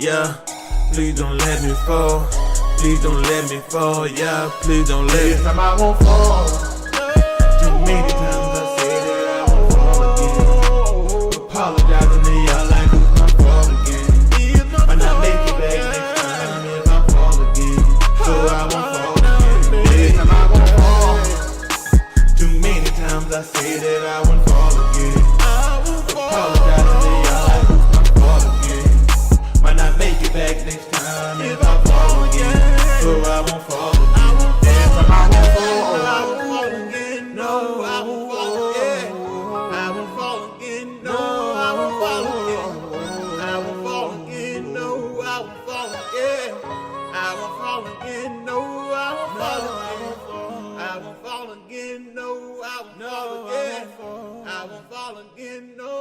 yeah. Please don't let me fall. Please don't let me fall, yeah. Please don't let me. This time I won't fall. Too many times I said that I won't fall again. Apologizing to y'all like it's my fault again. Might not make it back next time if I fall again. So I won't fall again. This time I won't fall. Too many times I said that I won't fall again. Apologizing to y'all like it's my fault again. Might not make it back next time if I fall again. So I won't fall again. This time I won't fall. I won't fall again. No, I won't fall again. I won't fall again. No, I won't fall again. I won't fall again. No, I won't fall again. I won't fall again. No, I won't fall again. I won't fall again. No, I won't fall again. I won't fall again. No.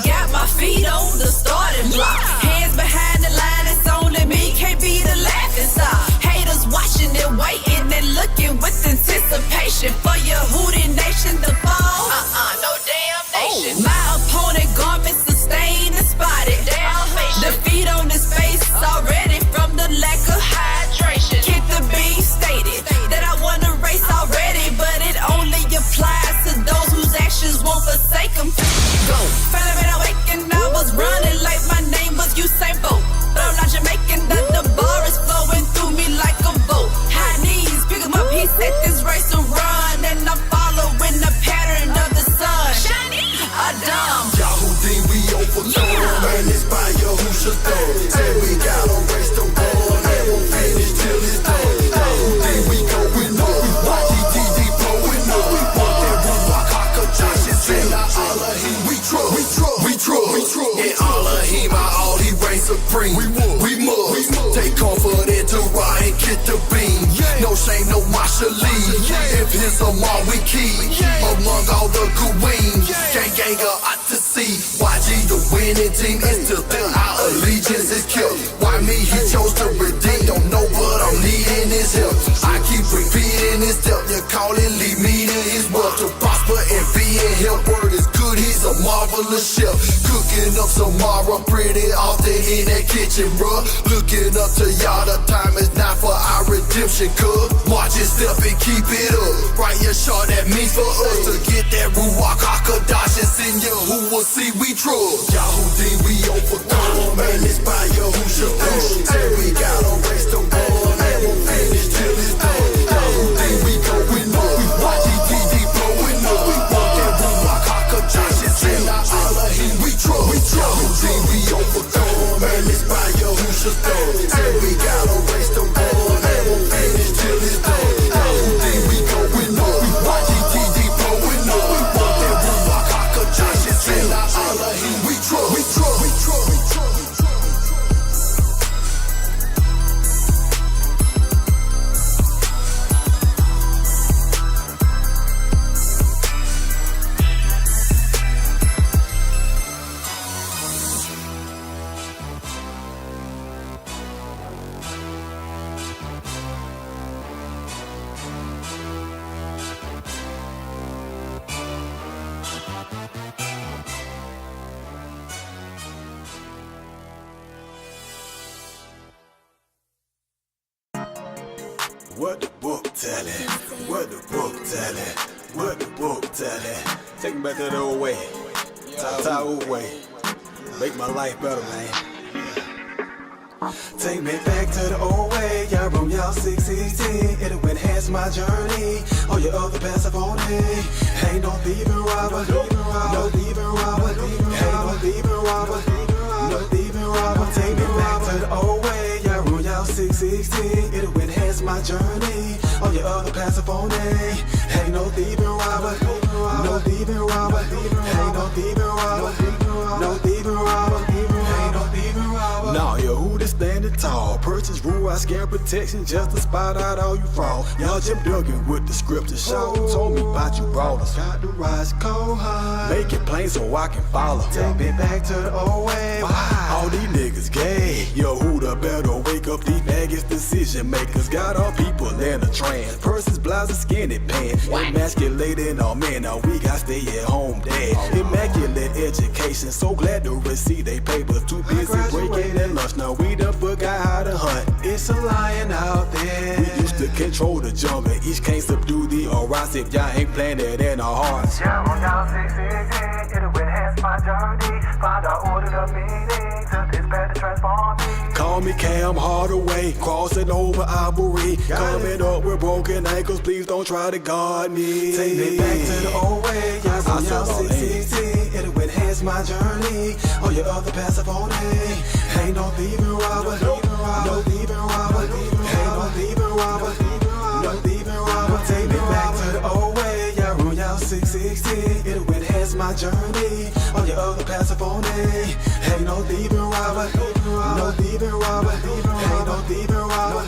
Got my feet on the starting block. Hands behind the line, it's only me, can't be the laughing stock. Haters watching and waiting and looking with anticipation for your Hootie Nation to fall. No damn nation. My opponent garments sustained and spotted. Defeat on his face already from the lack of hydration. Kid the beef stated that I won the race already, but it only applies to those whose actions won't forsake them. Go. I was running like my name was Usain Bolt, but I'm not Jamaican. The bar is flowing through me like a boat. High knees, pick up my piece at this race to run, and I'm following the pattern of the sun. Shiny, a dumb. Y'all think we overload, man, inspire who should throw. Say we got a race to run, and we'll finish till it's done. Y'all think we going up, YGTD blowing up. We want that room like Haka Josh and Silla, all of him, we trust. And all of him, all he reigns supreme. We must take confidence to ride and get the beam. No shame, no martial lead. If his are all we keep, among all the good wings. Gang out to sea. YG the winning team is still there. Our allegiance is killed. Why me? He chose to redeem. Don't know what I'm needing is help. I keep repeating his step. You call it, lead me to his world. To prosper and be in him. Word is good. He's a marvelous chef. Cooking up tomorrow pretty often in that kitchen, bruh. Looking up to y'all, the time is now for our redemption, cuz. Watch it, step and keep it up. Right, your shot that means for us to get that Ruach HaKodesh and send you who will see we trust. Y'all who think we overcome, man, inspire who should know. Say we got a race to run, and we'll finish till it's done. Y'all who think we going up, YGTD blowing up. We want that Ruach HaKodesh and send out all of him, we trust. Y'all who think we overcome, man, inspire who should know. Say we got a race to run, and we'll finish till it's done. Y'all who think we going up, YGTD blowing up. We want that Ruach HaKodesh and send out all of him, we trust. What the book tell it? What the book tell it? What the book tell it? Take me back to the old way. Old way. Make my life better, man. Take me back to the old way, y'all room, y'all 616. It'll enhance my journey. All your other passive on it. Ain't no thieving robber, no thieving robber. Ain't no thieving robber, no thieving robber. Take me back to the old way, y'all room, y'all 616. It'll enhance my journey. All your other passive on it. Ain't no thieving robber, no thieving robber. Ain't no thieving robber, no thieving robber. Ain't no thieving robber. Nah, yo, who this standing tall? Purchase rule, I scare protection just to spot out all you fall. Y'all Jim Duggan with the scriptures. Shout told me about you brawlers. Got to rise cold high. Make it plain so I can follow. Take me back to the old way. Why? All these niggas gay. Yo, who the better wake up these maggots decision makers? Got all people in a trance. Purses, blouses, skinny pants. Emasculating all men. Now we got stay at home dad. Immaculate education. So glad to receive they papers. Too busy breaking at lunch. Now we done forgot how to hunt. It's a lion out there. We used to control the jungle. Each can't subdue the arouse if y'all ain't planted in our hearts. Yeah, on y'all 616, it'll enhance my journey. Find out order the meaning to this bed to transform me. Call me Cam Hardaway, crossing over Ivory. Coming up with broken ankles, please don't try to guard me. Take me back to the old way, y'all on y'all 616. It'll enhance my journey. All your other passive on it. Ain't no thieving robber, no thieving robber. Ain't no thieving robber, no thieving robber. Take me back to the old way, y'all room, y'all 616. It'll enhance my journey. All your other passive on it. Ain't no thieving robber, no thieving robber. Ain't no thieving robber,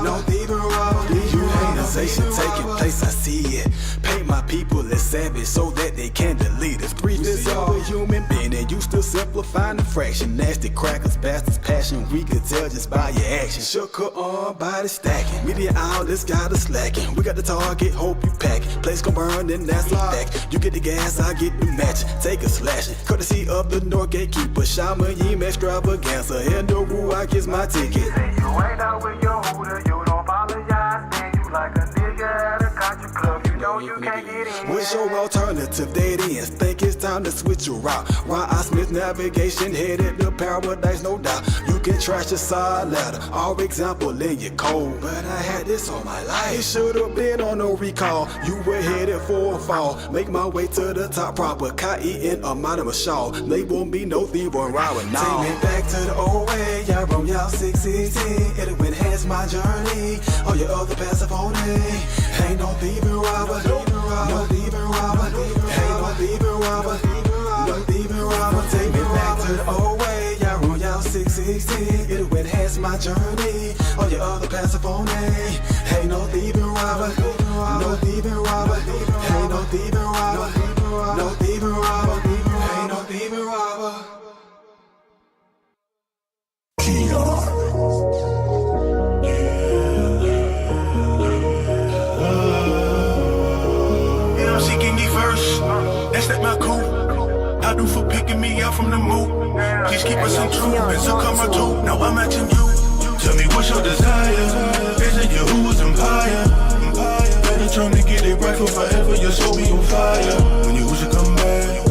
no thieving robber. Dehumanization taking place, I see it. Paint my people as savage so that they can delete us. Breathe this of a human being and used to simplifying the fraction. Nasty crackers, bastards, passion. We could tell just by your actions. Shook her arm, body stacking. Media outlets got us slacking. We got the target, hope you pack. Place gon' burn, then that's a fact. You get the gas, I get the match. Take a slashing. Courtesy of the North Gatekeeper. Shaman Yim extravaganza. In the rule, I kiss my ticket. Say you ain't out with your hooter, you don't apologize. Then you like a nigga at a country club. You know you can't get in. What's your alternative? Dead ends. Think it's time to switch your route. Ron Smith navigation headed to paradise, no doubt. You can trash the side ladder. Our example in your code. But I had this all my life. It should've been on no recall. You were headed for a fall. Make my way to the top proper. K-E-N anonymous shawl. Label me no thief or robber. Nah. Take me back to the old way. Y'all room, y'all 616. It'll enhance my journey. All your other passive on it. Ain't no thieving robber. No thieving robber. Ain't no thieving robber. No thieving robber. Take me back to the old way. Y'all room, y'all 616. It'll enhance my journey. All your other passive on it. Ain't no thieving robber. No thieving robber. Ain't no thieving robber. No thieving robber. Ain't no thieving robber. That's that my cool. I do for picking me up from the mood. Please keep us in truth, and so come my too. Now I'm matching you. Tell me what's your desire? Is it your who's empire? Better trying to get it right for forever. Your soul be on fire. When you should come back,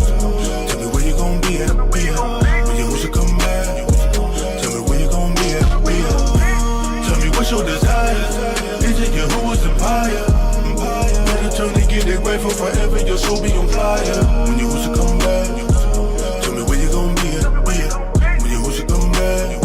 tell me where you gon' be at. When you should come back, tell me where you gon' be at. Tell me what's your desire? Is it your who's empire? Trying to get it right for forever, your soul be on fire. When you should come back, tell me where you gon' be at. When you should come back,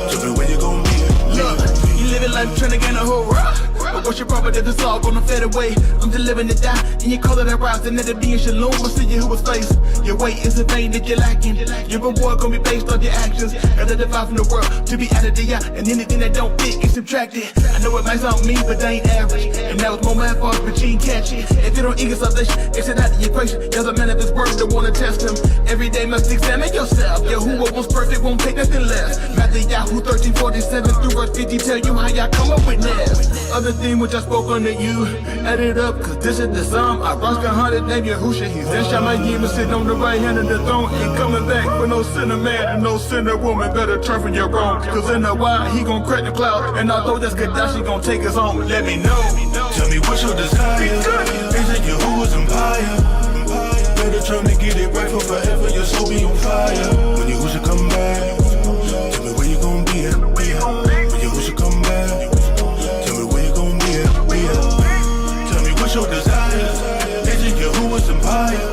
tell me where you gon' be at. Look, you living life trying to gain a hurrah. But what's your problem that this all gonna fade away? I'm just living to die, and you call it a rise, and let it be in shalom. I'll see you who was face. Your weight is a vein that you're lacking. Your reward gonna be based on your actions. Rather divide from the world to be added to ya, and anything that don't fit is subtracted. I know it might sound mean, but they ain't average. And that was more my fault, but you ain't catch it. If you don't eat salvation, exit out the equation. There's a man of his word that wanna test him. Every day must examine yourself. Your who was perfect won't take nothing less. Matthew Yahoo 13:47 through verse 50 tell you how y'all come up with this. Other thing which I spoke unto you, add it up, cause this is the sum. I rock 100, name Yahusha. He's in Shamayim, sitting on the right hand of the throne. Ain't coming back for no sinner man and no sinner woman. Better turn from your wrong, cause in a while he gon' crack the cloud. And although that's Gaddafi gon' take us home, let me know. Tell me what's your desire? Is it your who's empire? Better trying to get it right for forever, your soul be on fire. When you should come back, tell me where you gon' be at. your desire? Is it Yahuwah's empire?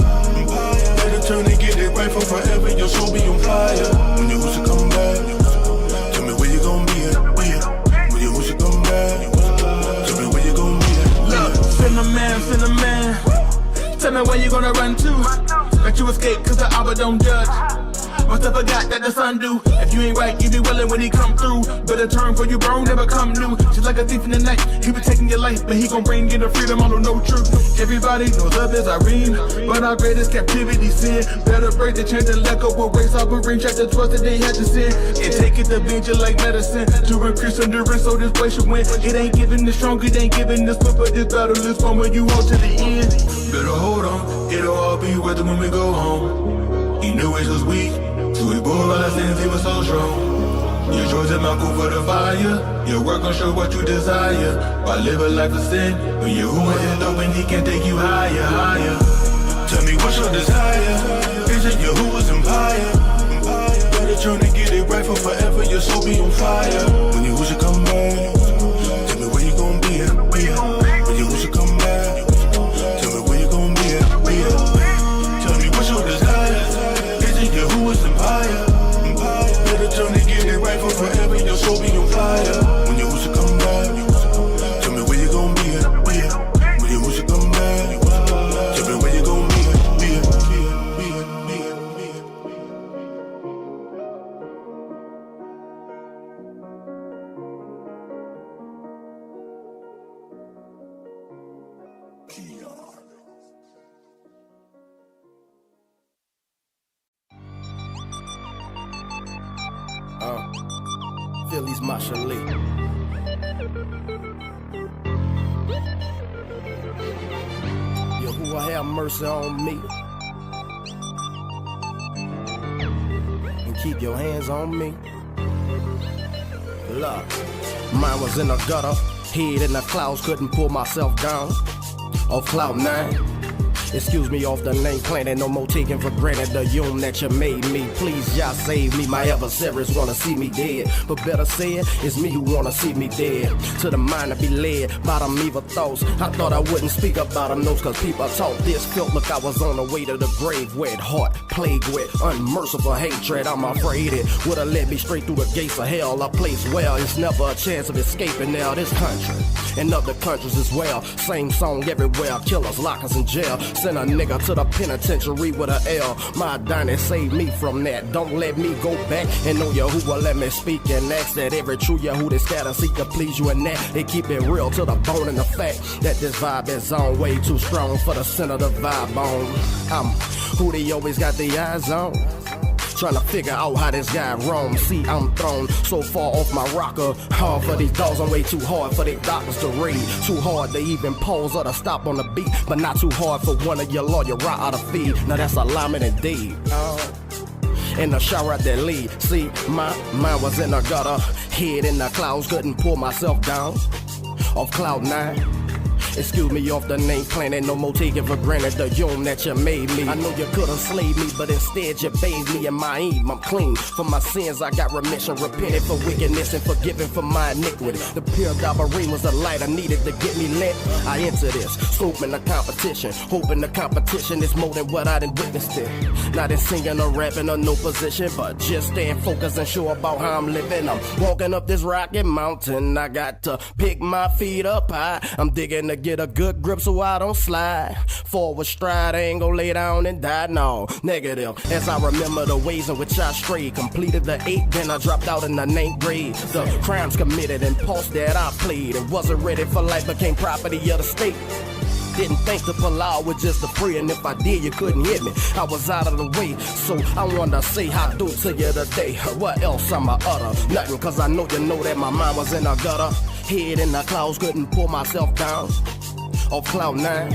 Better turn and get it right for forever, your soul be on fire. When Yahuwah come back, tell me where you gon' be at. When Yahuwah come back, tell me where you gon' be at. Look, cinnamon. Tell me where you gonna run to. Let you escape cause the hour don't judge. Must have forgot that the sun do. If you ain't right, you be willing when he come through. Better turn for you burn, never come new. Just like a thief in the night, he be taking your life, but he gon' bring you the freedom, all no truth. Everybody knows love is Irene, but our greatest captivity sin. Better break the chain and let go of race. Offering chapter 12 that they had to sin. And take it to binge it like medicine to increase endurance, so this way should win. It ain't giving the strong, it ain't giving the swift, but this battle is fun when you hold to the end. Better hold on, it'll all be worth it when we go home. He knew it was weak, so he bore all our sins, he was so strong. Your joys in my cool for the fire. Your work gon' show what you desire. Why live a life of sin when Yahuwah is open, he can take you higher. Tell me what's your desire? Is it Yahuwah's empire? Better turn and get it right for forever, your soul be on fire. When Yahuwah come back, tell me where you gon' be at. When Yahuwah come back, tell me where you gon' be at. Tell me what's your desire? Is it Yahuwah's empire? Better turn and get it right for forever, your soul be on fire. When Yahuwah come back, tell me where you gon' be at. When Yahuwah come back, tell me where you gon' be at. Philly's Mashallah. Yahuwah have mercy on me and keep your hands on me. Look, mine was in the gutter, head in the clouds, couldn't pull myself down. Off cloud 9. Excuse me off the name planet, no more taking for granted the yum that you made me. Please, Yah save me, my adversaries wanna see me dead. But better say it, it's me who wanna see me dead. To the mind to be led by them evil thoughts. I thought I wouldn't speak about them those cause people talk this. Felt like I was on the way to the grave, wet heart, plagued with unmerciful hatred. I'm afraid it would've led me straight through the gates of hell. A place where it's never a chance of escaping now. This country and other countries as well. Same song everywhere, killers, lockers in jail. Send a nigga to the penitentiary with a L. My Donnie saved me from that. Don't let me go back and know Yahuwah let me speak and ask that every true Yahoo that scatter seek to please you and that. They keep it real to the bone and the fact that this vibe is on way too strong for the center of the vibe on. I'm who they always got their eyes on. Trying to figure out how this guy roams. See, I'm thrown so far off my rocker. Hard for these dogs, I'm way too hard for their doctors to read. Too hard to even pause or to stop on the beat. But not too hard for one of your lawyer right out of feed. Now that's alignment indeed. In the shower at that lead. See, my mind was in the gutter. Head in the clouds, couldn't pull myself down. Off cloud 9. Excuse me off the name planet, no more taking for granted the yum that you made me. I know you could've slayed me, but instead you bathed me in my aim. I'm clean for my sins, I got remission, repented for wickedness and forgiven for my iniquity. The pure Dabarim was the light I needed to get me lit. I enter this, scoping the competition, hoping the competition is more than what I done witnessed it. Not in singing or rapping or no position, but just staying focused and sure about how I'm living. I'm walking up this rocky mountain, I got to pick my feet up high. I'm digging to get a good grip so I don't slide. Forward stride, I ain't gon' lay down and die, no. Negative, as I remember the ways in which I strayed. Completed the 8, then I dropped out in the 9th grade. The crimes committed and pulse that I played. And wasn't ready for life, became property of the state. Didn't think to pull out with just a prayer, and if I did, you couldn't hit me. I was out of the way, so I wanna say how I do to you today. What else I'ma utter? Nothing, cause I know you know that my mind was in a gutter. Head in the clouds, couldn't pull myself down. Off cloud 9.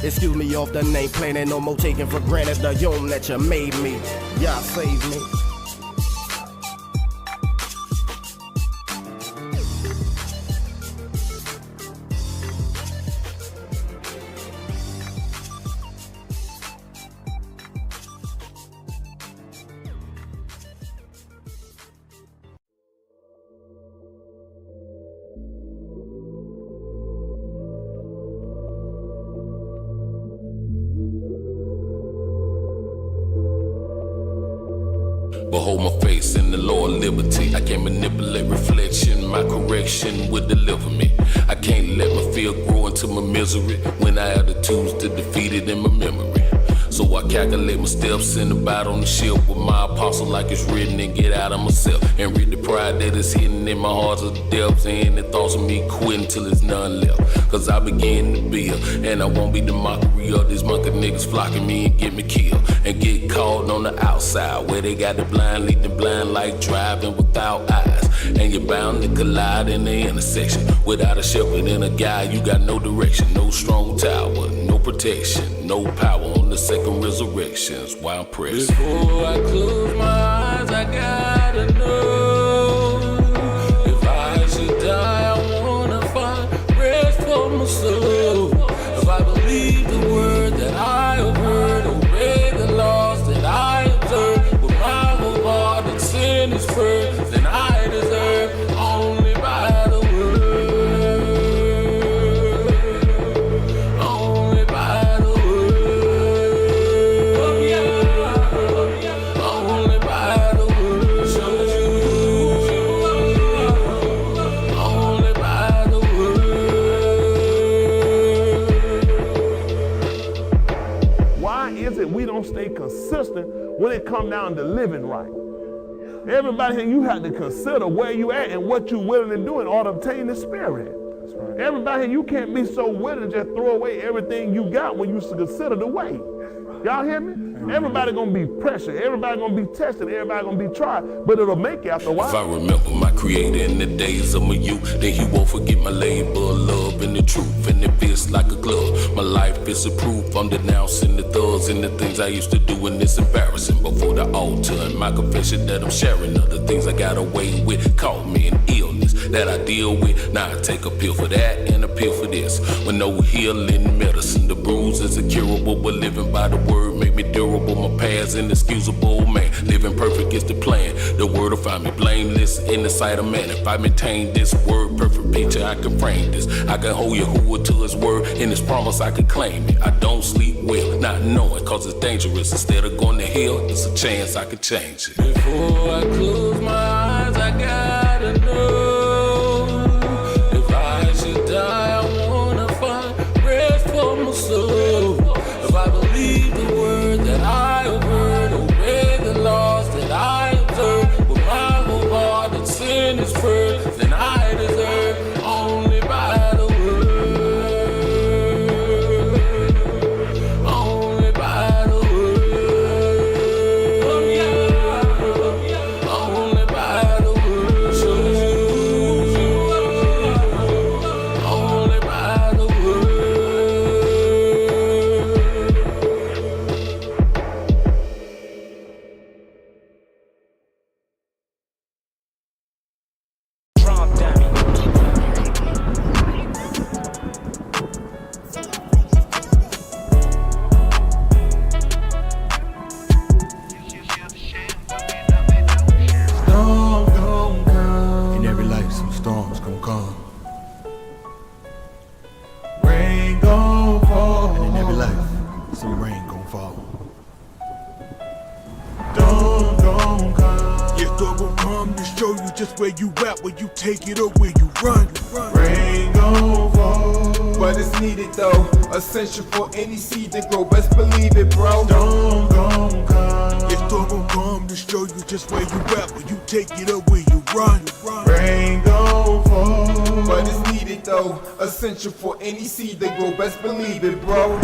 Excuse me off the name planet, no more taking for granted the yum that you made me. Y'all saved me. Behold my face in the Lord liberty. I can't manipulate reflection, my correction will deliver me. I can't let my fear grow into my misery when I have the tools to defeat it in my memory. So I calculate my steps and abide on the ship with my apostle like it's written and get out of myself. And read the pride that is hidden in my heart of the depths and the thoughts of me quitting till there's none left. Cause I begin to build and I won't be the mockery of these monkey niggas flocking me and get me killed. And get caught on the outside where they got the blind lead the blind like driving without eyes. And you're bound to collide in the intersection. Without a shepherd and a guide, you got no direction, no strong tower, no protection, no power on the second resurrections. Why I'm pressed. Before I close my eyes, I gotta know if I should die, I wanna find rest for my soul. If I believe the word that I have heard, obey the laws that I observe, with my whole heart and sin is first, then I deserve only by the word, only by the word, only by the word, only by the word. Why is it we don't stay consistent when it comes down to living right? Everybody here, you have to consider where you at and what you're willing to do in order to obtain the Spirit. Right. Everybody here, you can't be so willing to just throw away everything you got when you consider the way. Y'all hear me? Everybody gonna be pressured, everybody gonna be tested, everybody gonna be tried, but it'll make it after a while. If I remember my creator in the days of my youth, then he won't forget my labor of love and the truth, and it fits like a glove. My life is a proof, I'm denouncing the thugs and the things I used to do, and it's embarrassing before the altar, and my confession that I'm sharing of the things I got away with, caught me in illness that I deal with. Now I take a pill for that and a pill for this, with no healing medicine. The bruise is incurable, but living by the word make me durable. My past inexcusable, man. Living perfect is the plan. The word will find me blameless in the sight of man. If I maintain this word, perfect picture, I can frame this. I can hold Yahuwah to his word. In his promise, I can claim it. I don't sleep well, not knowing, cause it's dangerous. Instead of going to hell, there's a chance I can change it. Before I close my eyes, I gotta know if I should die, I wanna find rest for my soul. If I believe the word that I have heard, obey the laws that I observe, with my whole heart and sin is first, then I deserve only by the word, only by the word, only by the word, only by the word. Storms gon' come. In every life, some storms gon' come. Rain gon' fall. And in every life, some rain gon' fall. Storms gon' come. Yes, storm gon' come to show you just where you at, where you take it or where you run. Rain gon' fall. But it's needed though, essential for any seed to grow. Best believe it, bro. Storm gon' come. Yes, storm gon' come to show you just where you at, where you take it or where you run. Rain gon' fall. But it's needed though, essential for any seed to grow. Best believe it, bro.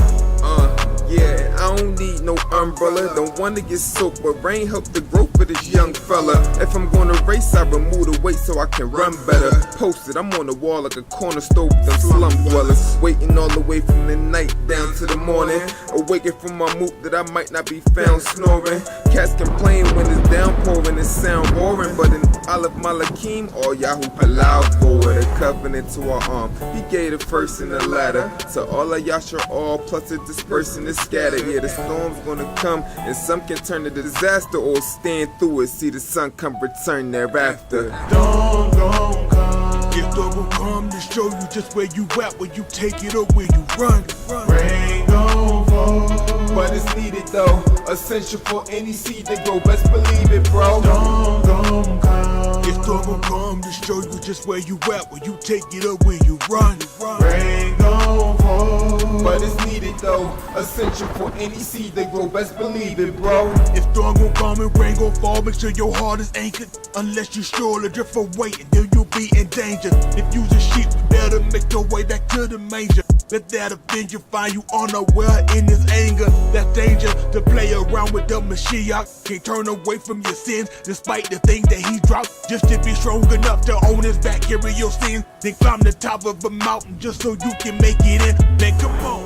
Yeah, I don't need no umbrella. Don't wanna get soaked, but rain help the growth of this young fella. If I'm gonna race, I remove the weight so I can run better. Posted, I'm on the wall like a corner stove with them slum dwellers. Waiting all the way from the night down to the morning. Awaken from my mood that I might not be found snoring. Cats complain when it's downpouring, it sound boring. But in Aleph Malakim, all Yahoo allowed for with a covenant to our arm. He gave the first and the latter. To all of Yasha all, plus it dispersing is scattered. Yeah, the storm's gonna come, and some can turn to disaster or stand through it. See the sun come return thereafter. Storm gon' come. Yes, storm gon' come to show you just where you at, where you take it or where you run. Rain gon' fall. but it's needed though. Essential for any seed that grow, best believe it, bro. Storm gon' come. It's storm gon' come to show you just where you at, where you take it up, where you run. Rain gon' fall. But it's needed though. Essential for any seed that grow, best believe it, bro. If storm gon' come and rain gon' fall, make sure your heart is anchored. Unless you surely drift away, and then you'll be in danger. If you's a sheep, you better make your way back to the manger. Let that avenger find you unaware in his anger. That's danger to play around with the Mashiach. Can't turn away from your sins, despite the thing that he dropped. Just to be strong enough to own his back, carry your sins. Then climb the top of a mountain just so you can make it in. Man, come on.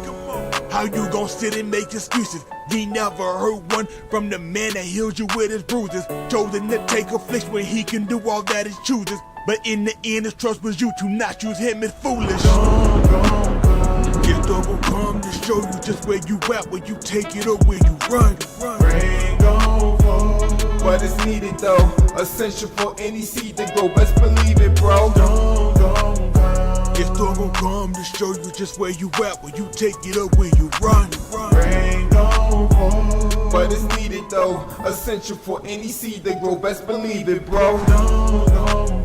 How you gon' sit and make excuses? You never heard one from the man that healed you with his bruises. Chosen to take affliction when he can do all that he chooses. But in the end, his trust was you to not use him as foolish. Storm gon' come. It's storm gon' come to show you just where you at, where you take it or where you run. Rain gon' fall. But it's needed though. Essential for any seed that grow, best believe it, bro. Storm gon' come. It's storm gon' come to show you just where you at, where you take it or where you run. Rain gon' fall. But it's needed though. Essential for any seed that grow, best believe it, bro. Storm gon' come.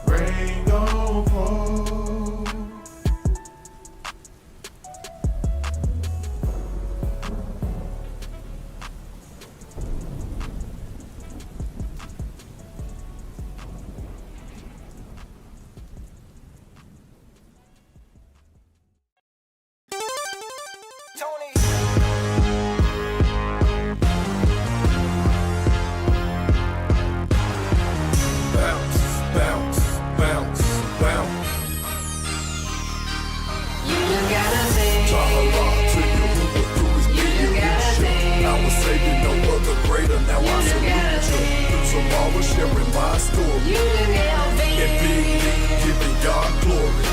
Rain gon' fall. Sharing my story. And big giving God glory.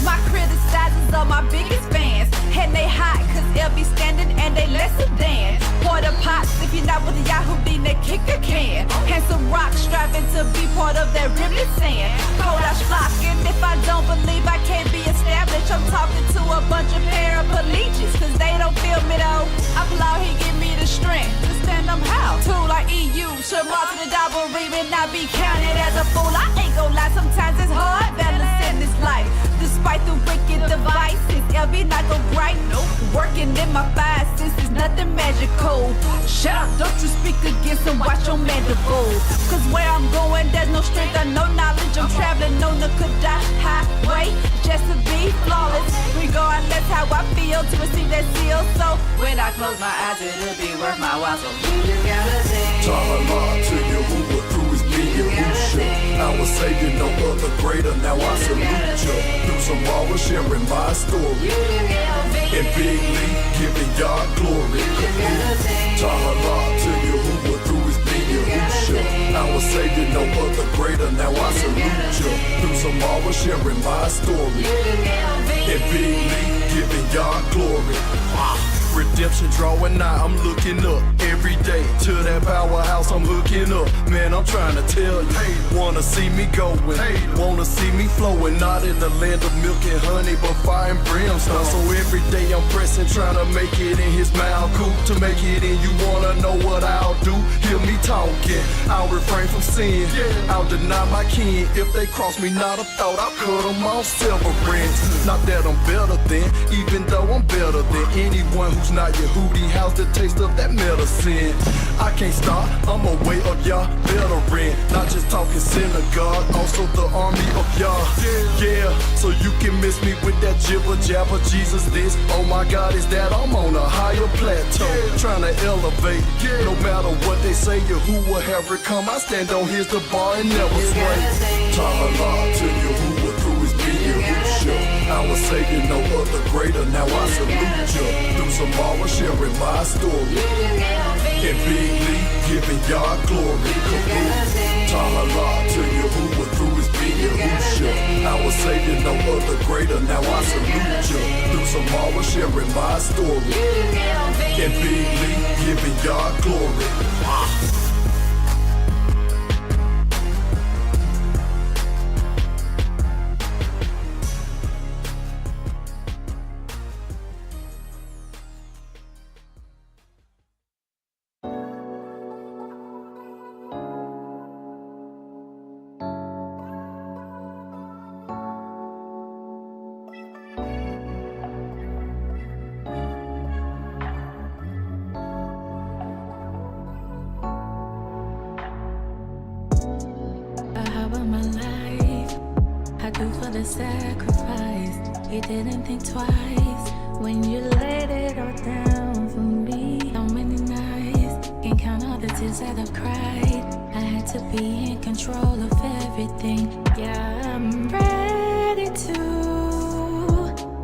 My criticizers are my biggest fans. And they hot cause they'll be standing and they lesser than. Porta pots, if you're not with the Yahoo, then they kick a can. And some rocks striving to be part of that ribbon sand. Cold ash flock, and if I don't believe I can't be established, I'm talking to a bunch of paraplegics, cause they don't feel me though. Applaud, he give me the strength to stand them how. Tool like EU, should march to the double ream and not be counted as a fool. I ain't gon' lie, sometimes it's hard balancing this life. Despite the wicked devices, LB not go bright, no. Working in my five senses, nothing magical. Shut up, don't you speak against and watch your mandibles. Cause where I'm going, there's no strength or no knowledge. I'm traveling on the Kudah highway, just to be flawless. Regardless how I feel, to receive that seal. So when I close my eyes, it'll be worth my while. So you just gotta sing. Ta'ala to Yahuwah through his being Yahusha. Our Savior, no other greater. Now I salute you. Through some hours sharing my story. And big league giving God glory. Ta'ala to Yahuwah through his being Yahusha. Our Savior, no other greater. Now I salute you. Through some hours sharing my story. And big league giving God glory. Redemption drawing nigh, I'm looking up every day to that powerhouse I'm hooking up. Man, I'm trying to tell you, wanna see me going, wanna see me flowing, not in the land of milk and honey, but fire and brimstone. So every day I'm pressing, trying to make it in his mouth. Cool to make it in, you wanna know what I'll do? Hear me talking, I'll refrain from sin, I'll deny my kin. If they cross me, not a thought, I'll cut them off severance. Not that I'm better than, even though I'm better than anyone who's not Yehudi. How's the taste of that medicine? I can't stop, I'm a Way of Yah veteran. Not just talking synagogue, also the army of Yah. Yeah, so you can miss me with that jibber jabber. Jesus this, oh my God, is that I'm on a higher plateau, trying to elevate. No matter what they say, Yahuwah have come. I stand on his the bar and never sway. Ta'ala to Yahuwah through his being Yahusha. Our Savior, no other greater. Now I salute you. Through some hours sharing my story. And big league giving God glory. Ta'ala to Yahuwah through his being Yahusha. Our Savior, no other greater. Now I salute you. Through some hours sharing my story. And big league giving God glory. for the sacrifice. You didn't think twice when you laid it all down for me. So many nights, can't count all the tears that I've cried. I had to be in control of everything. Yeah, I'm ready to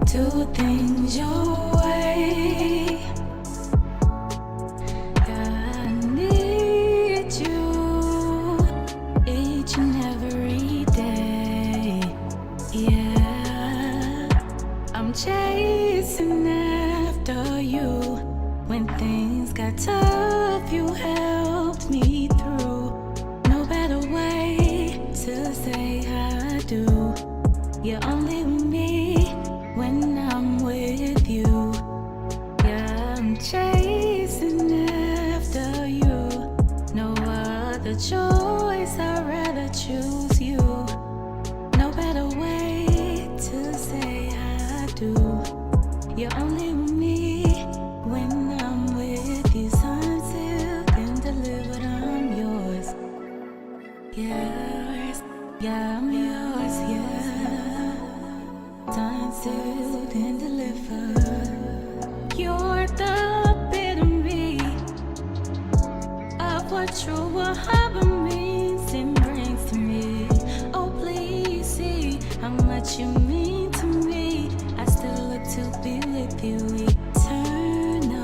do things your way. Yeah, I need you each and every day. Yeah, I'm chasing after you. When things got tough, you helped me through. No better way to say I do. You're only with me when I'm with you. Yeah, I'm chasing after you. No other choice, I'd rather choose you. No better way to say I do. You're only with me when I'm with you. Unsealed and delivered, I'm yours. Yours, yeah, I'm yours, yeah. Unsealed and delivered. You're the epitome of what true harbor means and brings to me. Oh, please see how much you mean to me. I still look to be with you eternally.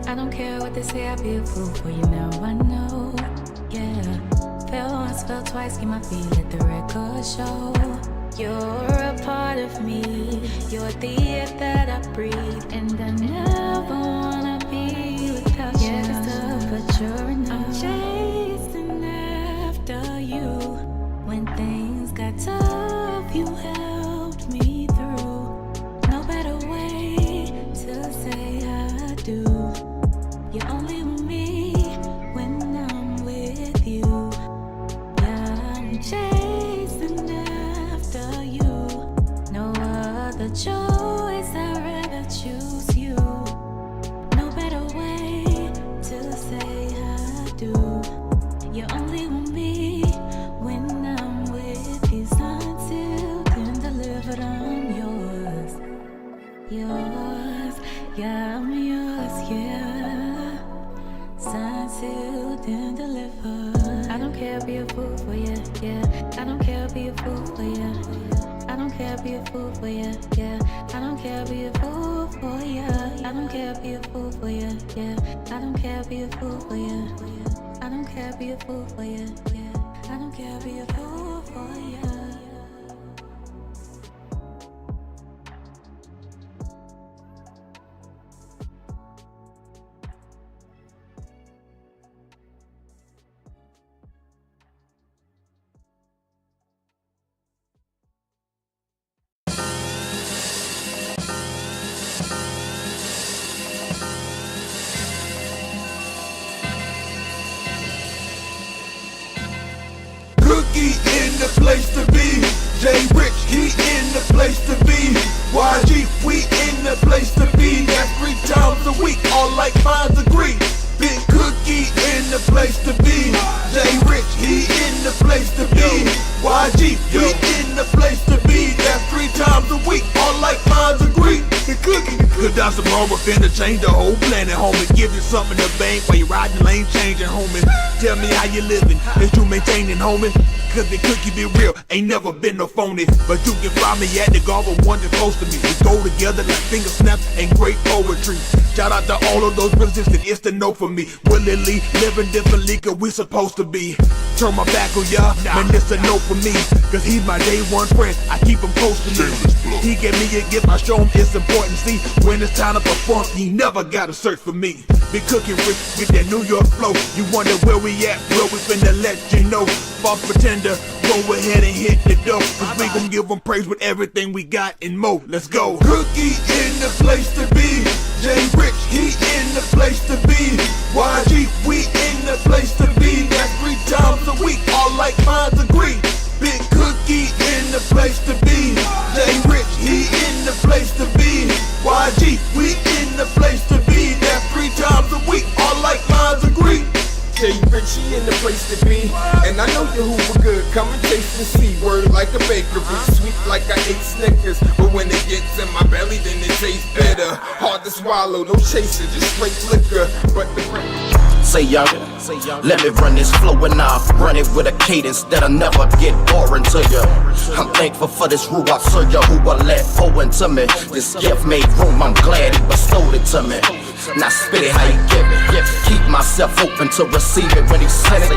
I don't care what they say, I'll be a fool for you now, I know. Yeah, fell once, fell twice, keep my feet, let the record show. You're a part of me, you're the air that I breathe, and I never wanna be without you. But you're enough. I'm chasing after you. When things got tough, you helped me through. No better way to say I do. You're only with me when I'm with you. Yeah, I'm chasing after you. No other choice, I'd rather choose you. No better way to say I do. You're only with me when I'm with you. Unsealed and delivered, I'm yours. Yours, yeah, I'm yours, yeah. Unsealed and delivered. I don't care, be a fool for you, yeah. I don't care, be a fool for you. I don't care, be a fool for you, yeah. I don't care, be a fool for you. I don't care, be a fool for you, yeah. I don't care, be a fool for you. I don't care, be a fool for you, yeah. I don't care, be a fool for you. Cookie in the place to be. Jay Rich, he in the place to be. YG, we in the place to be. That's 3 times a week, all like minds agree. Big Cookie in the place to be. Jay Rich, he in the place to be. YG, we in the place to be. That's 3 times a week, all like minds agree. The Cookie. Could die tomorrow, finna change the whole planet, homie. Give you something to bank while you riding lane changing, homie. Tell me how you living, is you maintaining, homie? Cause the Cookie be real, ain't never been no phony. But you can find me at the Garber one that's close to me. We go together like finger snaps and great poetry. Shout out to all of those brothers that it's the no for me. Willingly, living differently cause we supposed to be. Turn my back on y'all, man, this a no for me. Cause he's my day one friend, I keep him close to me. He gave me a gift, I show him it's important. See, when it's time to perform, he never gotta search for me. Big Cookie Rich with that New York flow. You wonder where we at, well we finna let you know. False pretender, go ahead and hit the dough. Cause we gon' give them praise with everything we got and more. Let's go. Cookie in the place to be. Jay Rich, he in the place to be. YG, we in the place to be. That's 3 times a week, all like minds agree. Big Cookie in the place to be. Jay Rich, he in the place to be. YG, we in the place to be. That's 3 times a week, all like minds agree. Jay Rich, he in the place to be. And I know your Hoover good, come and taste and see. Word like a bakery, sweet like I ate Snickers. But when it gets in my belly, then it tastes bitter. Hard to swallow, no chaser, just straight liquor. But the Say young, let me run this flow and I'll run it with a cadence that'll never get boring to you. I'm thankful for this ruach surya who will let pour into me. This gift made room, I'm glad he bestowed it to me. Now spit it how you give it. Keep myself open to receive it when he sent it.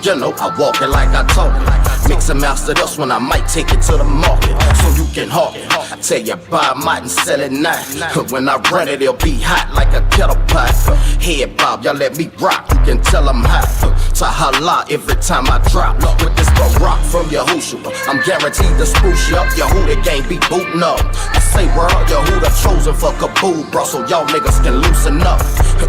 You know I walk it like I talk it. Mix and master this when I might take it to the market, so you can hawk it. I tell you buy a might and sell it now. When I run it, it'll be hot like a kettle pot. Head bob, y'all let me rock. You can tell I'm hot. Tahala every time I drop. With this rock from Yahushua, I'm guaranteed to spruce you up. Yahuda gang be booting up. I say word, Yahuda chosen for Kabul, bro, so y'all niggas can loosen up.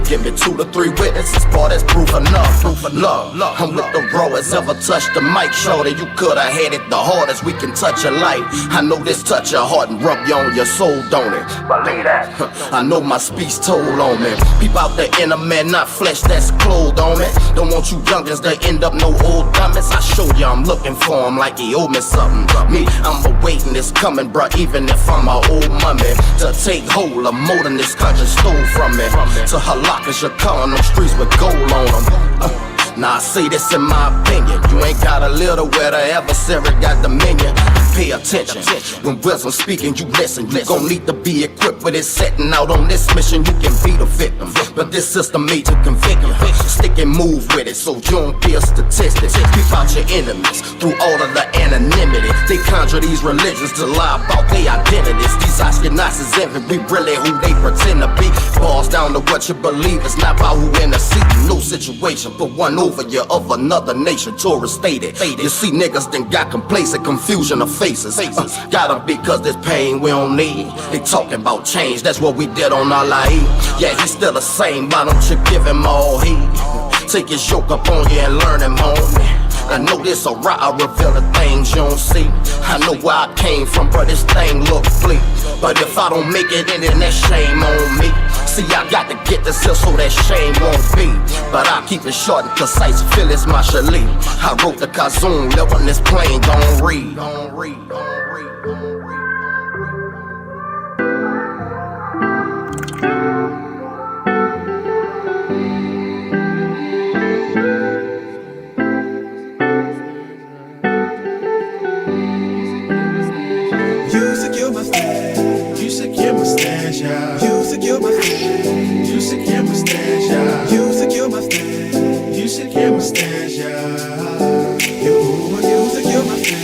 Give me 2 to 3 witnesses, boy, that's proof enough. Love, I'm with the raw as ever touched the mic. Shorty, you coulda had it the hardest. We can touch your life. I know this touch your heart and rub you on your soul, don't it? Believe that. I know my speech told on me. People out there in a man, not flesh that's clothed on me. Don't want you youngins to end up no old dummies. I show you I'm looking for him like he owe me something. Me, I'm awaiting it's coming, bruh, even if I'm a old mummy. To take hold of more than this country stole from me. To halak is your car on them streets with gold on them. Now I say this in my opinion. You ain't gotta live to where the adversary got dominion. Pay attention. When wisdom speaking, you listen. You gon' need to be equipped with it. Setting out on this mission, you can be the victim. But this system made to convict you. Stick and move with it so you don't be a statistic. Keep out your enemies through all of the anonymity. They conjure these religions to lie about their identities. These Ashkenazis envy, we really who they pretend to be. Boils down to what you believe, it's not about who in the seat. No situation, put one over you of another nation. Torah stated. You see niggas then got complacent, confusion of faces. Gotta be cause this pain we don't need. They talking about change, that's what we did on our life. Yeah, he's still the same, why don't you give him all heed? Take his yoke up on you and learn him, homie. I know this alright, I reveal the things you don't see. I know where I came from, but this thing look bleak. But if I don't make it in, then that shame on me. See, I got to get this here so that shame won't be. But I keep it short and concise, feel it's my shali. I wrote the Kazoon, live on this plane, gon' read. You secure my stash. You secure my stash, yeah. You secure my stash. You secure my stash, yeah. You secure my stash. You secure my stash, yeah. You secure my stash.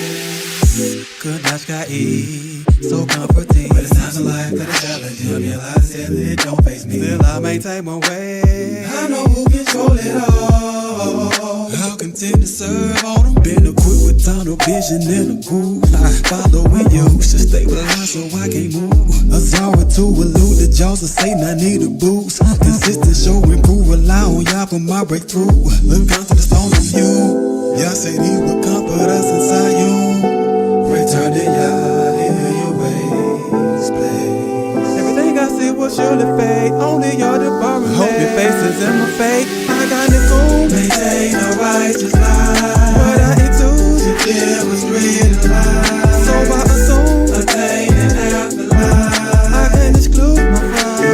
Good night, sky E. So comforting. But it's times in life that are challenging. I realize that it don't face me. Still I maintain my way. I know who control it all. I'll continue to serve all them. Been equipped with tunnel vision and a groove. I follow with you to stabilize so I can't move. A sorrow to elude the jaws of Satan, I need a boost. Consistent show improve, rely on y'all for my breakthrough. Look onto the stone of you. Y'all said he would comfort us inside you. Return to y'all, hear your ways, please. Everything I see will surely fade. Only y'all to borrow. Hope your face is in my fate. I got it cool. Maintain a righteous life. What I into to demonstrate a lie. So I assume attain an afterlife. I can exclude my pride.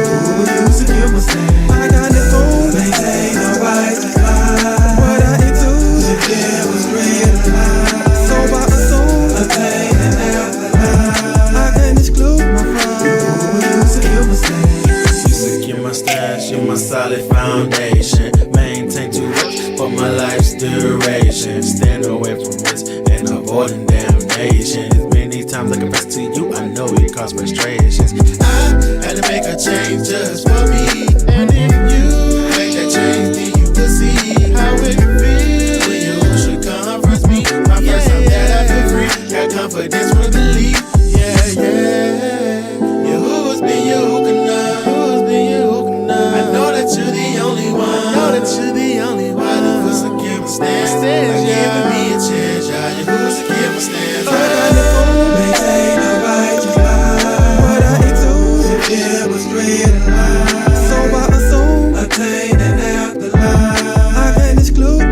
You secure my stand. I got it cool. Maintain a righteous life. What I into to demonstrate a lie. So I assume attain an afterlife. I can exclude my pride. You secure my stand. You secure my stash, you're my solid foundation. Maintain to work for my life's duration. Stand away from risk and avoiding damnation. As many times I confess to you, I know it caused frustrations. I had to make a change just for me. And if you make that change, then you will see how it can feel when you should comfort me. My first time that I feel free, got confidence with belief. Who's been you, who can know? Who's been you, who can know? I know that you're the only one. I know that you're the only one. Who secure my stance? Like giving me a chance, yeah. Who secure my stance? I got the fool, maintain a righteous life. What I into to demonstrate a lie. So I assume attain an afterlife. I can exclude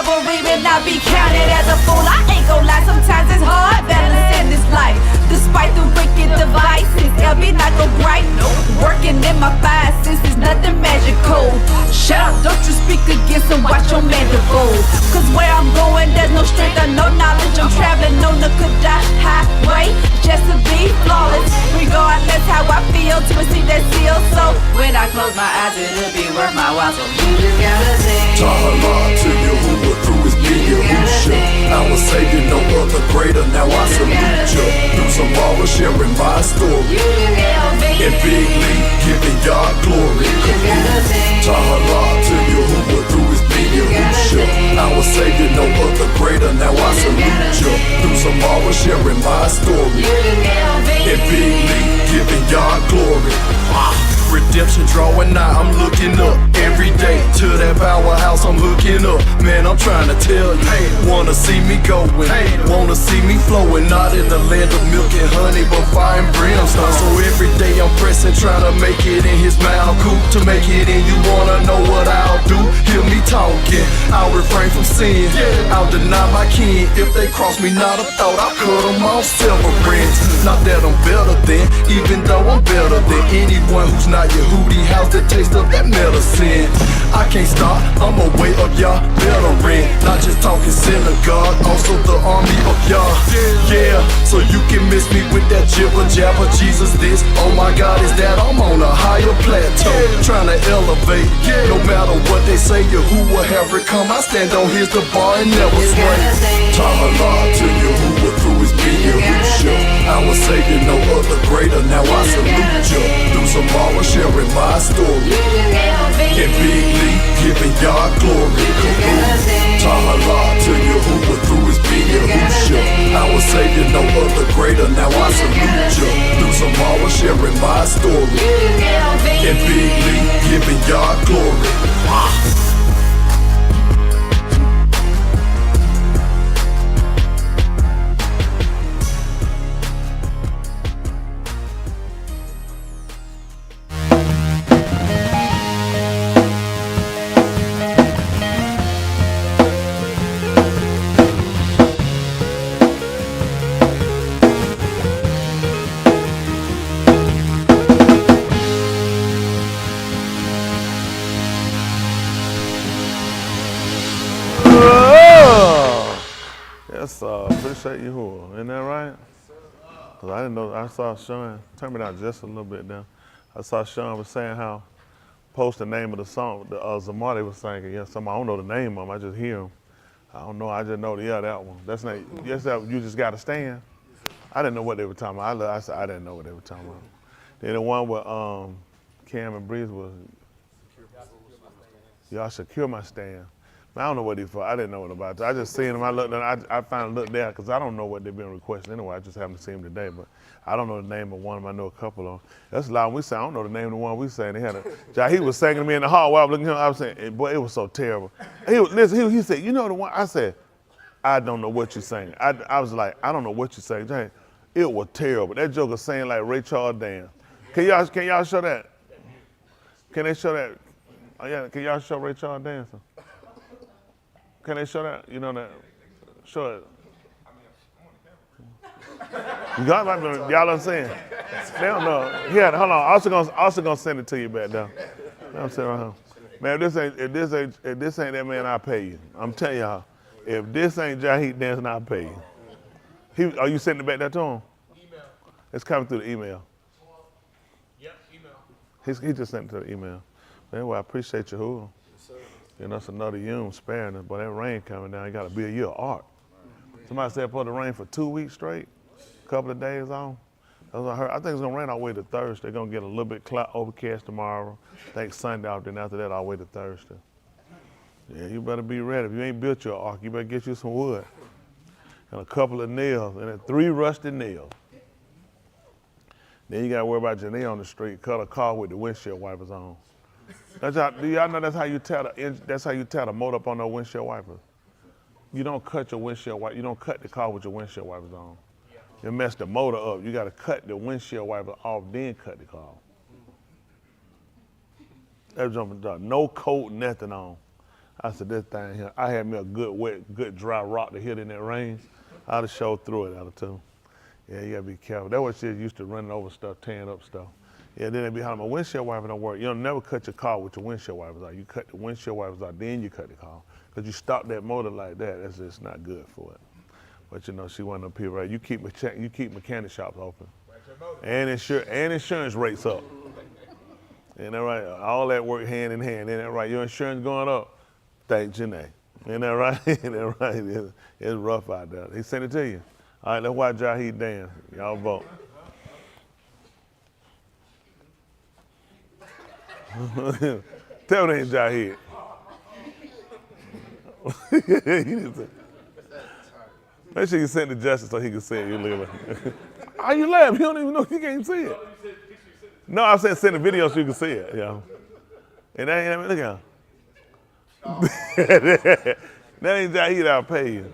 rivalry and not be counted as a fool. I ain't gon' lie, sometimes it's hard balancing this life. Despite the wicked devices, LB not go bright. Working in my 5 senses, nothing magical. Shut up, don't you speak against and watch your mandible. Cause where I'm going, there's no strength or no knowledge. I'm traveling on the Kuda highway, just to be flawless. Regardless how I feel, to receive that seal. So when I close my eyes, it'll be worth my while. So you just gotta sing. Tahala to you who were through his Yahusha. Our Savior, no other greater. Now I salute you. Through some power, sharing my story. And big league, giving y'all glory. Tahala to you who were through his Yahusha. Our Savior, no other greater. Now I salute you. Through some power, sharing my story. And big league, giving y'all glory. Redemption drawing nigh, I'm looking up every day to that powerhouse, I'm hooking up. Man, I'm trying to tell you, wanna see me going, wanna see me flowing, not in the land of milk and honey, but fire and brimstone. So every day I'm pressing, trying to make it in his mouth coop. To make it in, you wanna know what I'll do? Hear me talking, I'll refrain from sin, I'll deny my kin. If they cross me, not a thought, I'll cut them off severance. Not that I'm better than, even though I'm better than anyone who's not Yehudi. How's the taste of that medicine? I can't stop, I'm a Way of Yah veteran. Not just talking synagogue, also the army of Yah. Yeah, so you can miss me with that jibber jabber. Jesus this, oh my God, is that I'm on a higher plateau, trying to elevate. No matter what they say, Yahuwah have it come. I stand on his the bar and never sway. Tahala to Yahuwah through his Yahusha. Our Savior, no other greater. Now I salute you. Through some power, sharing my story. And big league, giving y'all glory. Tahala to Yahuwah through his Yahusha. Our Savior, no other greater. Now I salute you. Through some power, sharing my story. And big league, giving y'all glory. Appreciate you, isn't that right? Cause I didn't know. I saw Sean. Turn me down just a little bit down. I saw Sean was saying how post the name of the song. The Zamar they was singing. Yeah, I don't know the name of them. I just hear them. I don't know. I just know that one. That's not. Yes, that you just gotta stand. I didn't know what they were talking about. I said I didn't know what they were talking about. Then the one with Cam and Breeze was y'all secure my stand. I don't know what he for. I didn't know what about it. I just seen him. I looked. I finally looked there because I don't know what they've been requesting anyway. I just happened to see him today, but I don't know the name of one of them. I know a couple of them. That's a lot. We say I don't know the name of the one we sang. They had he was singing to me in the hall while I was looking at him. I was saying, boy, it was so terrible. He said, you know the one. I said, I don't know what you're saying. I was like, I don't know what you're saying. Jay, it was terrible. That joker sang like Ray Charles dance. Can y'all show that? Can they show that? Oh yeah. Can y'all show Ray Charles dancing? Can they show that? You know that? Show it. Y'all understand? They don't know. Here, hold on. Also gonna send it to you back down. I'm saying right here. Man, if this ain't that man, I'll pay you. I'm telling y'all, if this ain't Jahid dancing, I'll pay you. Are you sending it back there to him? Email. It's coming through the email. Yep, email. He just sent it to the email. Anyway, I appreciate you, who. You know, that's another Yum sparing us, but that rain coming down, you gotta be a year of art. Somebody said for the rain for 2 weeks straight, a couple of days on. That's what I heard. I think it's gonna rain all the way to Thursday. They're gonna get a little bit overcast tomorrow. I think Sunday off, then after that all the way to Thursday. Yeah, you better be ready. If you ain't built your ark, you better get you some wood. And a couple of nails, and then 3 rusted nails. Then you gotta worry about your nail on the street, cut a car with the windshield wipers on. Do y'all know that's how you tear the motor up on those windshield wipers? You don't cut your windshield wiper. You don't cut the car with your windshield wipers on. You mess the motor up. You got to cut the windshield wiper off, then cut the car off. That's jumping down. No coat, nothing on. I said, this thing here, I had me a good wet, good dry rock to hit in that rain. I'd have showed through it out of too. Yeah, you gotta be careful. That was shit used to running over stuff, tearing up stuff. Yeah, then they be hollering, my windshield wiper don't work. You don't never cut your car with your windshield wipers out. You cut the windshield wipers out, then you cut the car. Cause you stop that motor like that, that's just not good for it. But you know, she one of them people, right? You keep mechanic shops open. And insurance rates up. Ain't that right? All that work hand in hand, ain't that right? Your insurance going up, thank Janae. Ain't that right? Ain't that right? It's rough out there. He sent it to you. All right, let's watch Jaheed dance. Y'all vote. Tell me it ain't Jaheed. Make sure you send it to Justice so he can see it. You look at it. How you laughing? You don't even know you can't see it. No, I said send the video so you can see it. Yeah. And that ain't, look at him. That ain't Jaheed, I'll pay you.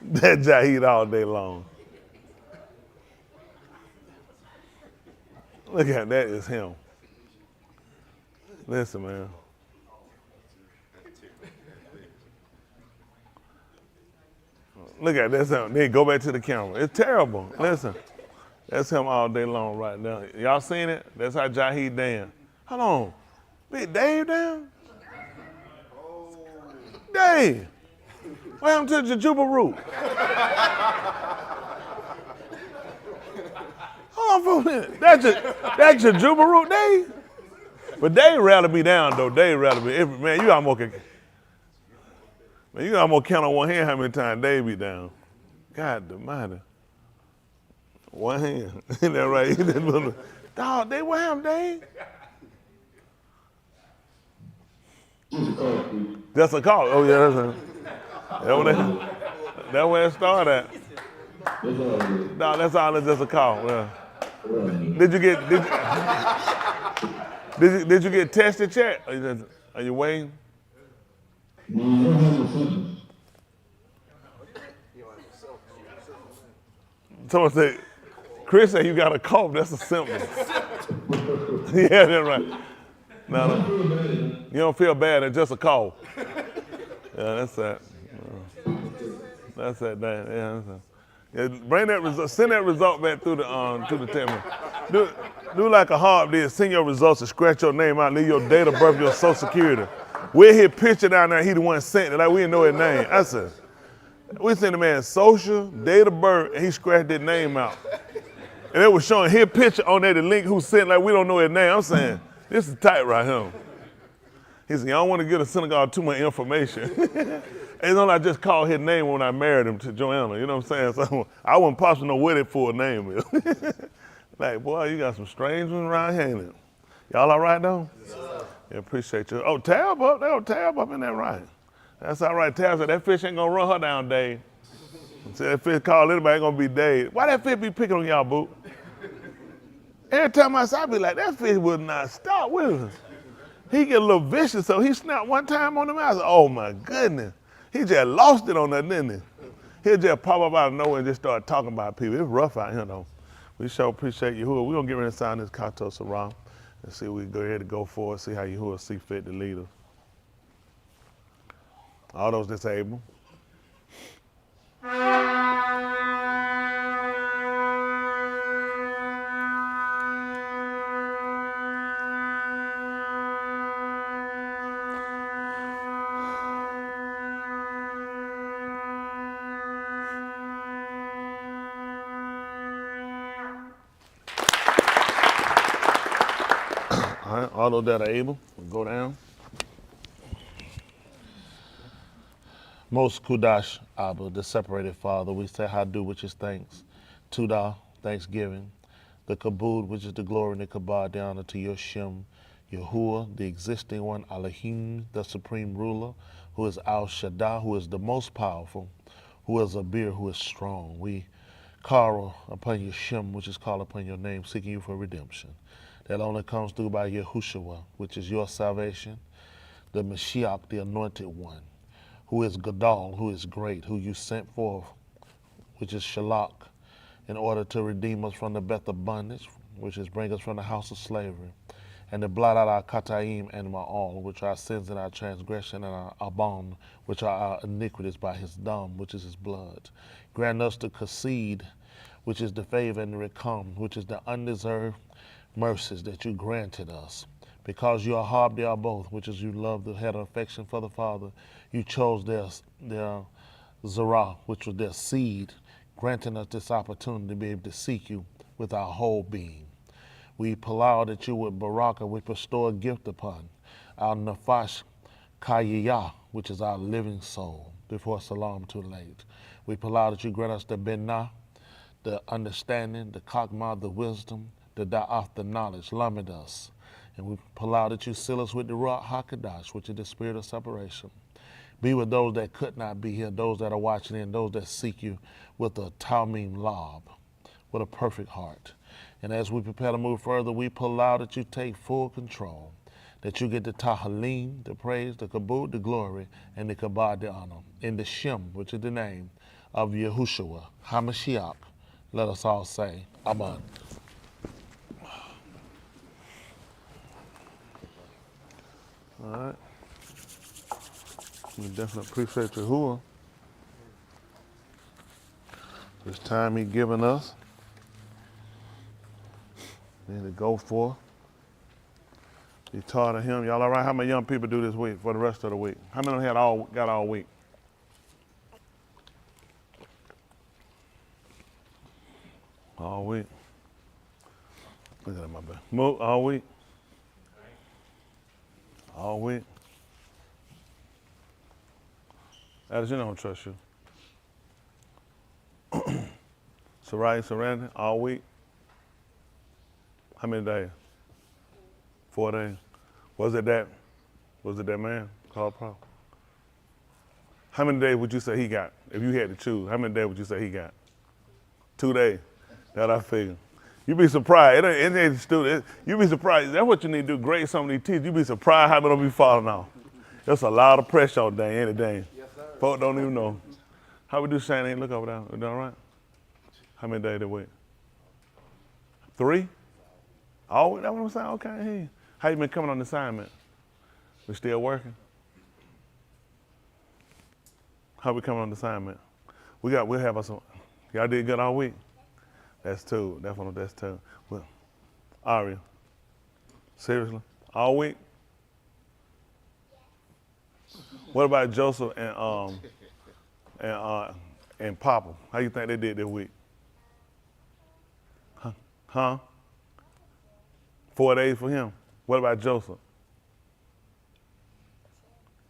That Jaheed all day long. Look at that is him. Listen, man. Look at that. Then go back to the camera. It's terrible. Listen. That's him all day long right now. Y'all seen it? That's how Jaheed dance. Hold on. Big Dave down? Dave. What happened to the Jujuba root? Hold on for a minute. That's your Juba root, Dave? But Dave rather be down, though. Dave rather be. Man, you almost count on one hand how many times Dave be down. God almighty. One hand. Isn't that right? Dog, Dave, what happened, Dave? That's a call. Oh, yeah, that's where it started at. No, that's all. It's just a call. Yeah. Did you get tested yet? Are you waiting? Someone said, Chris said you got a cough. That's a symptom. Yeah, that's right. No, you don't feel bad. It's just a cough. Yeah, that's that. That's that. Yeah, that's that. Yeah, bring that result. Send that result back through the camera. Do like a hard did. Send your results and scratch your name out. Leave your date of birth, your social security. We'll hit picture down there. He the one sent it. Like we didn't know his name. I said, we sent the man social, date of birth, and he scratched his name out. And it was showing his picture on there, the link who sent. Like we don't know his name. I'm saying this is tight right here. He said, I don't want to give the synagogue too much information. It's only I just called his name when I married him to Joanna, you know what I'm saying? So I wouldn't possibly know what his full name is. Like, boy, you got some strange ones around here. Y'all all right, though? Yes, yeah, appreciate you. Oh, Tab up. They got Tab up in there, right. That's all right. Tab said that fish ain't going to run her down, Dave. Said that fish call anybody ain't going to be Dave. Why that fish be picking on y'all, boo? Every time I saw, I be like, that fish would not stop with us. He get a little vicious, so he snapped one time on the mouth. I said, oh, my goodness. He just lost it on that, didn't he? He'll just pop up out of nowhere and just start talking about people. It's rough out here, though. We sure appreciate Yahuwah. We're going to get ready to sign this Kato Sarah and see if we can go ahead and go forward, see how Yahuwah see fit to lead us. All those disabled. All those that are able, go down. Most Kudash Abba, the separated Father, we say Hadu, which is thanks. Tudah, thanksgiving. The Kabud, which is the glory and the Kabah, down unto your Shem, Yahuwah, the existing one, Elohim, the supreme ruler, who is Al Shaddai, who is the most powerful, who is Abir, who is strong. We call upon your Shem, which is called upon your name, seeking you for redemption. That only comes through by Yahushua, which is your salvation, the Mashiach, the anointed one, who is Gadol, who is great, who you sent forth, which is Shalak, in order to redeem us from the Beth of bondage, which is bring us from the house of slavery, and to blot out our kataim and ma'al, which are our sins and our transgression, and our abon, which are our iniquities by his dam, which is his blood. Grant us the kaseed, which is the favor, and the rekam, which is the undeserved mercies that you granted us. Because you are hard, they are both, which is you love the head of affection for the Father. You chose their zarah, which was their seed, granting us this opportunity to be able to seek you with our whole being. We allow that you would baraka, we bestow a gift upon our nafash kayiyah, which is our living soul, before salam too late. We allow that you grant us the benah, the understanding, the kakma, the wisdom, the da'af, the knowledge, lamed us. And we allow that you seal us with the Ruach HaKadosh, which is the spirit of separation. Be with those that could not be here, those that are watching and those that seek you with a Talmim Lab, with a perfect heart. And as we prepare to move further, we allow that you take full control, that you get the Tahalim, the praise, the Kabod, the glory, and the Kabad, the honor. In the Shem, which is the name of Yahushua, HaMashiach, let us all say, Amen. All right. We definitely appreciate Yahuwah. This time he given us. Then to go for. Be taught of him. Y'all all right? How many young people do this week for the rest of the week? How many of them got all week? All week. Look at that, my bad. Move all week. All week. Addison, I don't trust you. Sarai, Sarandon, all week. How many days? 4 days. Was it that man called Pro? How many days would you say he got? If you had to choose, how many days would you say he got? 2 days. That I figure. You'd be surprised. It ain't stupid. You'd be surprised. That's what you need to do. Grade some of these teachers. You'd be surprised how many of them be falling off. There's a lot of pressure on day, any day. Yes, sir. Folks don't even know. How we do, Shane? Look over there. We doing all right? How many days a week? 3? Oh, that's what I'm saying? Okay. Hey. How you been coming on assignment? We still working? How we coming on assignment? We'll have us some. Y'all did good all week? That's 2. That's 2. Well, Aria, seriously? All week? What about Joseph and Papa? How you think they did this week? Huh? 4 days for him. What about Joseph?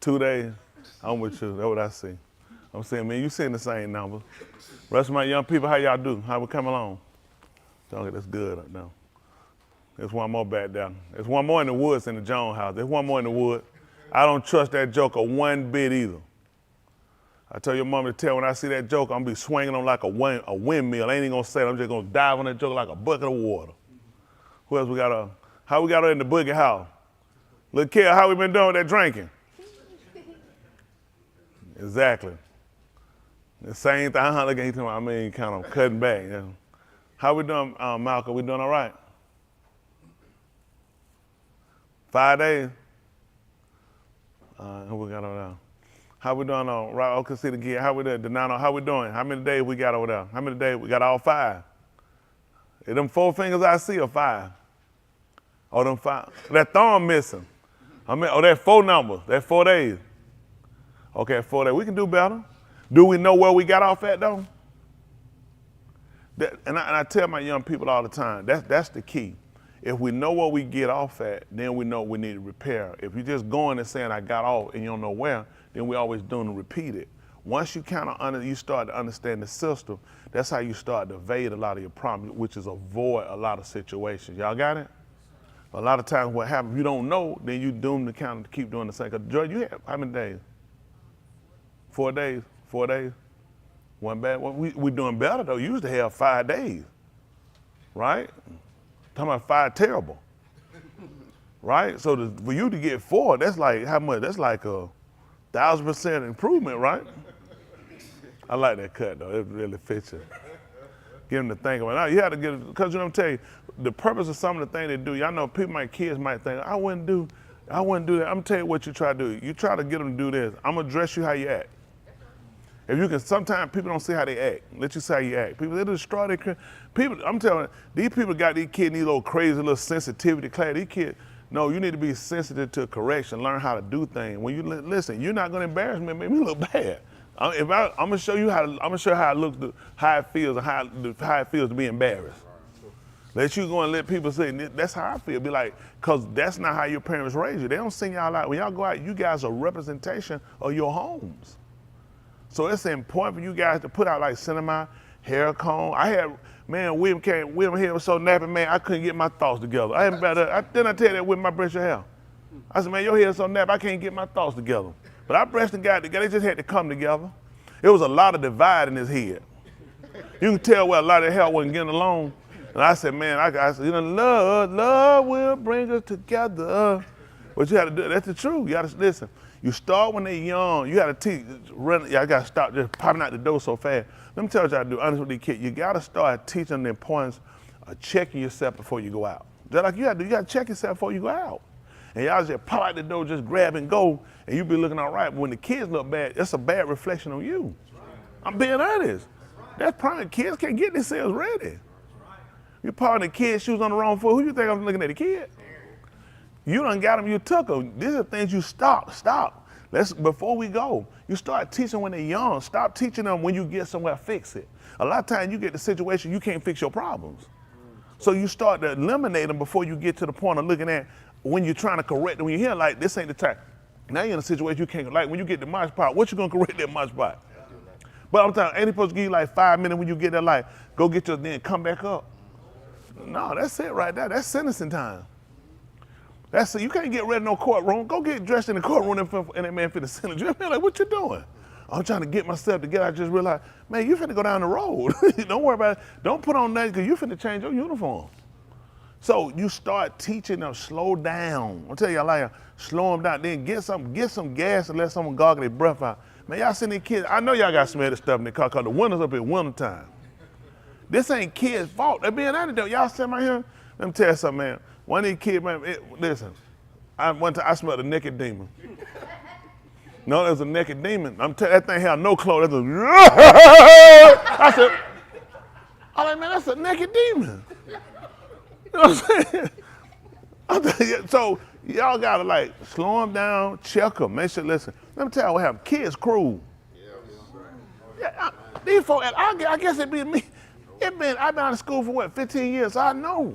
2 days? I'm with you. That's what I see. I'm saying, man, you seeing the same numbers. Rest of my young people, how y'all do? How we come along? Okay, that's good right now. There's one more back down. There's one more in the woods in the Jones house. There's one more in the wood. I don't trust that joker one bit either. I tell your mom to tell when I see that joker, I'm gonna be swinging on like a windmill. I ain't even gonna say it. I'm just gonna dive on that joker like a bucket of water. Who else we got? How we got her in the boogie house? Look, kid, how we been doing with that drinking? Exactly. The same thing. Look at him. I mean, kind of cutting back. You know. How we doing, Malcolm? We doing all right? 5 days. Who we got over there? How we doing on right? Okay, see the gear. How we doing? Denano, how we doing? How many days we got over there? How many days? We got all 5. Is them 4 fingers I see or 5? Oh, them 5. That thumb missing. That 4 number. That 4 days. Okay, 4 days. We can do better. Do we know where we got off at though? And I tell my young people all the time, that's the key. If we know where we get off at, then we know we need to repair. If you're just going and saying I got off and you don't know where, then we always doing to repeat it. Once you kind of you start to understand the system, that's how you start to evade a lot of your problems, which is avoid a lot of situations. Y'all got it? A lot of times what happens, if you don't know, then you doomed to kind of keep doing the same. Because George, you have how many days? 4 days. 4 days. One bad. Well, we doing better though. You used to have 5 days, right? Talking about 5 terrible, right? So for you to get 4, that's like how much? That's like a 1,000% improvement, right? I like that cut though. It really fits you. get them to think about it. You have to get, because you know what I'm telling you, the purpose of some of the things they do, y'all know kids might think, I wouldn't do that. I'm gonna tell you what you try to do. You try to get them to do this. I'm gonna dress you how you act. If you can, sometimes people don't see how they act. Let you see how you act. People, they destroy their people. I'm telling you, these people got these kids, these little crazy little sensitivity class. These kids, no, you need to be sensitive to correction, learn how to do things. When you listen, you're not gonna embarrass me and make me look bad. I'm gonna show you how it looks, how it feels, and how it feels to be embarrassed. Let you go and let people say, that's how I feel. Be like, cause that's not how your parents raised you. They don't sing y'all out. When y'all go out, you guys are a representation of your homes. So it's important for you guys to put out like cinema, hair comb. I had, man, William hair was so nappy, man, I couldn't get my thoughts together. Didn't I tell you that with my brush your hair? I said, man, your hair is so nappy, I can't get my thoughts together. But I brushed and got it together, they just had to come together. It was a lot of divide in his head. You can tell where a lot of the hair wasn't getting along. And I said, man, I said, love will bring us together. But you had to do, that's the truth. You got to listen. You start when they're young. You got to teach. Y'all got to stop just popping out the door so fast. Let me tell you what y'all do. Honestly, with these kids, you got to start teaching them the importance of checking yourself before you go out. Just like you got to check yourself before you go out. And y'all just pop out the door, just grab and go, and you be looking all right. But when the kids look bad, it's a bad reflection on you. I'm being honest. That's probably kids can't get themselves ready. You put the kid's shoes on the wrong foot. Who you think I'm looking at, the kid? You done got them, you took them. These are things you stop. Before we go, you start teaching when they're young. Stop teaching them when you get somewhere, fix it. A lot of times you get the situation, you can't fix your problems. So you start to eliminate them before you get to the point of looking at when you're trying to correct them. When you hear like, this ain't the time. Now you're in a situation you can't, like when you get the mosh pot, what you gonna correct that mosh pot? But I'm telling you, ain't supposed to give you like 5 minutes when you get there, like, go get your, then come back up. No, that's it right there. That's sentencing time. That's it. You can't get ready in no courtroom. Go get dressed in the courtroom and that man finna sentence you. I'm like, what you doing? I'm trying to get myself together. I just realized, man, you finna go down the road. Don't worry about it. Don't put on that because you finna change your uniform. So you start teaching them, slow down. I'll tell you, like, slow them down. Then get some gas and let someone gargle their breath out. Man, y'all seen these kids. I know y'all got some of this stuff in the car because the winter's up in winter time. This ain't kids' fault. They're being honest though. Y'all sitting right here. Let me tell you something, man. One of these kids, man, listen. One time I smelled a naked demon. No, there was a naked demon. I'm telling you, that thing had no clothes. I said, I'm like, man, that's a naked demon. You know what I'm saying? So y'all gotta like slow them down, check them, make sure, listen. Let me tell you what happened. Kids cruel. Yeah, these folks, I guess it'd be me. I've been out of school for what, 15 years, so I know.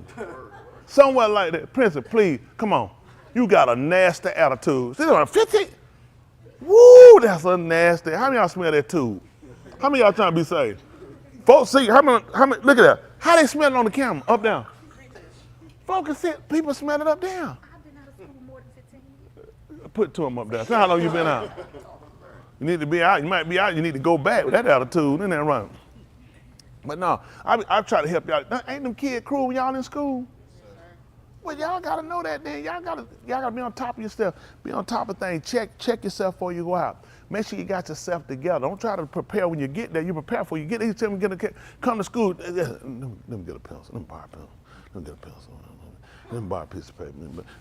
Somewhere like that. Princess, please, come on. You got a nasty attitude. See, 15? Woo, that's a nasty. How many of y'all smell that tube? How many of y'all trying to be saved? Folks, see, how many, look at that. How they smell it on the camera, up, down? Folks, see, people smell it up, down. I've been out of school more than 15 years. Put two of them up there. See how long you been out? You need to be out. You might be out. You need to go back with that attitude. Isn't that right? But no, I've tried to help y'all. Ain't them kids cruel when y'all in school? Well, y'all gotta know that then. Y'all gotta be on top of yourself. Be on top of things. Check yourself before you go out. Make sure you got yourself together. Don't try to prepare when you get there. You prepare for you get there. You tell them come to school. Let me get a pencil. Let me borrow a pencil. Let me get a pencil. Let me borrow a piece of paper.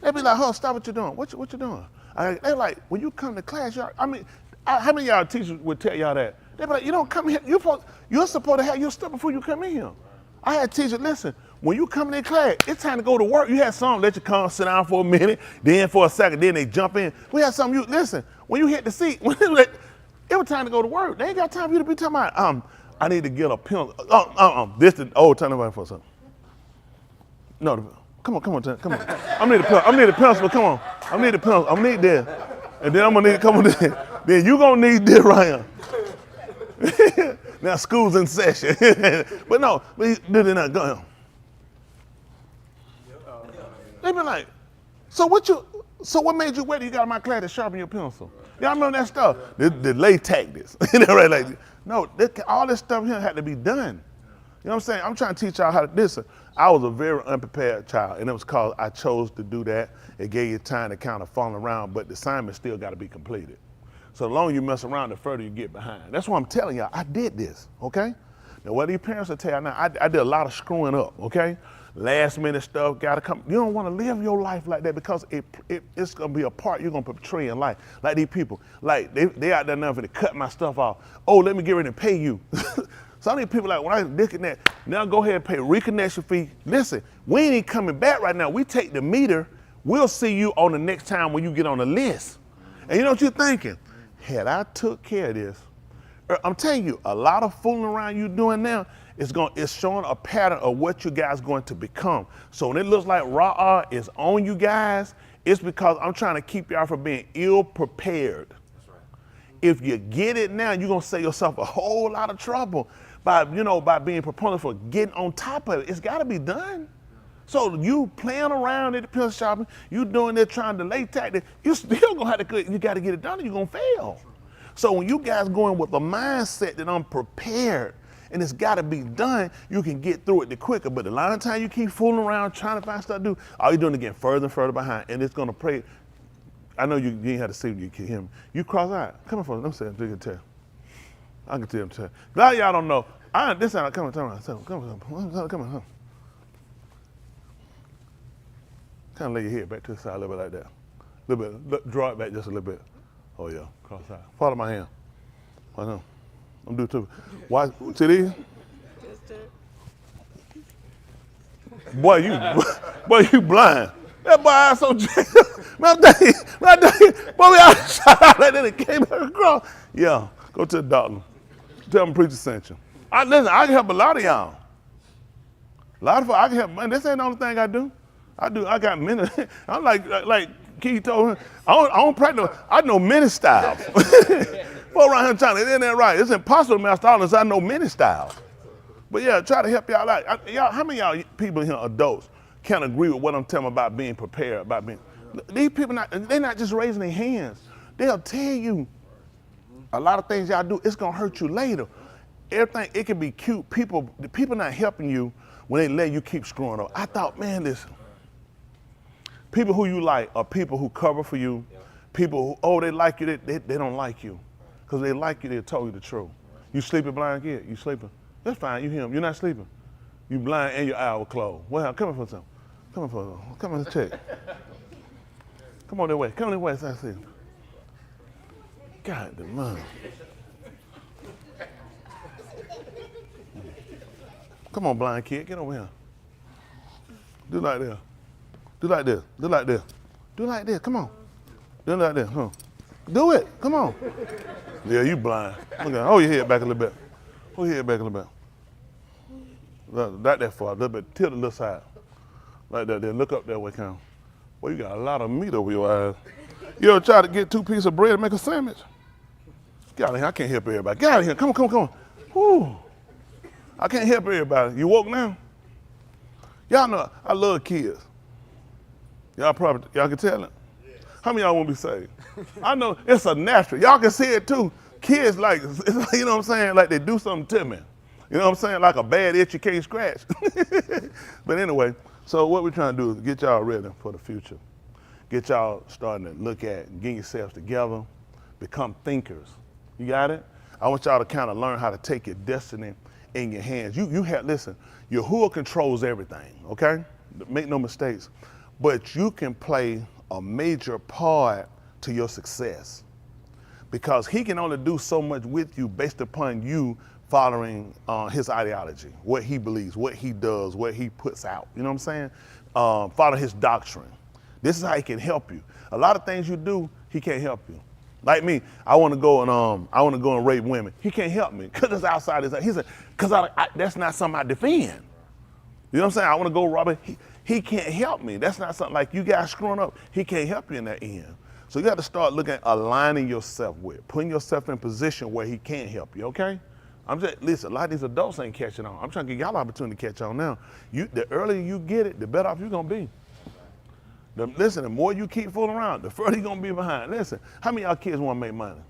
They be like, huh, stop what you're doing. What you doing? They like, when you come to class, how many of y'all teachers would tell y'all that? They be like, you don't come here. You're supposed to have your stuff before you come in here. I had teachers, listen, when you come in class, it's time to go to work. You had some let you come sit down for a minute, then for a second, then they jump in. We had some, listen, when you hit the seat, it was time to go to work. They ain't got time for you to be talking about, I need to get a pencil. This is turn around for something. No, come on. I need a pencil, come on. I need a pencil, I need this. And then I'm gonna need, come on, then you gonna need this right here. Now school's in session. But no, they're not going. They be like, so what made you wait till you got in my class to sharpen your pencil? Y'all remember that stuff? The latex this. Right, like, no, all this stuff here had to be done. You know what I'm saying? I'm trying to teach y'all how to listen. I was a very unprepared child, and it was called I chose to do that. It gave you time to kind of fall around, but the assignment still got to be completed. So the longer you mess around, the further you get behind. That's why I'm telling y'all, I did this, okay? And what these parents will tell you now, I did a lot of screwing up, okay? Last minute stuff, gotta come. You don't wanna live your life like that because it's gonna be a part you're gonna portray in life. Like these people, like they out there now for to cut my stuff off. Oh, let me get ready and pay you. Some of these people like, when I disconnect, now go ahead and pay reconnection fee. Listen, we ain't even coming back right now. We take the meter, we'll see you on the next time when you get on the list. And you know what you're thinking? Had I took care of this, I'm telling you, a lot of fooling around you doing now, it's showing a pattern of what you guys going to become. So when it looks like Ra'ah is on you guys, it's because I'm trying to keep y'all from being ill prepared. That's right. If you get it now, you're gonna save yourself a whole lot of trouble by being proponent for getting on top of it. It's gotta be done. So you playing around at the pill shopping, you doing that trying to delay tactic, you still gonna have to, you gotta get it done or you're gonna fail. So when you guys going with a mindset that I'm prepared and it's gotta be done, you can get through it the quicker. But a lot of time you keep fooling around trying to find stuff to do, all you're doing is getting further and further behind, and it's gonna pray. I know you ain't had to see you can hear me. You cross-eyed. Come on, folks, let me say it, you can tell. I can tell them. A lot of y'all don't know. This time, come on. Kind of lay your head back to the side a little bit like that. A little bit, draw it back just a little bit. Oh yeah, cross-eyed. Follow my hand. I know. I'm doing too. Watch, see these? Boy, you blind. That boy eyes so jacked up. Man, boy, we all shot out like that and came back across. Yeah, go to the doctor. Tell them preacher sent you. Listen, I can help a lot of y'all. A lot of folks, I can help, man, this ain't the only thing I do. I got many. I'm like Keith told him, I don't practice, I know many styles. Folks around here trying to, isn't that right? It's impossible to master all unless I know many styles. But yeah, try to help y'all out. How many of y'all people here, adults, can't agree with what I'm telling about being prepared, about being, these people, they're not just raising their hands. They'll tell you a lot of things y'all do, it's gonna hurt you later. Everything, it can be cute. The people not helping you when they let you keep screwing up. I thought, man, listen, people who you like are people who cover for you. People who, they like you, they don't like you. Because they like you, they'll tell you the truth. You sleeping, blind kid? You sleeping? That's fine, you hear him. You're not sleeping. You blind and your eye closed. Well, come in for something. Come on, check. Come on that way. Come that way, so I see. God, the man. Come on, blind kid, get over here. Do like this. Do like this. Do like this. Do like this. Come on. Do like this. Huh? Do it. Come on. Yeah, you blind. Look at, hold your head back a little bit. Hold your head back a little bit. Not that far. A little bit. Tilt the little side. Like that. Then look up that way, Cam. Well, you got a lot of meat over your eyes. You ever try to get 2 pieces of bread and make a sandwich? Get out of here. I can't help everybody. Get out of here. Come on. Whew. I can't help everybody. You woke now? Y'all know I love kids. Y'all can tell it. How many of y'all want to be saved? I know it's a natural. Y'all can see it too. Kids like, you know what I'm saying? Like they do something to me. You know what I'm saying? Like a bad itch you can't scratch. But anyway, so what we're trying to do is get y'all ready for the future. Get y'all starting to look at, get yourselves together, become thinkers. You got it? I want y'all to kind of learn how to take your destiny in your hands. Listen, Yahuwah controls everything, okay? Make no mistakes. But you can play a major part to your success because he can only do so much with you based upon you following his ideology, what he believes, what he does, what he puts out. You know what I'm saying? Follow his doctrine. This is how he can help you. A lot of things you do, he can't help you. Like me, I want to go and rape women. He can't help me because it's outside his. He said, because that's not something I defend. You know what I'm saying? I want to go rob it. He can't help me. That's not something like you guys screwing up. He can't help you in that end. So you got to start looking at aligning yourself with, putting yourself in position where he can't help you, okay? Listen, a lot of these adults ain't catching on. I'm trying to give y'all an opportunity to catch on now. The earlier you get it, the better off you're going to be. Listen, the more you keep fooling around, the further you're going to be behind. Listen, how many of y'all kids want to make money?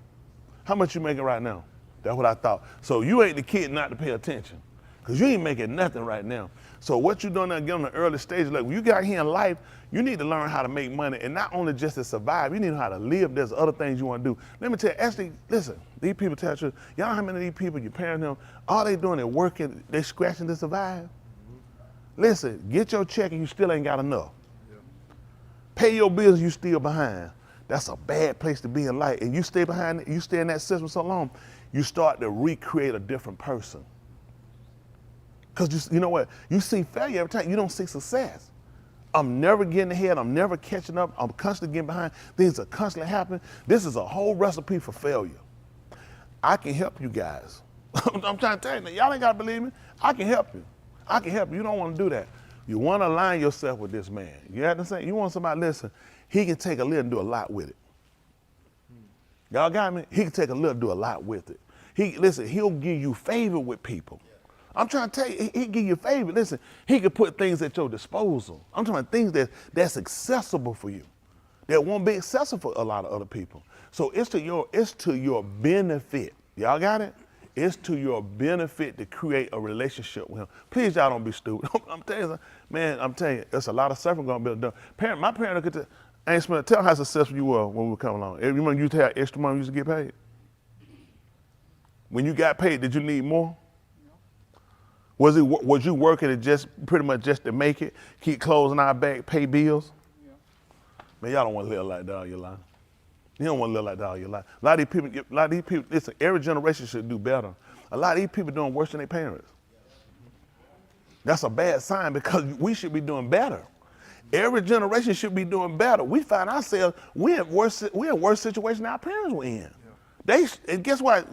How much you making right now? That's what I thought. So you ain't the kid not to pay attention because you ain't making nothing right now. So what you're doing now, get on the early stage, like when you got here in life, you need to learn how to make money, and not only just to survive, you need to know how to live. There's other things you want to do. Let me tell you, actually, listen, these people tell you, y'all know how many of these people, your parents, them, all they doing is working, they scratching to survive. Listen, get your check and you still ain't got enough. Pay your bills, you still behind. That's a bad place to be in life. And you stay behind, you stay in that system so long, you start to recreate a different person. Because you know what? You see failure every time, you don't see success. I'm never getting ahead, I'm never catching up, I'm constantly getting behind, things are constantly happening. This is a whole recipe for failure. I can help you guys. I'm trying to tell you, y'all ain't gotta believe me. I can help you. I can help you. You don't want to do that. You want to align yourself with this man. You understand? You want somebody, listen, he can take a little and do a lot with it. Y'all got me? He can take a little and do a lot with it. Listen, he'll give you favor with people. I'm trying to tell you, he give you favor. Listen, he can put things at your disposal. I'm talking about things that's accessible for you, that won't be accessible for a lot of other people. So it's to your benefit. Y'all got it? It's to your benefit to create a relationship with him. Please, y'all don't be stupid. I'm telling you, man, I'm telling you, there's a lot of suffering going to be done. My parents could tell how successful you were when we were coming along. You remember you used to have extra money you used to get paid? When you got paid, did you need more? Was you working to just pretty much just to make it, keep clothes in our back, pay bills? Yeah. Man, y'all don't want to live like that all your life. You don't want to live like that all your life. A lot of these people, listen, every generation should do better. A lot of these people doing worse than their parents. That's a bad sign because we should be doing better. Every generation should be doing better. We find ourselves, we're in worse situation than our parents were in. And guess why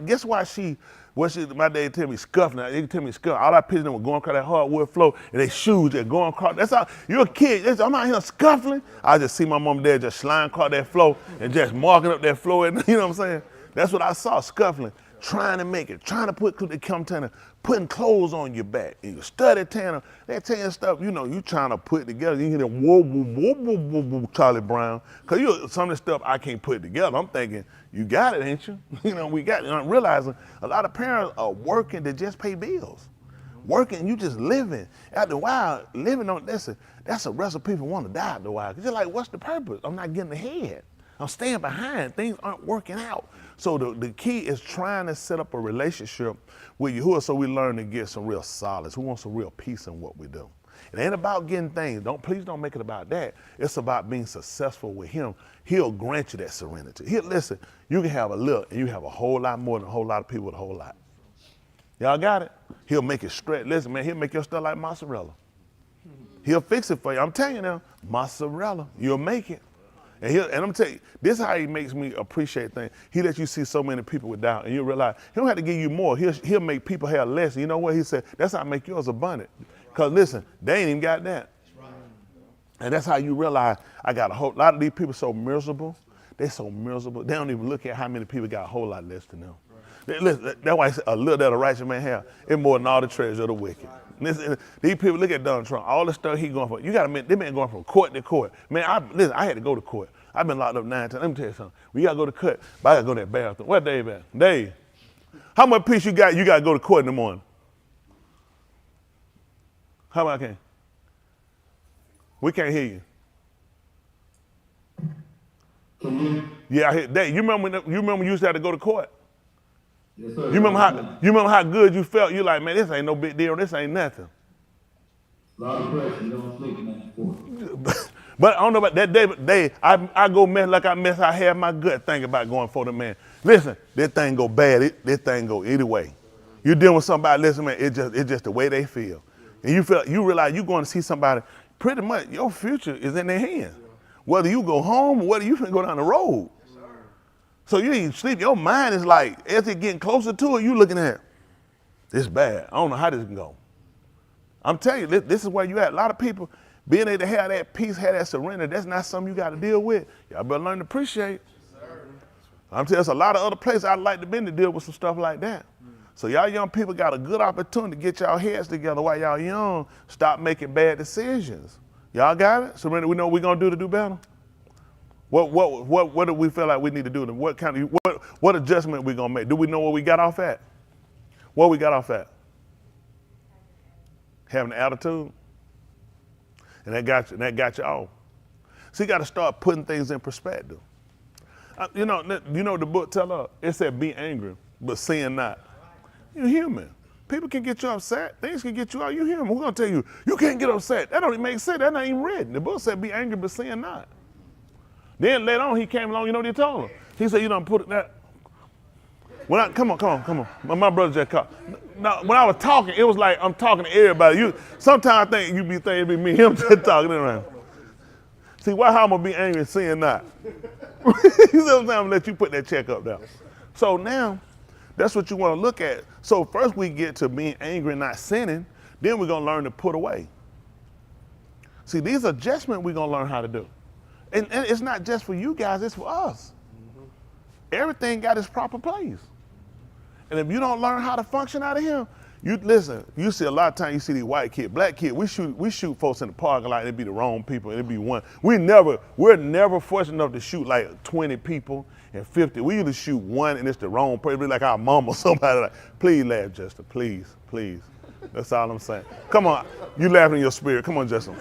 my dad tell me scuffing. They tell me scuffing. All I picture them were going across that hardwood floor and their shoes they're going across. That's how you're a kid. I'm out here scuffling. I just see my mom and dad just sliding across that floor and just marking up that floor. And, you know what I'm saying? That's what I saw, scuffling, trying to make it, trying to putting clothes on your back. And you study Tanner. They're telling you stuff, you know, you trying to put together. You hear them whoa, whoa, whoa, whoa, whoa, whoa, Charlie Brown. Because some of the stuff I can't put together. I'm thinking, you got it, ain't you? You know, we got it. And I'm realizing a lot of parents are working to just pay bills. Working, you just living. After a while, living on that's a recipe for wanting to die after a while. Because you're like, what's the purpose? I'm not getting ahead. I'm staying behind. Things aren't working out. So the key is trying to set up a relationship with you so we learn to get some real solace. Who wants some real peace in what we do? It ain't about getting things. Please don't make it about that. It's about being successful with him. He'll grant you that serenity. Listen, you can have a little and you have a whole lot more than a whole lot of people with a whole lot. Y'all got it? He'll make it straight. Listen, man, he'll make your stuff like mozzarella. He'll fix it for you. I'm telling you now, mozzarella, you'll make it. And I'm gonna tell you, this is how he makes me appreciate things. He lets you see so many people with doubt, and you realize he don't have to give you more. He'll make people have less. And you know what he said? That's how I make yours abundant. Because listen, they ain't even got that. And that's how you realize I got a whole lot of these people so miserable. They're so miserable. They don't even look at how many people got a whole lot less than them. Listen, that's why I said a little that a righteous man have. It's more than all the treasure of the wicked. Listen, these people, look at Donald Trump, all the stuff he going for. You got to admit, they been going from court to court. Man, I had to go to court. I've been locked up 9 times. Let me tell you something. We got to go to court, but I got to go to that bathroom. Where Dave at? Dave, how much peace you got to go to court in the morning? How about I can? We can't hear you. Yeah, I hear Dave. You remember when you used to have to go to court? Yes, sir. You remember how good you felt? You like, man, this ain't no big deal. This ain't nothing. A lot of pressure. You don't sleep in that court. But I don't know about that day. I go mess like I have my gut thinking about going for the man. Listen, this thing go bad. This thing go either way. You dealing with somebody, listen, man, it's just the way they feel. And you realize you're going to see somebody, pretty much your future is in their hands. Whether you go home or whether you can go down the road. So you ain't sleep. Your mind is like, as it getting closer to it, you looking at, this bad. I don't know how this can go. I'm telling you, this is where you at. A lot of people, being able to have that peace, have that surrender, that's not something you got to deal with. Y'all better learn to appreciate. I'm telling you, there's a lot of other places I'd like to be to deal with some stuff like that. So y'all young people got a good opportunity to get y'all heads together while y'all young. Stop making bad decisions. Y'all got it? Surrender. We know what we're gonna do to do better. What do we feel like we need to do? What adjustment we gonna make? Do we know where we got off at? Where we got off at? having an attitude, and that got you off. So you got to start putting things in perspective. You know the book tell us, it said be angry, but sin not. You're human. People can get you upset. Things can get you out. You're human. We're going to tell you, you can't get upset. That don't even make sense. That's not even written. The book said be angry, but sin not. Then later on, he came along, you know what he told him? He said, you don't put that. Come on. My brother just called. Now, when I was talking, it was like I'm talking to everybody. Sometimes I think you be thinking it be me, him just talking around. See, how I'm going to be angry and sin not? You know what I'm saying? Let you put that check up there. So now, that's what you want to look at. So first we get to being angry and not sinning, then we're going to learn to put away. See, these adjustments we're going to learn how to do. And it's not just for you guys, it's for us. Everything got its proper place. And if you don't learn how to function out of him, you see a lot of times you see these white kids, black kids, we shoot folks in the parking lot, it'd be the wrong people, it'd be one. We're never fortunate enough to shoot like 20 people and 50. We usually shoot one and it's the wrong person, it'd be like our mom or somebody like, please laugh, Justin, please. That's all I'm saying. Come on, you laughing in your spirit, come on, Justin.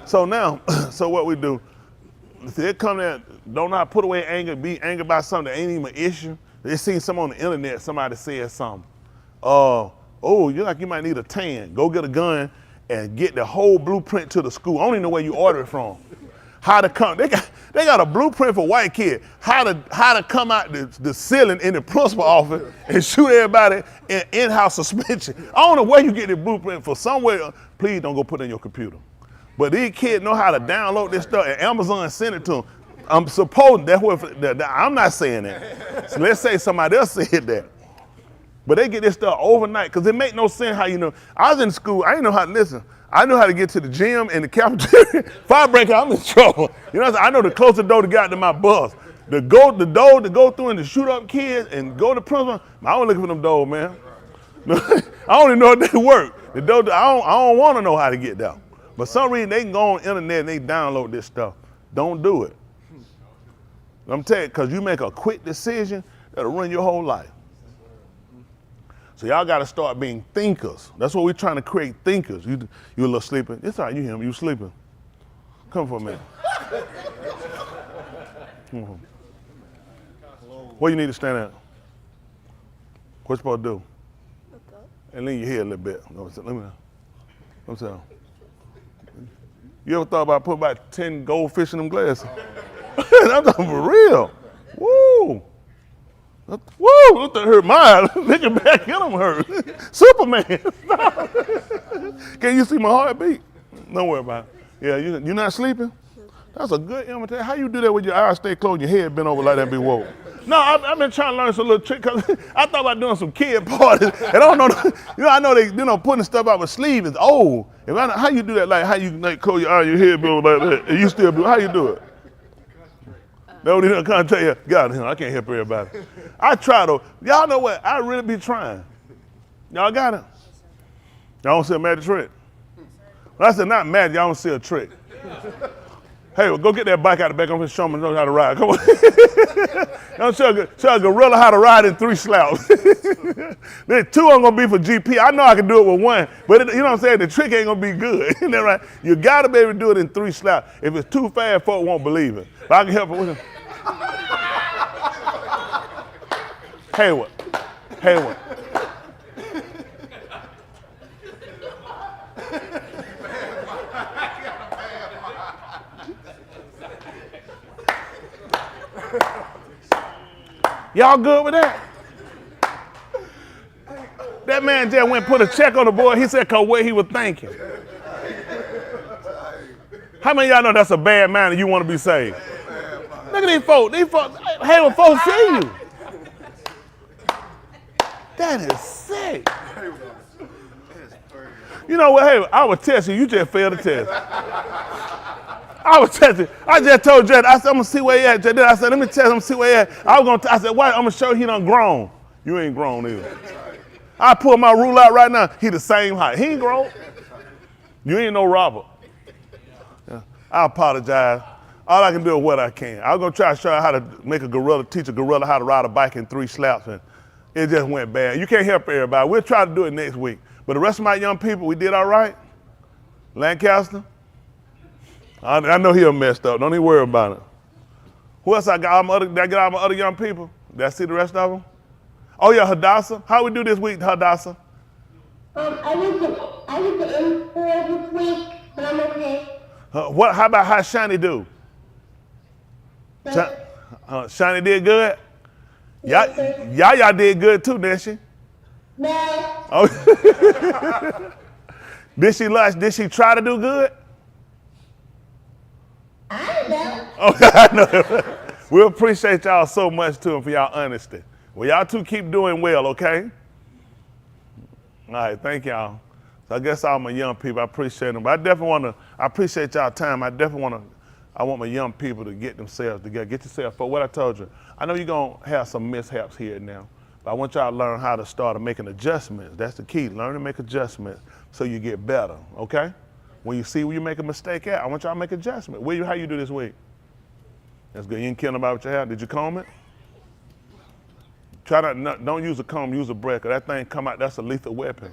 So now, so what we do, they come there, don't know how to put away anger, be angry about something that ain't even an issue. They seen something on the internet, somebody said something. You're like you might need a tan. Go get a gun and get the whole blueprint to the school. I don't even know where you order it from. How to come? They got a blueprint for white kids. How to come out the ceiling in the principal office and shoot everybody in-house suspension. I don't know where you get the blueprint for. Somewhere, please don't go put it in your computer. But these kids know how to download this stuff, and Amazon sent it to them. I'm supposing that's what. I'm not saying that. So let's say somebody else said that. But they get this stuff overnight because it make no sense how you know. I was in school, I didn't know how to listen. I knew how to get to the gym and the cafeteria. If I break out, I'm in trouble. You know what I'm saying? I know the closer door to get to my bus. The door to go through and to shoot up kids and go to principal. I don't looking for them doors, man. I don't even know if they work. The door, I don't want to know how to get there. But for some reason they can go on the internet and they download this stuff. Don't do it. I'm telling you, because you make a quick decision that'll ruin your whole life. So y'all got to start being thinkers. That's what we're trying to create, thinkers. You a little sleeping. It's all right, you hear me, you sleeping. Come for a minute. Where you need to stand at? What you supposed to do? Look up. And lean your head a little bit. Let me tell you ever thought about putting about 10 goldfish in them glasses? I'm talking for real. Woo. Woo, that hurt mine. Looking back in them hurt. Superman. Can you see my heartbeat? Don't worry about it. Yeah, you're not sleeping? That's a good imitation. How you do that with your eyes stay closed and your head bent over like that and be woke? No, I've been trying to learn some little trick because I thought about doing some kid parties. And I don't know, I know they putting stuff out with sleeves is old. How you do that? Like how you like close your eyes, your head bent over like that, and you still do. How you do it? No, they can't tell you. God, I can't help everybody. I try though. Y'all know what? I really be trying. Y'all got it? Y'all don't see a magic trick? When I said not magic, y'all don't see a trick. Hey, well, go get that bike out the back. I'm going to show them how to ride. Come on. I'm show a gorilla how to ride in 3 slaps. Then 2 are going to be for GP. I know I can do it with 1, but you know what I'm saying? The trick ain't going to be good. Isn't that right? You got to be able to do it in 3 slaps. If it's too fast, folks won't believe it. But I can help it with it. Hayward. Y'all good with that? That man just went and put a check on the board. He said, cause what he was thinking. How many of y'all know that's a bad man and you want to be saved? Look at these folks. Hey, when folks see you. That is sick. You know what? Hey, I was testing you. You just failed the test. I was testing. I just told Jed, I said, I'm going to see where he at. Jed, I said, let me test him, I'm going to see where he at. I said, why? I'm going to show he done grown. You ain't grown either. I pull my rule out right now. He the same height. He ain't grown. You ain't no Robert. Yeah. I apologize. All I can do is what I can. I was going to try to show you how to teach a gorilla how to ride a bike in 3 slaps, and it just went bad. You can't help everybody. We'll try to do it next week. But the rest of my young people, we did all right. Lancaster? I know he'll messed up. Don't even worry about it. Who else I got? Did I get all my other young people? Did I see the rest of them? Oh yeah, Hadassah. How we do this week, Hadassah? I went to M4 this week, but I'm okay. How about how Shani do? Shani did good? Yaya did good too, didn't she? No. Oh. Did she try to do good? I don't know. Okay, I know. We appreciate y'all so much too and for y'all honesty. Well, y'all two keep doing well, okay? All right, thank y'all. So I guess all my young people, I appreciate them. But I appreciate y'all time. I want my young people to get themselves together. Get yourself for what I told you. I know you're going to have some mishaps here and now, but I want y'all to learn how to start making adjustments. That's the key. Learn to make adjustments so you get better, okay? When you see where you make a mistake at, I want y'all to make adjustments. How you do this week? That's good. You didn't kill nobody with your hair. Did you comb it? Don't use a comb, use a breaker. That thing come out, that's a lethal weapon.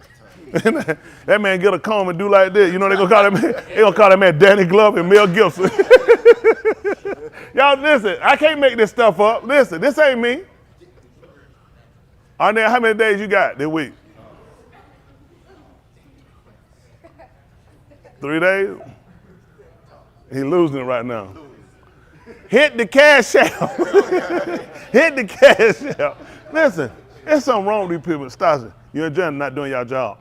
That man get a comb and do like this. You know they gonna call that man Danny Glover and Mel Gibson. Y'all listen, I can't make this stuff up. Listen, this ain't me. Arnell, how many days you got this week? 3 days? He losing it right now. Hit the cash out. Hit the cash out. Listen, there's something wrong with these people. Stassi, you're just not doing your job.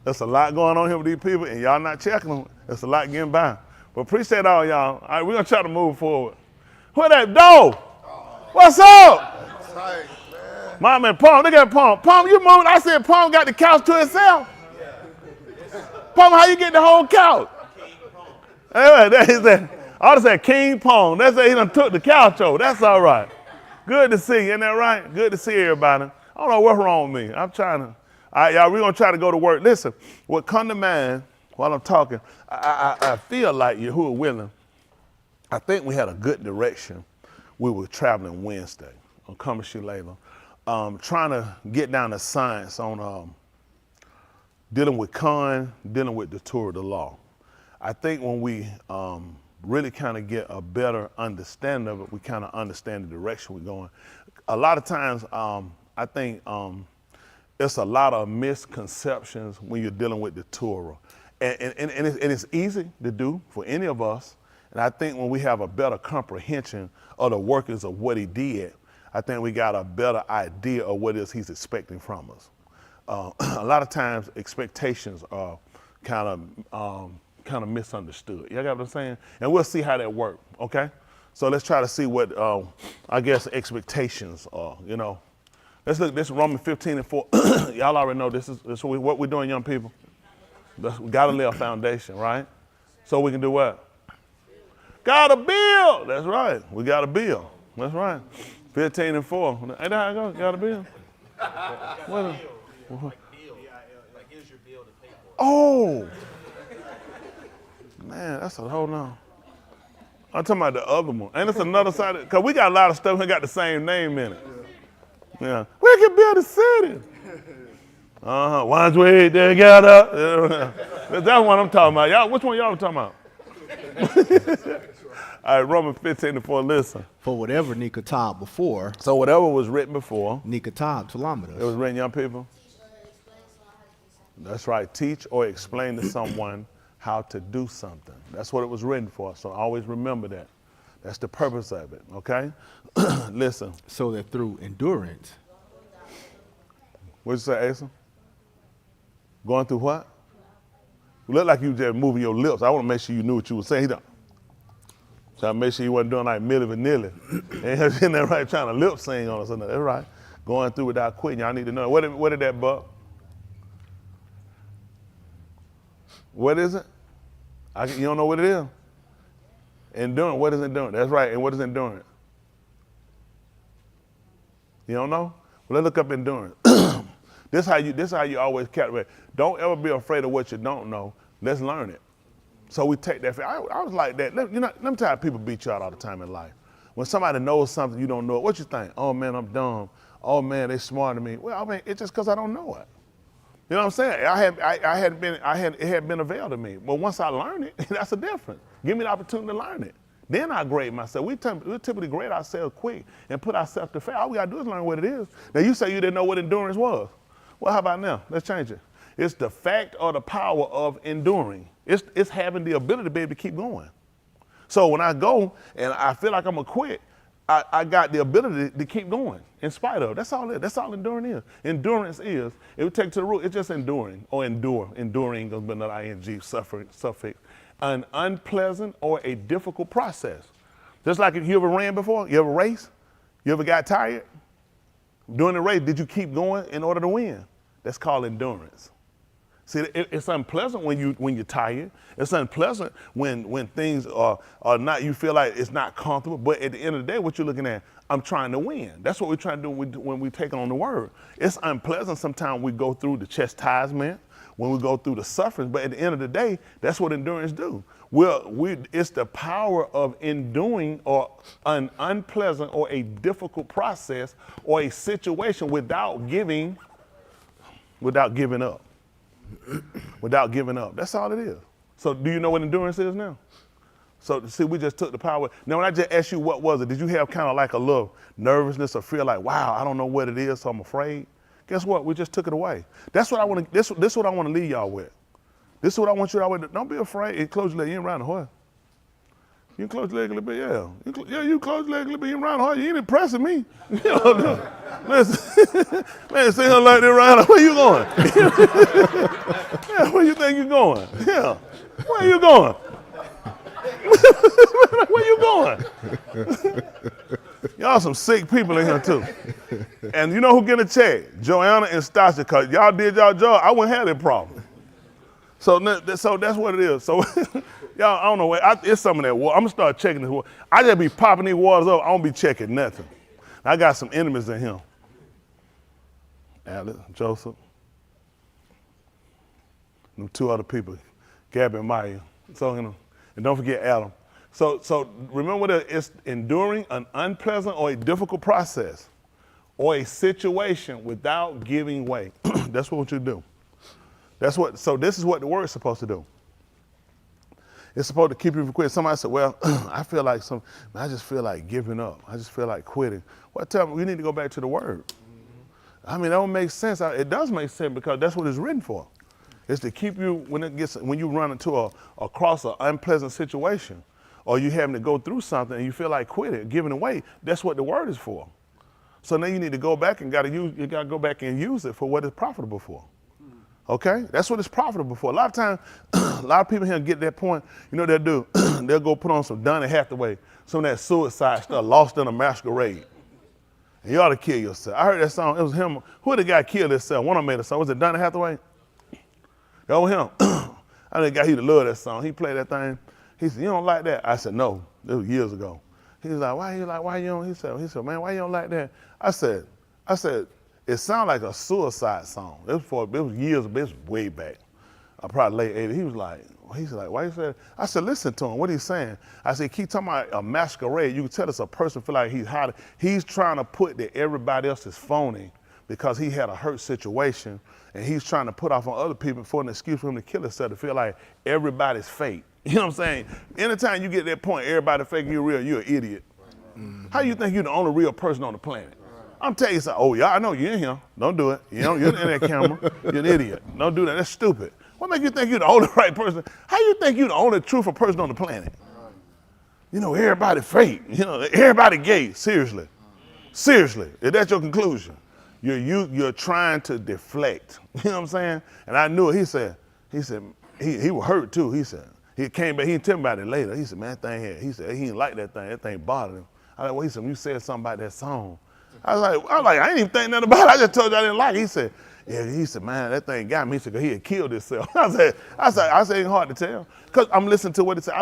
There's a lot going on here with these people, and y'all not checking them. There's a lot getting by. But appreciate all y'all. All right, we're going to try to move forward. Who that? Doe? What's up? Tight, My man, Palm, look at Palm. Palm, you moved. I said Palm got the couch to itself. Palm, how you get the whole couch? I just said King Palm. That's it. He done took the couch over. That's all right. Good to see you. Isn't that right? Good to see everybody. I don't know what's wrong with me. I'm trying to. All right, y'all, we're going to try to go to work. Listen, what come to mind while I'm talking, I feel like you who are willing, I think we had a good direction. We were traveling Wednesday on Commerce Later, trying to get down to science on dealing with dealing with the tour of the law. I think when we really kind of get a better understanding of it, we kind of understand the direction we're going. A lot of times, I think it's a lot of misconceptions when you're dealing with the Torah. And it's easy to do for any of us. And I think when we have a better comprehension of the workings of what he did, I think we got a better idea of what it is he's expecting from us. A lot of times expectations are kind of misunderstood. You got what I'm saying? And we'll see how that works, okay? So let's try to see what, I guess, expectations are, you know. Let's look, this is Romans 15:4. Y'all already know this is what we're doing, young people. We got to lay a foundation, right? So we can do what? Got to build. That's right. We got to build. That's right. 15:4. Ain't that how it goes? Got to build. Oh. Man, that's a hold on. I'm talking about the other one. And it's another side, because we got a lot of stuff that got the same name in it. Yeah. We can build a city. Once we together. That's what I'm talking about. Y'all, which one y'all talking about? All right, Romans 15:4, listen. For whatever Nikatab before. So whatever was written before. Nikatab Talamadus. It was written, young people. That's right. Teach or explain to someone how to do something. That's what it was written for. So always remember that. That's the purpose of it, okay? Listen. So that through endurance. What'd you say, Asa? Going through what? You look like you just moving your lips. I want to make sure you knew what you were saying. So I make sure you wasn't doing like Milli Vanilli. Ain't in there right trying to lip sing on us. That's right. Going through without quitting. Y'all need to know. What did that buck? What is it? You don't know what it is? Endurance. What is endurance? That's right. And what is endurance? You don't know? Well, let's look up endurance. This is how you always captivate. Don't ever be afraid of what you don't know. Let's learn it. So we take that. I was like that. You know, let me tell you, people beat you out all the time in life. When somebody knows something you don't know, what you think? Oh man, I'm dumb. Oh man, they smarter than me. Well, I mean, it's just because I don't know it. You know what I'm saying? It had been availed to me. But once I learned it, that's a difference. Give me the opportunity to learn it. Then I grade myself. We typically grade ourselves quick and put ourselves to fail. All we gotta do is learn what it is. Now you say you didn't know what endurance was. Well, how about now? Let's change it. It's the fact or the power of enduring. It's having the ability to be able to keep going. So when I go and I feel like I'm gonna quit, I got the ability to keep going in spite of. That's all enduring is. Endurance is, if we take it to the root, it's just enduring or endure. Enduring goes with another ing suffix. An unpleasant or a difficult process. Just like if you ever ran before, you ever raced, you ever got tired? During the race, did you keep going in order to win? That's called endurance. See, it's unpleasant when you're tired. It's unpleasant when things are not, you feel like it's not comfortable. But at the end of the day, what you're looking at, I'm trying to win. That's what we're trying to do when we take on the word. It's unpleasant sometimes we go through the chastisement, when we go through the suffering. But at the end of the day, that's what endurance do. It's the power of enduring or an unpleasant or a difficult process or a situation without giving up. Without giving up. That's all it is. So do you know what endurance is now? So see, we just took the power. Now when I just asked you what was it, did you have kind of like a little nervousness or feel like, wow, I don't know what it is, so I'm afraid? Guess what? We just took it away. That's what I want to, this is what I want to leave y'all with. This is what I want you all with. Don't be afraid. And close your leg. You ain't around the horse. You can close your leg a little bit, yeah. You close your leg a little bit, you ain't around the horse. You ain't impressing me. You know, listen, man, say her like that around. Where you going? Yeah, where you think you going? Yeah. Where you going? Where you going? Y'all some sick people in here too. And you know who get a check? Joanna and Stasha, because y'all did y'all job. I wouldn't have that problem. So that's what it is. So y'all, I don't know, it's some of that water. I'm gonna start checking this water. I just be popping these waters up. I don't be checking nothing. I got some enemies in here. Alex, Joseph, them two other people, Gabby and Maya. So, and don't forget Adam. So remember that it's enduring an unpleasant or a difficult process or a situation without giving way. That's what you do. So this is what the word is supposed to do. It's supposed to keep you from quitting. Somebody said, well, I just feel like giving up. I just feel like quitting. Well, tell me, we need to go back to the word. I mean, that don't make sense. It does make sense because that's what it's written for. It's to keep you, when you run into across an unpleasant situation or you having to go through something and you feel like quitting, giving away, that's what the word is for. So now you need to go back and you gotta go back and use it for what it's profitable for. Okay? That's what it's profitable for. A lot of times, a lot of people here get to that point, you know what they'll do? They'll go put on some Donny Hathaway, some of that suicide stuff, Lost in a Masquerade. And you ought to kill yourself. I heard that song, it was him. Who the guy killed himself? One of them made a song. Was it Donny Hathaway? That was him. I think he loved that song. He played that thing. He said, you don't like that? I said, no. It was years ago. He was like, why you don't? He said, man, why you don't like that? I said, it sounded like a suicide song. It was years, but it was way back. Probably late 80s. He said, why you say that? I said, listen to him, what he's saying. I said, keep talking about a masquerade. You can tell it's a person feel like he's hiding. He's trying to put that everybody else is phony because he had a hurt situation and he's trying to put off on other people for an excuse for him to kill himself to feel like everybody's fake. You know what I'm saying? Anytime you get to that point, everybody fake you real, you're an idiot. Mm-hmm. How you think you're the only real person on the planet? I'm telling you something. Oh, yeah, I know you're in here. Don't do it. You're in that camera. You're an idiot. Don't do that. That's stupid. What makes you think you're the only right person? How you think you're the only truthful person on the planet? You know, everybody fake. You know, everybody gay. Seriously. Seriously. If that's your conclusion, you're trying to deflect. You know what I'm saying? And I knew it. He said, he was hurt too. He said, he came back, he didn't tell me about it later. He said, man, that thing here. He said, he didn't like that thing. That thing bothered him. I was like, well, he said, you said something about that song. I was like, I ain't even think nothing about it. I just told you I didn't like it. He said, yeah, he said, man, that thing got me. He said, he had killed himself. I said, it's hard to tell. Because I'm listening to what it said.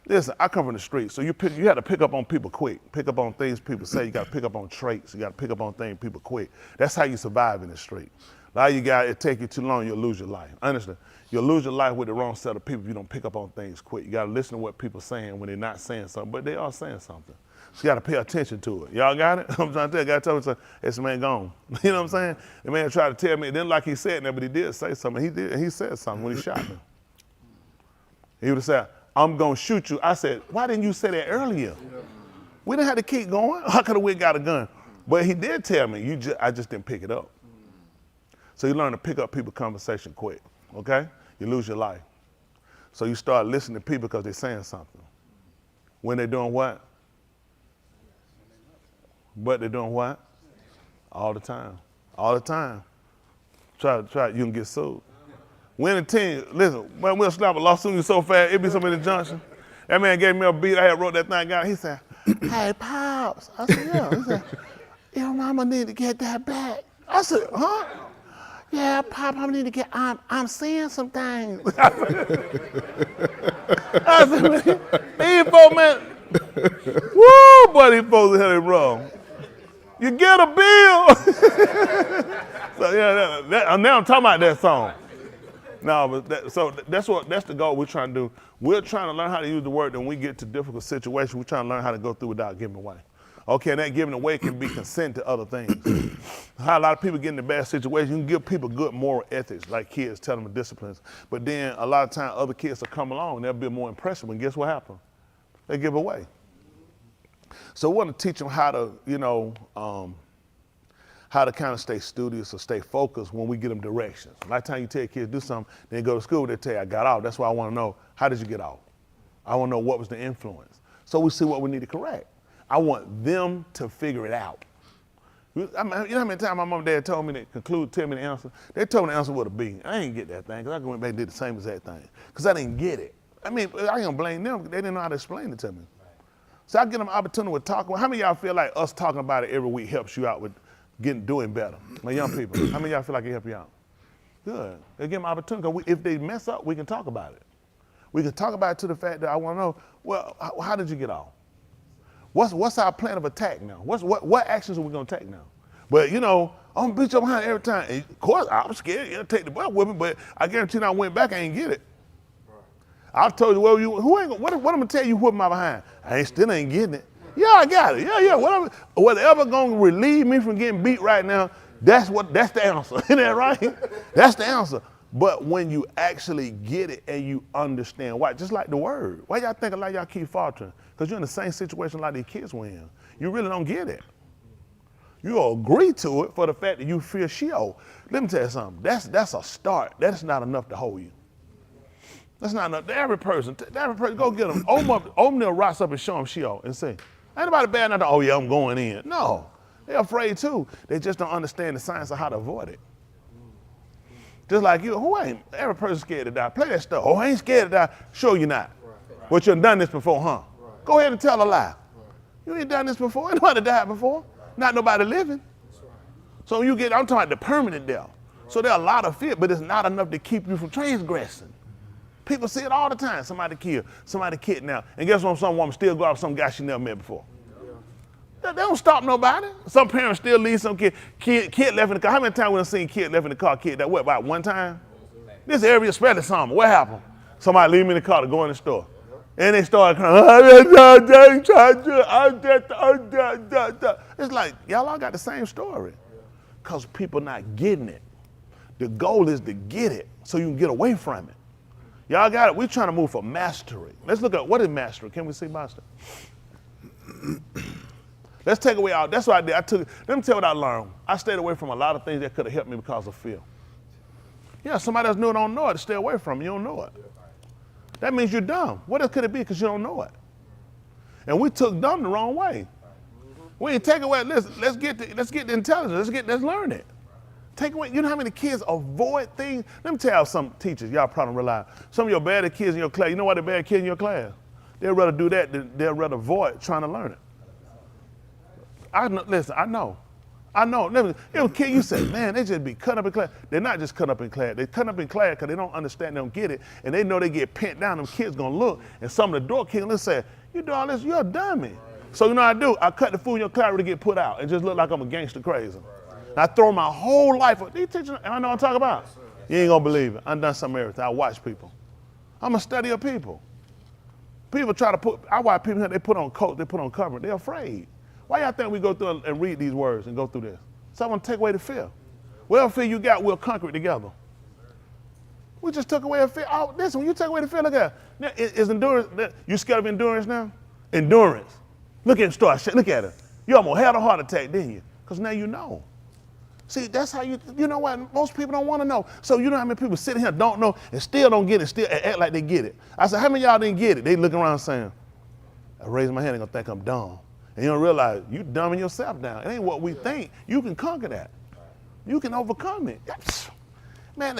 Listen, I come from the street, so you had to pick up on people quick. Pick up on things people say. You got to pick up on traits. You got to pick up on things people quick. That's how you survive in the street. A lot of you guys, it take you too long, you'll lose your life. Understand? You'll lose your life with the wrong set of people if you don't pick up on things quick. You gotta listen to what people are saying when they're not saying something, but they are saying something. So you gotta pay attention to it. Y'all got it? I'm trying to tell you, I gotta tell me, this man gone. You know what I'm saying? The man tried to tell me, it didn't like he said that, but he did say something. He said something when he shot me. He would have said, I'm gonna shoot you. I said, why didn't you say that earlier? We didn't have to keep going. How could have we got a gun? But he did tell me, I just didn't pick it up. So you learn to pick up people's conversation quick, okay? You lose your life. So you start listening to people because they're saying something. When they're doing what? But they're doing what? All the time. All the time. Try, you can get sued. Win a team, listen, man, we'll slap a lawsuit you so fast, it be so many junction. That man gave me a beat, I had wrote that thing out. He said, hey, Pops. I said, yeah. He said, your mama need to get that back. I said, huh? Yeah, Pop, I need to get, I'm seeing some things. I said, man, these folks, man, woo, boy, these folks had it wrong. You get a bill. So yeah, now I'm talking about that song. No, but that's the goal we're trying to do. We're trying to learn how to use the word. When we get to difficult situations, we're trying to learn how to go through without giving away. Okay, and that giving away can be consent to other things. How a lot of people get in a bad situation, you can give people good moral ethics, like kids, tell them disciplines. But then a lot of times other kids will come along and they'll be more impressive, and guess what happens? They give away. So we want to teach them how to, how to kind of stay studious or stay focused when we get them directions. A lot of times you tell kids do something, then go to school, they tell you, I got off. That's why I want to know, how did you get off? I want to know what was the influence. So we see what we need to correct. I want them to figure it out. You know how many times my mom and dad told me to tell me the answer? They told me the answer with a B. I didn't get that thing, because I went back and did the same exact thing, because I didn't get it. I mean, I ain't gonna blame them, they didn't know how to explain it to me. So I give them an opportunity to talk. How many of y'all feel like us talking about it every week helps you out with doing better? My young people, how many of y'all feel like it help you out? Good. They give them an opportunity, because if they mess up, we can talk about it. We can talk about it to the fact that I want to know, well, how did you get off? What's our plan of attack now? What actions are we gonna take now? But I'm gonna beat you behind every time. And of course, I'm scared. You'll take the butt with me, but I guarantee you, I went back, I ain't get it. I told you, well, what I'm gonna tell you whooping my behind? I still ain't getting it. Yeah, I got it. Yeah. Whatever gonna relieve me from getting beat right now, that's the answer. Isn't that right? That's the answer. But when you actually get it and you understand why, just like the word, why y'all think a lot of y'all keep faltering? Because you're in the same situation like these kids were in. You really don't get it. You agree to it for the fact that you fear Sheol. Let me tell you something. That's a start. That's not enough to hold you. That's not enough. Every person, go get them. Open their rocks up and show them Sheol and say, ain't nobody bad enough to, oh yeah, I'm going in. No, they're afraid too. They just don't understand the science of how to avoid it. Just like you, every person scared to die. Play that stuff. Oh, I ain't scared to die. Sure you're not. But you've done this before, huh? Go ahead and tell a lie. You ain't done this before. Ain't nobody died before. Not nobody living. So I'm talking about the permanent death. So there's a lot of fear, but it's not enough to keep you from transgressing. People see it all the time. Somebody killed, somebody kidnapped. And guess what? Some woman still go out with some guy she never met before. They don't stop nobody. Some parents still leave some kid left in the car. How many times we done seen kid left in the car, about one time? This area, especially summer. What happened? Somebody leave me in the car to go in the store. And they start crying. It's like, y'all all got the same story. Because people not getting it. The goal is to get it so you can get away from it. Y'all got it. We're trying to move for mastery. Let's look at, what is mastery? Can we see mastery? Let's take away all, that's what I did. Let me tell you what I learned. I stayed away from a lot of things that could have helped me because of fear. Yeah, somebody else don't know it, to stay away from it. You don't know it. That means you're dumb. What else could it be? Because you don't know it. And we took dumb the wrong way. We ain't take away, let's get the intelligence, let's learn it. Take away, you know how many kids avoid things? Let me tell you some teachers, y'all probably realize, some of your bad kids in your class, you know why they're bad kids in your class? They'd rather do that than they'd rather avoid trying to learn it. I know. Kid, you say, man, they just be cut up in class. They're not just cut up in class. They cut up in class because they don't understand, they don't get it, and they know they get pent down. Them kids gonna look, and some of the door kids, let's say, you do all this, you're a dummy. So you know what I do? I cut the fool in your class to get put out and just look like I'm a gangster crazy. I throw my whole life. These teachers, and I know what I'm talking about. You ain't gonna believe it. I've done some everything. I watch people. I'm a study of people. People try to put, I watch people, they put on coats, they put on cover. They're afraid. Why y'all think we go through and read these words and go through this? Someone take away the fear. Whatever fear you got, we'll conquer it together. We just took away a fear. Oh, listen, when you take away the fear, look at it. Is endurance, you scared of endurance now? Endurance. Look at him start, look at it. You almost had a heart attack, didn't you? Because now you know. See, that's how you know what? Most people don't want to know. So you know how many people sitting here don't know and still don't get it, still act like they get it. I said, how many of y'all didn't get it? They looking around saying, I raise my hand, they're going to think I'm dumb. And you don't realize you dumbing yourself down. It ain't what we think. You can conquer that. You can overcome it. Man,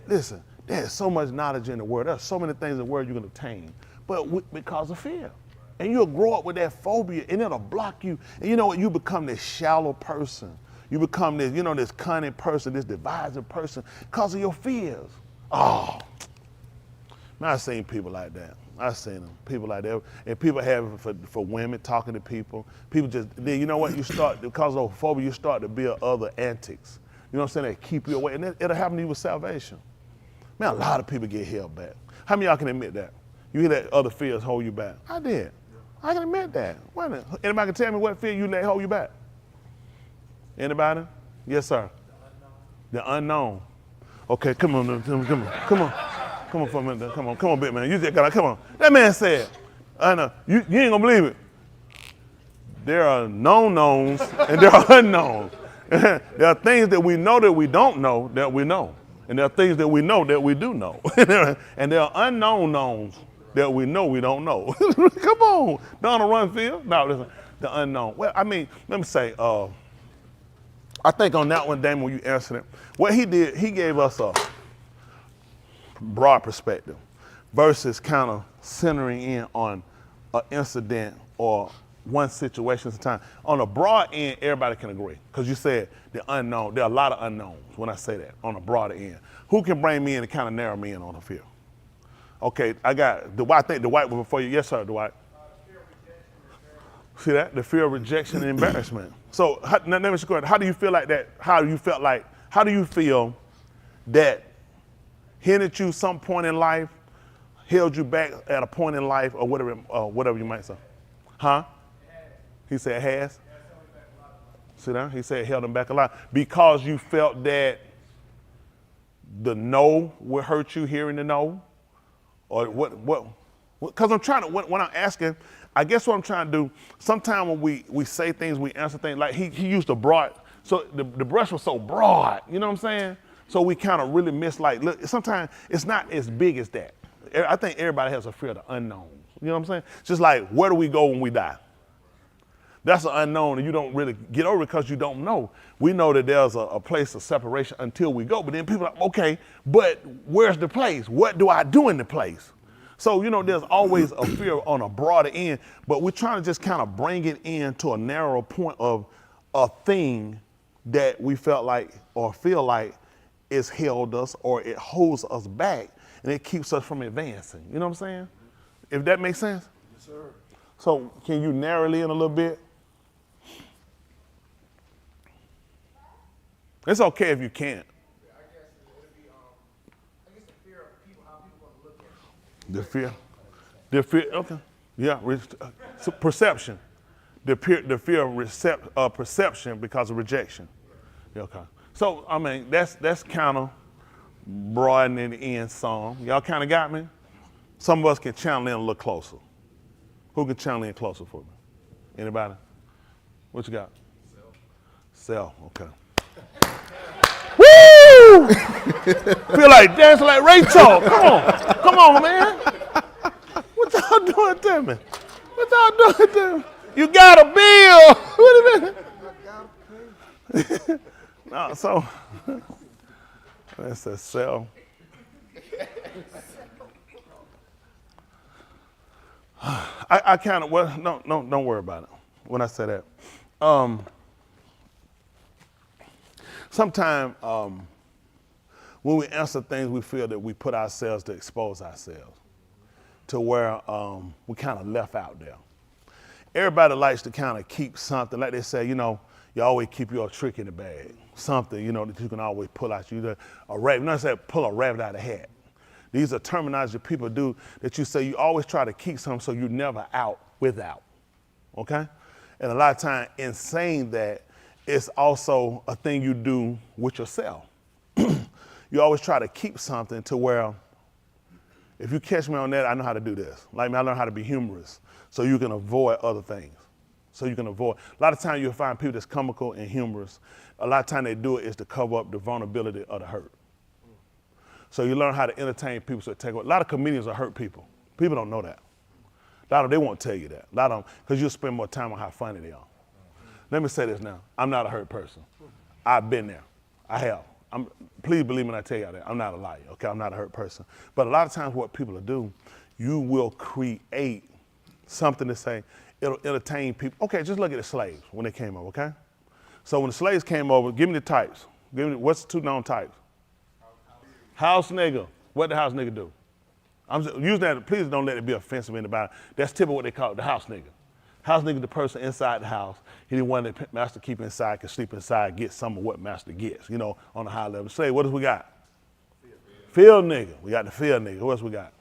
listen, there's so much knowledge in the word. There's so many things in the word you can obtain, but because of fear. And you'll grow up with that phobia and it'll block you. And you know what? You become this shallow person. You become this, this cunning person, this divisive person because of your fears. Oh, man, I've seen people like that. I've seen them, people like that. And people have it for women, talking to people. People just, then you know what? You start, because of phobia, you start to build other antics. You know what I'm saying? That keep you away. And it'll happen to you with salvation. Man, a lot of people get held back. How many of y'all can admit that? You hear that other fears hold you back? I did. I can admit that. Wait a minute. Anybody can tell me what fear you let hold you back? Anybody? Yes, sir. The unknown. Okay, come on for a minute. Come on, big man. You just gotta, come on. That man said, I know, you ain't gonna believe it. There are known knowns and there are unknowns. There are things that we know that we don't know that we know. And there are things that we know that we do know. And there are unknown knowns that we know we don't know. Come on, Donald Rumfield. No, listen, the unknown. Well, I mean, let me say, I think on that one, Damon, when you answered it, what he did, he gave us a broad perspective versus kind of centering in on an incident or one situation at a time. On a broad end, everybody can agree, because you said the unknown. There are a lot of unknowns when I say that, on a broader end. Who can bring me in and kind of narrow me in on the field? Okay, I got Dwight. I think Dwight was before you. Yes, sir, Dwight. See that? The fear of rejection and embarrassment. So, now, let me ask you a question. How do you feel like that? How do you feel that hindered you some point in life, held you back at a point in life, or whatever you might say? Huh? He said it has? See that? He said it held him back a lot because you felt that the no would hurt you hearing the no? Or what? Because I'm trying to, when I'm asking, I guess what I'm trying to do, sometimes when we say things, we answer things, like he used a broad, so the brush was so broad, you know what I'm saying? So we kind of really miss, like, look, sometimes it's not as big as that. I think everybody has a fear of the unknown. You know what I'm saying? Just like, where do we go when we die? That's an unknown, and you don't really get over it because you don't know. We know that there's a place of separation until we go, but then people are like, okay, but where's the place? What do I do in the place? So, there's always a fear on a broader end, but we're trying to just kind of bring it in to a narrow point of a thing that we felt like or feel like is held us or it holds us back, and it keeps us from advancing. You know what I'm saying? If that makes sense? Yes, sir. So can you narrow it in a little bit? It's okay if you can't. The fear, okay. Yeah, so perception. The fear of perception because of rejection. Yeah, okay. So, I mean, that's kind of broadening the end some. Y'all kind of got me? Some of us can channel in a little closer. Who can channel in closer for me? Anybody? What you got? Self, okay. Woo! Feel like dancing like Ray Talk. Come on, man. What y'all doing to me? What y'all doing to me? You got a bill. Wait a minute. No, so that's a self. I kind of, well, no, don't worry about it when I say that. Sometimes when we answer things, we feel that we put ourselves to expose ourselves to where we kind of left out there. Everybody likes to kind of keep something, like they say, You always keep your trick in the bag. Something, that you can always pull out. A rabbit, not say pull a rabbit out of a hat. These are terminology people do that you say you always try to keep something so you're never out without, okay? And a lot of times in saying that, it's also a thing you do with yourself. You always try to keep something to where, if you catch me on that, I know how to do this. Like me, I learned how to be humorous so you can avoid other things. So you can avoid. A lot of times you'll find people that's comical and humorous. A lot of times they do it is to cover up the vulnerability of the hurt. So you learn how to entertain people. So a lot of comedians are hurt people. People don't know that. A lot of them, they won't tell you that. A lot of them, because you'll spend more time on how funny they are. Let me say this now. I'm not a hurt person. I've been there. I have. Please believe me when I tell you that. I'm not a liar, okay? I'm not a hurt person. But a lot of times what people will do, you will create something to say, it'll entertain people. Okay, just look at the slaves when they came over, okay? So when the slaves came over, give me the types. What's the 2 known types? House nigga. What the house nigga do? I'm just using that, please don't let it be offensive to anybody. That's typically what they call it, the house nigga. House nigga, the person inside the house. He didn't want the master keep inside, can sleep inside, get some of what master gets, on a high level. Say, what else we got? Field nigga. We got the field nigga. Who else we got?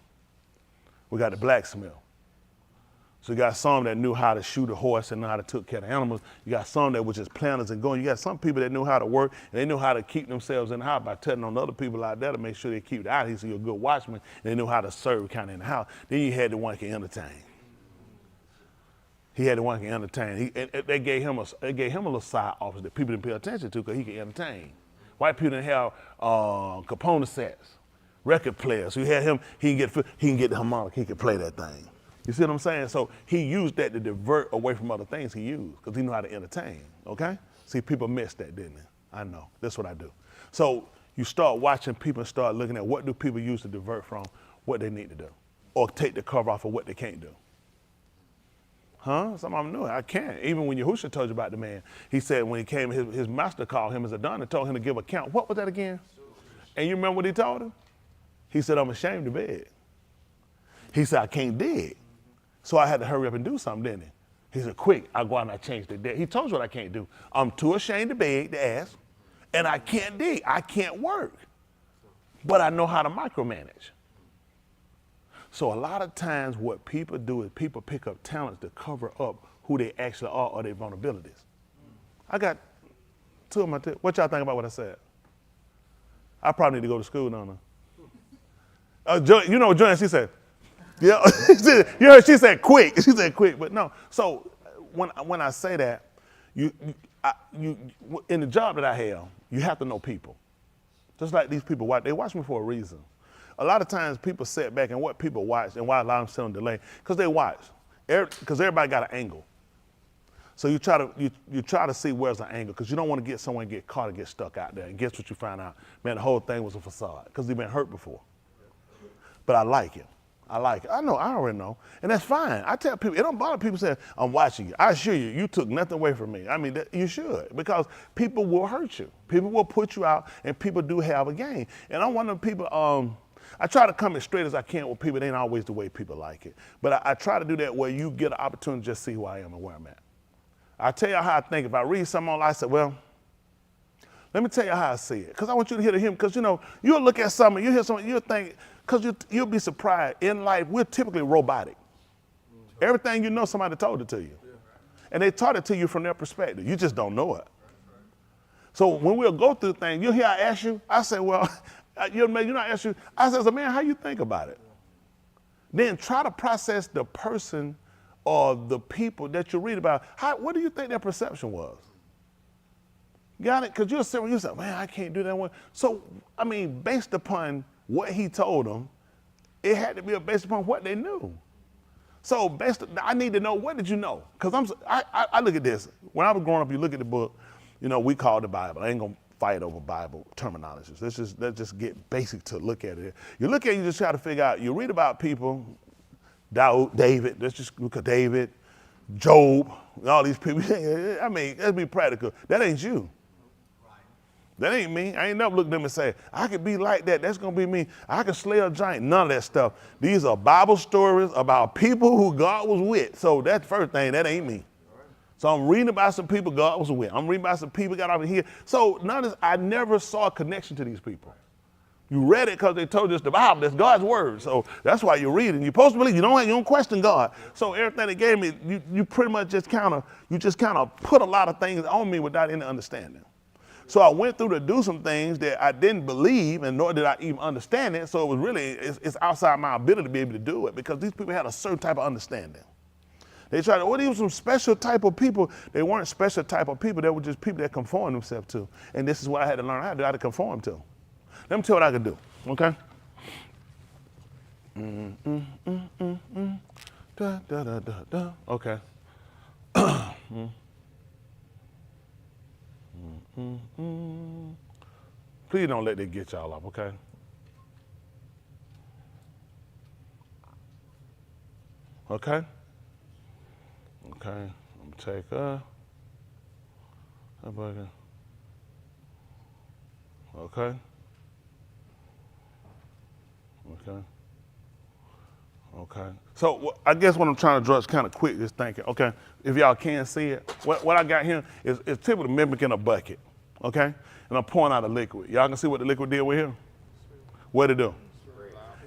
We got the blacksmith. So you got some that knew how to shoot a horse and know how to take care of animals. You got some that were just planners and going. You got some people that knew how to work and they knew how to keep themselves in the house by telling on other people out there to make sure they keep it out. He's a good watchman. And they knew how to serve kind of in the house. Then you had the one that can entertain. He had the one that can entertain. They gave him a little side office that people didn't pay attention to because he could entertain. White people didn't have component sets, record players. So you had him, he can get the harmonica, he could play that thing. You see what I'm saying? So he used that to divert away from other things he used because he knew how to entertain, okay? See, people missed that, didn't they? I know, that's what I do. So you start watching people and start looking at what do people use to divert from what they need to do or take the cover off of what they can't do. Huh? Some of them knew it. I can't. Even when Yahushua told you about the man, he said when he came, his master called him as a don and told him to give account. What was that again? And you remember what he told him? He said, I'm ashamed to beg. He said, I can't dig. So I had to hurry up and do something, didn't he? He said, quick, I'll go out and I change the debt. He told you what I can't do. I'm too ashamed to beg, to ask, and I can't dig. I can't work. But I know how to micromanage. So a lot of times what people do is people pick up talents to cover up who they actually are or their vulnerabilities. I got 2 of my tips. What y'all think about what I said? I probably need to go to school, don't I? You know what Joanne, she said? Yeah, you heard she said quick. She said quick, but no. So when I say that, you in the job that I have, you have to know people. Just like these people watch, they watch me for a reason. A lot of times people sit back and what people watch and why a lot of them sit on delay, because they watch. Because everybody got an angle. So you try to see where's the angle, because you don't want to get someone get caught and get stuck out there. And guess what you find out? Man, the whole thing was a facade, because they've been hurt before. But I like it. I like it. I know, I already know. And that's fine. I tell people, it don't bother people saying, I'm watching you. I assure you, you took nothing away from me. I mean, you should, because people will hurt you. People will put you out, and people do have a game. And I'm one of the people, I try to come as straight as I can with people. It ain't always the way people like it. But I try to do that where you get an opportunity to just see who I am and where I'm at. I tell you how I think. If I read something online, I say, well, let me tell you how I see it. Because I want you to hear him. Because, you'll look at something, you'll hear something, you'll think, because you'll be surprised. In life, we're typically robotic. Everything you know, somebody told it to you. And they taught it to you from their perspective. You just don't know it. So when we'll go through things, you'll hear I ask you, I say, well, I ask you, I say, man, how you think about it? Then try to process the person or the people that you read about. What do you think their perception was? Got it? Because you'll say, man, I can't do that one. So, I mean, based upon what he told them, it had to be based upon what they knew. So I need to know, what did you know? Because I look at this. When I was growing up, you look at the book, we call it the Bible. I ain't going to fight over Bible terminologies. Let's just get basic to look at it. You look at it, you just try to figure out, you read about people, David, let's just look at David, Job, all these people. I mean, let's be practical. That ain't you. That ain't me. I ain't never looked at them and say, I could be like that. That's going to be me. I could slay a giant. None of that stuff. These are Bible stories about people who God was with. So that's the first thing. That ain't me. So I'm reading about some people God was with. I'm reading about some people got over here. So notice I never saw a connection to these people. You read it because they told you it's the Bible. That's God's word. So that's why you're reading. You're supposed to believe. You don't question God. So everything they gave me, you pretty much just kind of put a lot of things on me without any understanding. So I went through to do some things that I didn't believe, and nor did I even understand it. So it was really, it's outside my ability to be able to do it because these people had a certain type of understanding. They tried to, these were some special type of people. They weren't special type of people. They were just people that conformed themselves to. And this is what I had to learn how to do. I had to conform to. Let me tell you what I could do, okay? Da, da, da, da, da. Okay. Please don't let that get y'all up, okay? Okay? Okay, I'm gonna take okay? Okay. Okay. So I guess what I'm trying to draw is kind of quick, just thinking, okay, if y'all can see it, what I got here is typically mimicking a bucket, okay? And I'm pouring out a liquid. Y'all can see what the liquid did with here? What'd it do?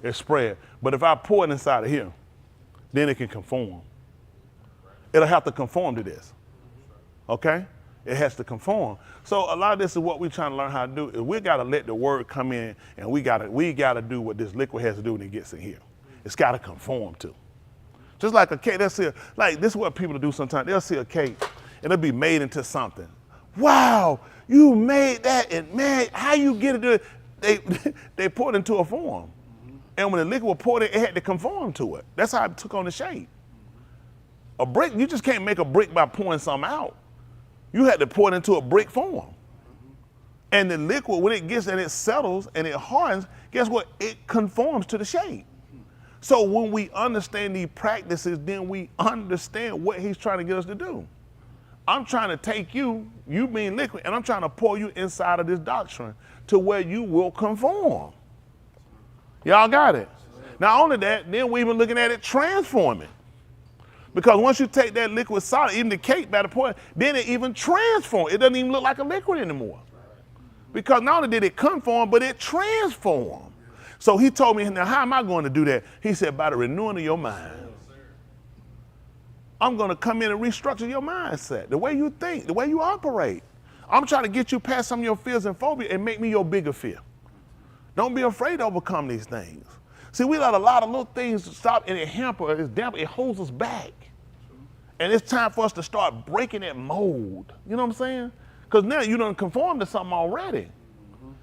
It spread. But if I pour it inside of here, then it can conform. It'll have to conform to this, okay? It has to conform. So a lot of this is what we're trying to learn how to do. Is we got to let the word come in, and we got to do what this liquid has to do when it gets in here. It's got to conform to. Just like a cake, this is what people do sometimes. They'll see a cake, and it'll be made into something. Wow, you made that, and man, how you get it to it? They pour it into a form. And when the liquid was poured in, it had to conform to it. That's how it took on the shape. A brick, you just can't make a brick by pouring something out. You had to pour it into a brick form. And the liquid, when it gets and it settles and it hardens, guess what? It conforms to the shape. So when we understand these practices, then we understand what he's trying to get us to do. I'm trying to take you being liquid, and I'm trying to pour you inside of this doctrine to where you will conform. Y'all got it? Not only that, then we're even looking at it transforming. Because once you take that liquid solid, even the cake by the point, then it even transforms. It doesn't even look like a liquid anymore. Because not only did it conform, but it transformed. So he told me, now how am I going to do that? He said, by the renewing of your mind. I'm going to come in and restructure your mindset, the way you think, the way you operate. I'm trying to get you past some of your fears and phobias and make me your bigger fear. Don't be afraid to overcome these things. See, we let a lot of little things stop, and it hampers, it's damp, it holds us back. And it's time for us to start breaking that mold. You know what I'm saying? Because now you done conform to something already.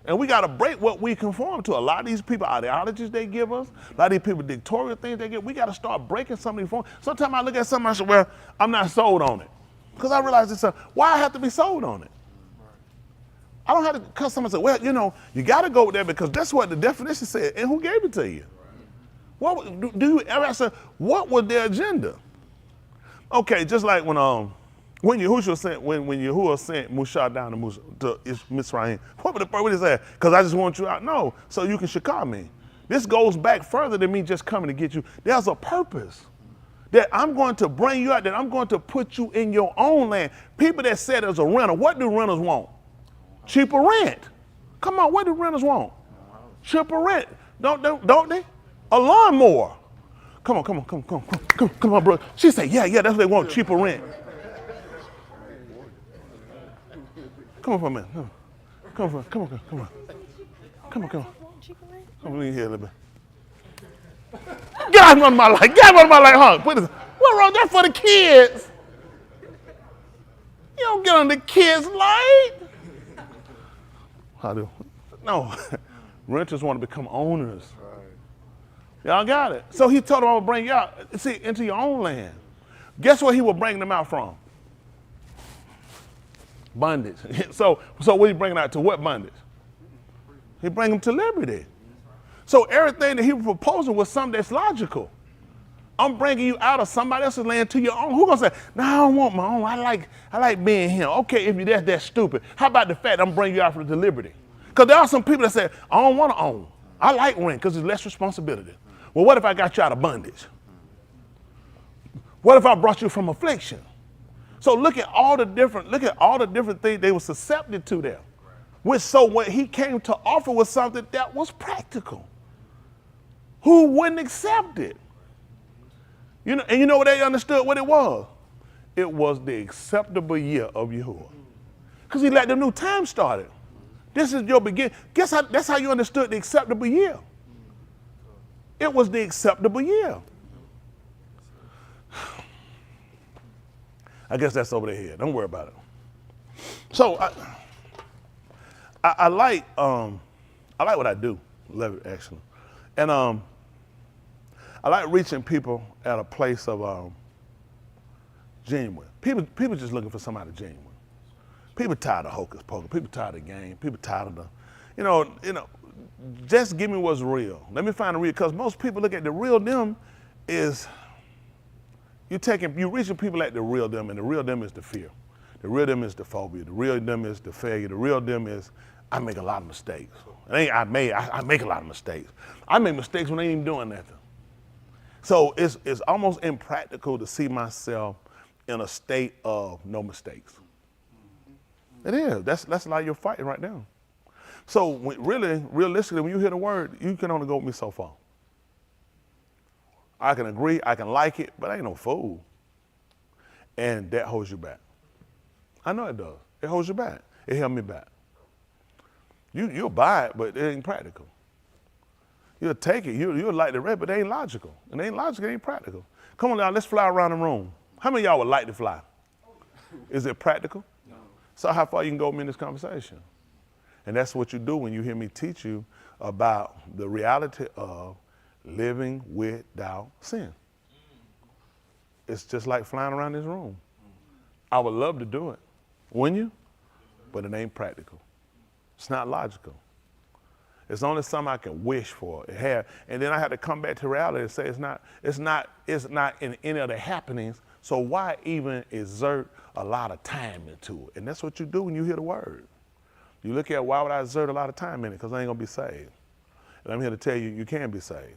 And we got to break what we conform to. A lot of these people, ideologies they give us, a lot of these people, dictatorial things they give, we got to start breaking some of these forms. Sometimes I look at something and I say, well, I'm not sold on it. Because I realize it's why I have to be sold on it? I don't have to, because someone said, well, you got to go there because that's what the definition said. And who gave it to you? What do you ever ask, what was their agenda? Okay, just like when Yahushua sent Musa down to Mitzrayim, what did he say? Because I just want you out? No, so you can shakar me. This goes back further than me just coming to get you. There's a purpose that I'm going to bring you out, that I'm going to put you in your own land. People that said as a renter, what do renters want? Cheaper rent. Come on, what do renters want? Cheaper rent. Don't they? A lawnmower. Come on, bro. She said, yeah, that's what they want, cheaper rent. Come on for a minute. Come on. Come on in here a little bit. Get out of my life. Get out of my life, huh? What wrong? That's for the kids. You don't get on the kids' light. How do? No. Renters want to become owners. Y'all got it. So he told them, I will bring you out, into your own land. Guess where he will bring them out from? Bondage. So what he bringing out to what bondage? He bring them to liberty. So everything that he was proposing was something that's logical. I'm bringing you out of somebody else's land to your own. Who's gonna say, no, I don't want my own. I like being here. Okay, if you're that stupid. How about the fact I'm bringing you out to liberty? Because there are some people that say, I don't want to own. I like rent because it's less responsibility. Well, what if I got you out of bondage? What if I brought you from affliction? So look at all the different things they were susceptible to there. So what he came to offer was something that was practical. Who wouldn't accept it? You know, and you know what they understood what it was? It was the acceptable year of Yahuwah. Because he let the new time started. This is your beginning. That's how you understood the acceptable year. It was the acceptable year. I guess that's over their head. Don't worry about it. So I like what I do. Love it, actually. And I like reaching people at a place of genuine. People just looking for somebody genuine. People tired of hocus pocus. People tired of the game. People tired of the, you know, just give me what's real. Let me find the real, because most people look at the real them is, you reaching people at the real them, and the real them is the fear. The real them is the phobia. The real them is the failure. The real them is, I make a lot of mistakes. I make a lot of mistakes. I make mistakes when I ain't even doing nothing. So it's almost impractical to see myself in a state of no mistakes. It is. That's like you're fighting right now. So realistically, when you hear the word, you can only go with me so far. I can agree, I can like it, but I ain't no fool. And that holds you back. I know it does. It holds you back. It held me back. You'll buy it, but it ain't practical. You'll take it, you'll like the rest, but it ain't logical. And it ain't logical, it ain't practical. Come on now, let's fly around the room. How many of y'all would like to fly? Is it practical? No. So how far you can go with me in this conversation? And that's what you do when you hear me teach you about the reality of living without sin. It's just like flying around this room. I would love to do it, wouldn't you? But it ain't practical. It's not logical. It's only something I can wish for. And then I have to come back to reality and say it's not in any of the happenings, so why even exert a lot of time into it? And that's what you do when you hear the word. You look at, why would I exert a lot of time in it? Because I ain't gonna be saved. And I'm here to tell you, you can be saved.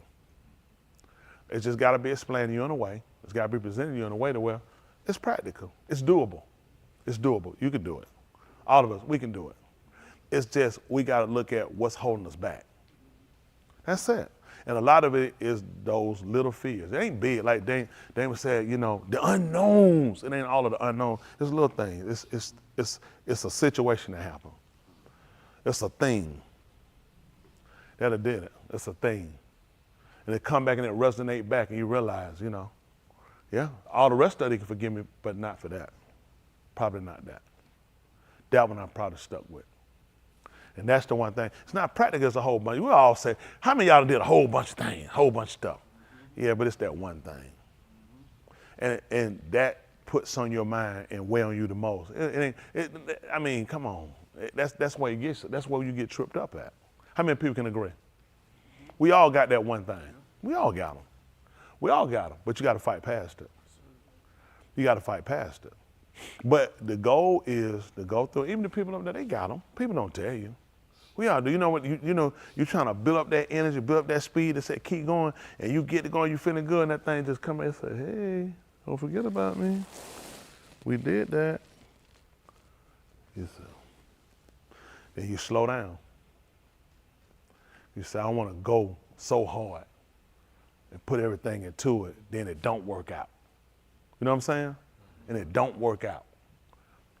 It's just gotta be explained to you in a way. It's gotta be presented to you in a way to where it's practical. It's doable. It's doable. You can do it. All of us, we can do it. It's just, we gotta look at what's holding us back. That's it. And a lot of it is those little fears. It ain't big, like Damon said, you know, the unknowns. It ain't all of the unknowns. It's little things. It's a situation that happened. It's a thing. That did it. It's a thing. And it come back and it resonate back and you realize, you know, yeah, all the rest of it can forgive me, but not for that. Probably not that. That one I'm probably stuck with. And that's the one thing. It's not practical as a whole bunch. We all say, how many of y'all did a whole bunch of things, whole bunch of stuff? Yeah, but it's that one thing. And that puts on your mind and weigh on you the most. I mean, come on. That's where you get tripped up at. How many people can agree? We all got that one thing. We all got them. We all got them, but you got to fight past it. You got to fight past it. But the goal is to go through, even the people up there, they got them. People don't tell you. We all do. You know what? You know, you're trying to build up that energy, build up that speed, and say, keep going, and you get to going, you feeling good, and that thing just come and say, hey, don't forget about me. We did that. Then you slow down. You say, I want to go so hard and put everything into it, then it don't work out. You know what I'm saying? And it don't work out.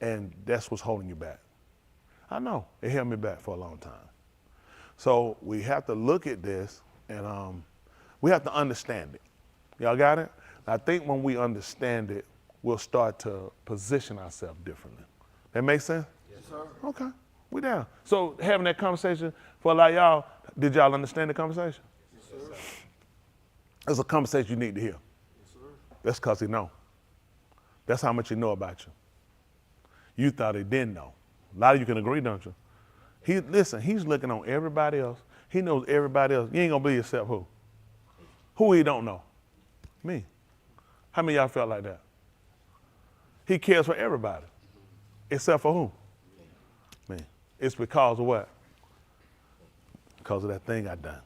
And that's what's holding you back. I know, it held me back for a long time. So we have to look at this and we have to understand it. Y'all got it? I think when we understand it, we'll start to position ourselves differently. That make sense? Yes, sir. Okay, we down. So having that conversation for a lot of y'all, did y'all understand the conversation? Yes, sir. It's a conversation you need to hear. Yes, sir. That's because he know. That's how much he know about you. You thought he didn't know. A lot of you can agree, don't you? He's looking on everybody else. He knows everybody else. You ain't gonna believe except who? Who he don't know? Me. How many of y'all felt like that? He cares for everybody. Except for who? Me. It's because of what? Because of that thing I done.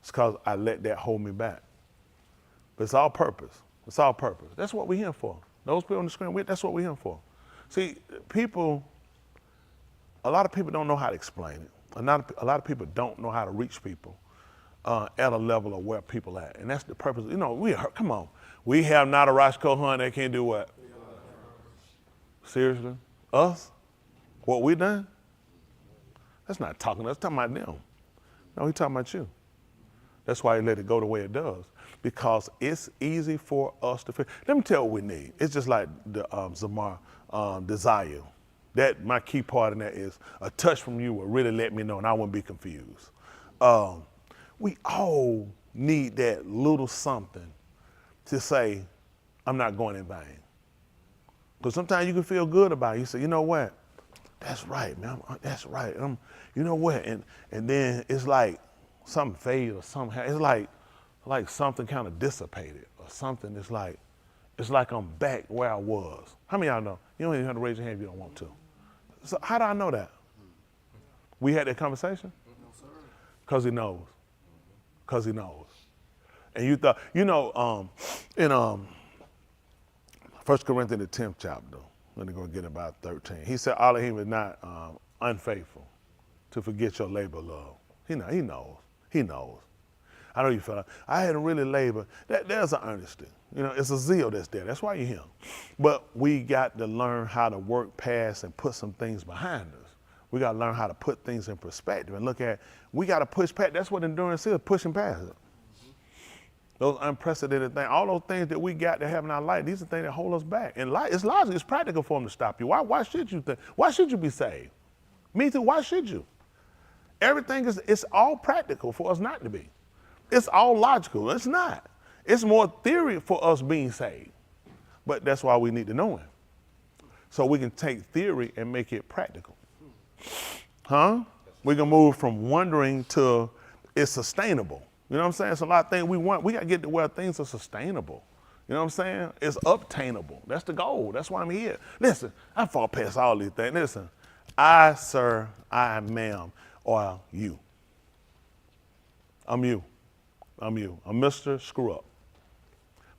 It's because I let that hold me back. But it's all purpose. It's all purpose. That's what we're here for. Those people on the screen, that's what we're here for. See, a lot of people don't know how to explain it. A lot of people don't know how to reach people at a level of where people at. And that's the purpose. You know, come on. We have not a Roscoe Hunt that can't do what? Seriously? Us? What we done? That's not talking to us, talking about them. No, he's talking about you. That's why he let it go the way it does. Because it's easy for us to feel. Let me tell you what we need. It's just like the Zamar desire. That my key part in that is a touch from you will really let me know and I wouldn't be confused. We all need that little something to say, I'm not going in vain. Because sometimes you can feel good about it. You say, you know what? That's right, man. That's right. You know what? And then it's like something fade or something. It's like something kind of dissipated or something. It's like I'm back where I was. How many of y'all know? You don't even have to raise your hand if you don't want to. So how do I know that? We had that conversation? No, sir. Because he knows. Because he knows. And you thought, in 1 Corinthians, the 10th chapter, let me go get about 13. He said, all of him is not unfaithful to forget your labor of love. He knows. He knows. I know you feel like, I hadn't really labored. There's an earnesty. You know, it's a zeal that's there. That's why you're here. But we got to learn how to work past and put some things behind us. We got to learn how to put things in perspective and look at, we got to push past. That's what endurance is, pushing past it. Those unprecedented things, all those things that we got to have in our life, these are things that hold us back. And it's logical, it's practical for them to stop you. Why should you think? Why should you be saved? Me too, why should you? Everything it's all practical for us not to be. It's all logical, it's not. It's more theory for us being saved. But that's why we need to know him. So we can take theory and make it practical. Huh? We can move from wondering to it's sustainable. You know what I'm saying? It's a lot of things we want. We got to get to where things are sustainable. You know what I'm saying? It's obtainable. That's the goal. That's why I'm here. Listen, I fall past all these things. Listen, I, sir, I, ma'am, or you. I'm you. I'm you. I'm Mr. Screw Up.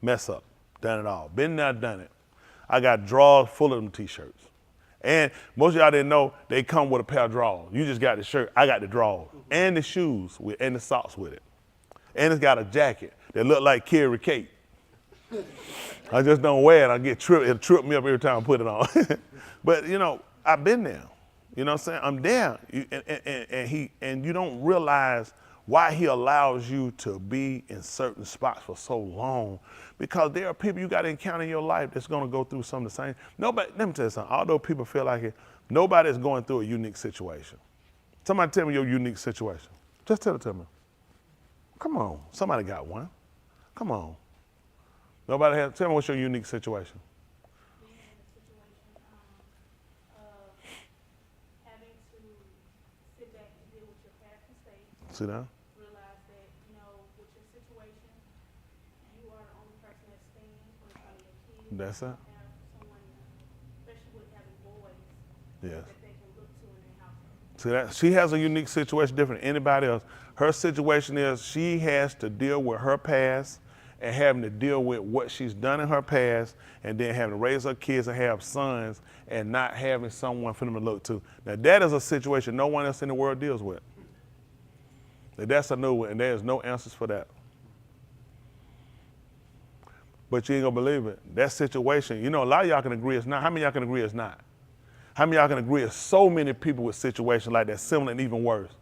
Mess up. Done it all. Been there, done it. I got drawers full of them t-shirts. And most of y'all didn't know they come with a pair of drawers. You just got the shirt. I got the drawers and the shoes and the socks with it. And it's got a jacket that look like Carrie Kate. I just don't wear it. I get tripped. It'll trip me up every time I put it on. But, you know, I've been there. You know what I'm saying? I'm there. And you don't realize why he allows you to be in certain spots for so long. Because there are people you got to encounter in your life that's going to go through some of the same. Nobody, let me tell you something. Although people feel like it, nobody's going through a unique situation. Somebody tell me your unique situation. Just tell it to me. Come on. Somebody got one. Come on. Nobody has. Tell me what's your unique situation. Being in a situation of having to sit back and deal with your past mistakes. Sit down. Realize that, you know, with your situation, you are the only person that stands when it comes to your kids. That's it. Have someone, especially with having boys, Yes. that they can look to in their household. See that? She has a unique situation different than anybody else. Her situation is she has to deal with her past and having to deal with what she's done in her past and then having to raise her kids and have sons and not having someone for them to look to. Now that is a situation no one else in the world deals with. That's a new one and there's no answers for that. But you ain't gonna believe it. That situation, you know, a lot of y'all can agree it's not. How many of y'all can agree it's not? How many of y'all can agree it's so many people with situations like that, similar and even worse?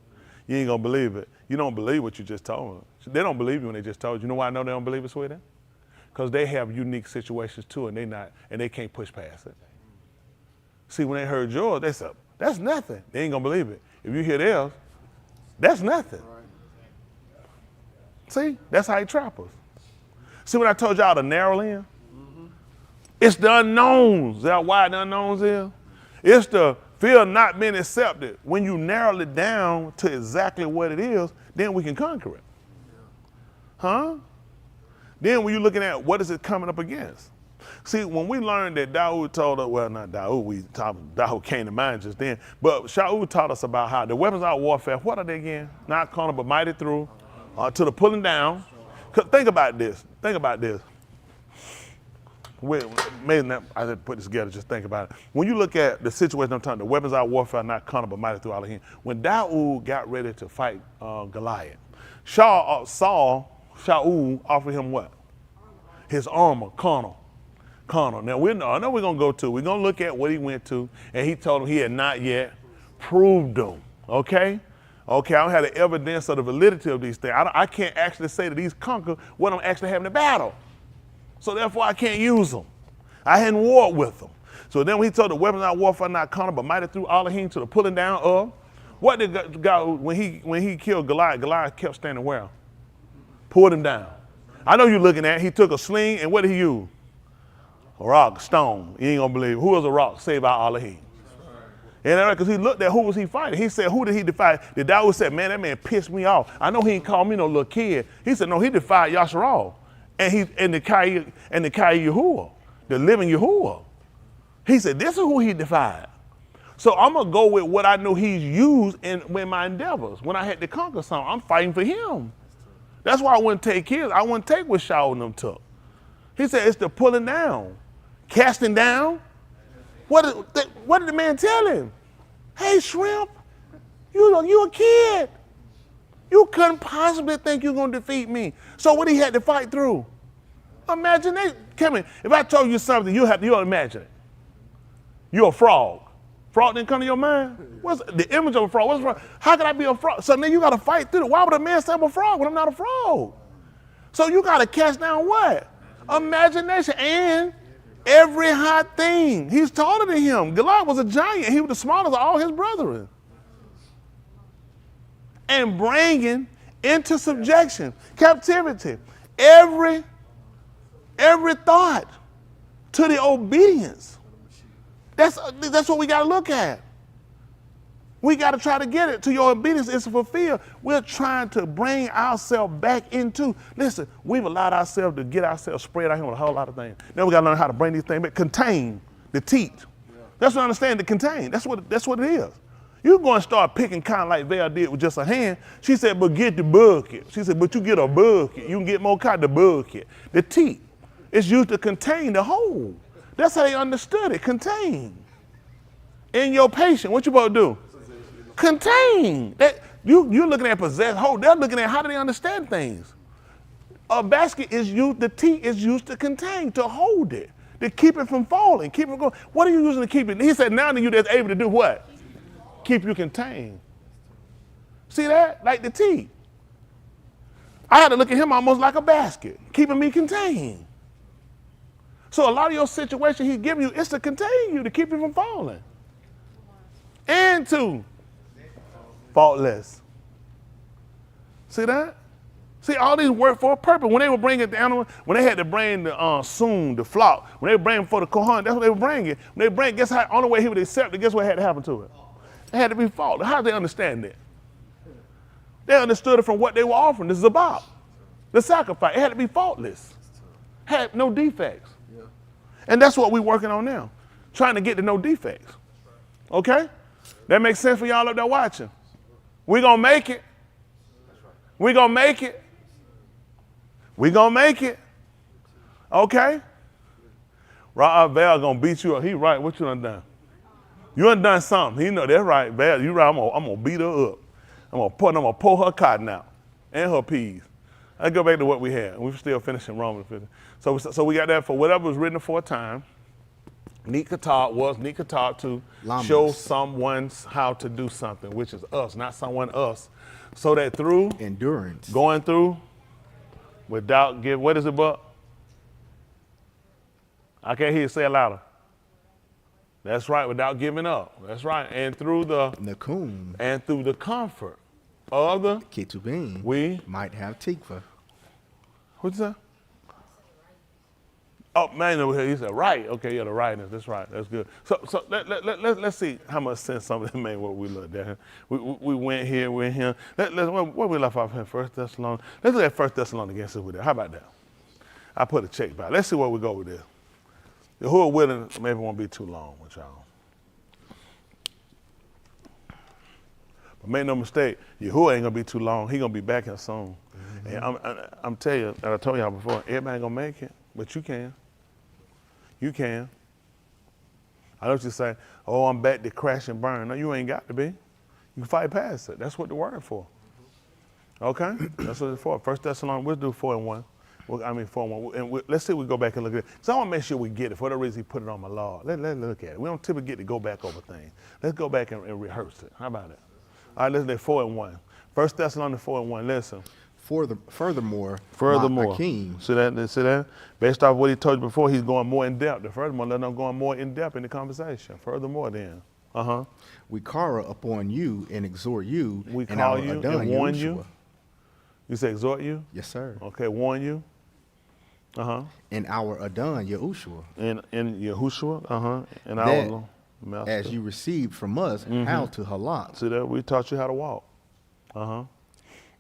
You ain't gonna believe it. You don't believe what you just told them. They don't believe you when they just told you. You know why I know they don't believe it, sweetie? Because they have unique situations too, and they can't push past it. See, when they heard yours, they said, that's nothing. They ain't gonna believe it. If you hear theirs, that's nothing. See, that's how he traps us. See what I told y'all the narrow lane? It's the unknowns. Is that why the unknowns is? It's the fear of not being accepted. When you narrow it down to exactly what it is, then we can conquer it. Huh? Then when you're looking at what is it coming up against? See, when we learned that Dawood told us, well, not Dawood, Dawood came to mind just then, but Shaul taught us about how the weapons of warfare, what are they again? Not carnal, but mighty through, to the pulling down. Think about this. Think about this. Maybe not, I didn't put this together, just think about it. When you look at the situation I'm talking, the weapons of warfare are not carnal but mighty through Elohim. When Daud got ready to fight Goliath, Shaul offered him what? His armor, carnal. Now I know we're gonna go to. We're gonna look at what he went to, and he told him he had not yet proved them. Okay. I don't have the evidence of the validity of these things. I can't actually say that he's conquered what I'm actually having a battle. So therefore I can't use them. I hadn't warred with them. So then when he told the weapons of warfare not carnal but mighty through Elohim to the pulling down of, what did God, when he killed Goliath kept standing where? Pulled him down. I know you're looking at it. He took a sling, and what did he use? A rock, stone. You ain't gonna believe it. Who was a rock saved by Elohim? And because he looked at who was he fighting. He said, who did he defy? The Daud said, man, that man pissed me off. I know he ain't called me no little kid. He said, no, he defied Yasharal. And the Kai Yahuwah, the living Yahuwah. He said, this is who he defied. So I'm gonna go with what I know he's used in my endeavors. When I had to conquer something, I'm fighting for him. That's why I wouldn't take his. I wouldn't take what Shaul and them took. He said, it's the pulling down, casting down. What did the man tell him? Hey, shrimp, you a kid. You couldn't possibly think you're gonna defeat me. So what he had to fight through? Imagination. Come in. If I told you something, you'll imagine it. You're a frog. Frog didn't come to your mind? What's the image of a frog? What's a frog? How can I be a frog? So then you gotta fight through it. Why would a man say I'm a frog when I'm not a frog? So you gotta cast down what? Imagination and every high thing. He's taller than him. Goliath was a giant. He was the smallest of all his brethren. And bringing into subjection, captivity, every thought to the obedience. That's what we got to look at. We got to try to get it to your obedience is fulfilled. We're trying to bring ourselves back into, listen, we've allowed ourselves to get ourselves spread out here with a whole lot of things. Now we got to learn how to bring these things back, contain the teeth. That's what I understand, to contain. That's what it is. You go and start picking kind of like Val did with just a hand. She said, but get the bucket. She said, but you get a bucket. You can get more kind of bucket. The teeth is used to contain the whole. That's how they understood it, contain. In your patient, what you supposed to do? Contain. You're looking at possess whole. They're looking at how do they understand things. A basket is used, the teeth is used to contain, to hold it, to keep it from falling, keep it going. What are you using to keep it? He said, now that you're able to do what? Keep you contained. See that? Like the teeth. I had to look at him almost like a basket, keeping me contained. So a lot of your situation he's giving you is to contain you, to keep you from falling. And to faultless. See that? See, all these work for a purpose. When they were bringing the animal, when they had to bring the flock, when they were bringing for the Kohan, that's what they were bringing. When they bring, guess how, only way he would accept it, guess what had to happen to it? It had to be faultless. How did they understand that? They understood it from what they were offering, the zabah, the sacrifice. It had to be faultless. Had no defects. And that's what we're working on now, trying to get to no defects. Okay? That makes sense for y'all up there watching. We're going to make it. We're going to make it. We're going to make it. Okay? Ra'ab Val going to beat you up. He right. What you done? You done something. He know that's right, Val. You right. I'm going to beat her up. I'm going to pull her cotton out and her peas. Let's go back to what we had. We're still finishing Romans 50. So we got that for whatever was written for a time. Nikatab to show someone how to do something, which is us, not someone else. So that through endurance, going through without give, what is it, Buck? I can't hear you say it louder. That's right, without giving up. That's right. And through the Nakum and through the comfort of the Ketubim, we might have tikva. What's that? Oh, man, he said, right. Okay, yeah, the rightness. That's right. That's good. So let's see how much sense some of them made what we looked at. We went here, went here. Where we left off here? 1 Thessalonians. Let's look at 1 Thessalonians against it with that. How about that? I put a check by. Let's see where we go with this. Who are willing, maybe won't be too long with y'all. But make no mistake, Yahuwah ain't gonna be too long. He gonna be back here soon. Mm-hmm. And I'm telling you, and I told y'all before, everybody ain't gonna make it, but you can. You can. I know what you're saying. Oh, I'm back to crash and burn. No, you ain't got to be. You can fight past it. That's what the word for. Okay? That's what it's for. 1 Thessalonians, we'll do 4 and 1. 4 and 1. And let's see if we go back and look at it. So I want to make sure we get it. For whatever reason, he put it on my law. Let's look at it. We don't typically get to go back over things. Let's go back and rehearse it. How about it? All right, let's do 4 and 1. 1 Thessalonians 4 and 1. Listen. Furthermore, my Akeem. See that? Based off what he told you before, he's going more in depth. And furthermore, let him go more in depth in the conversation. Furthermore, then. We call upon you and exhort you. We call you and warn you. You say exhort you? Yes, sir. Okay, warn you. And our Adon Yahushua. In Yahushua. And our master. As you received from us how to halak. See that? We taught you how to walk.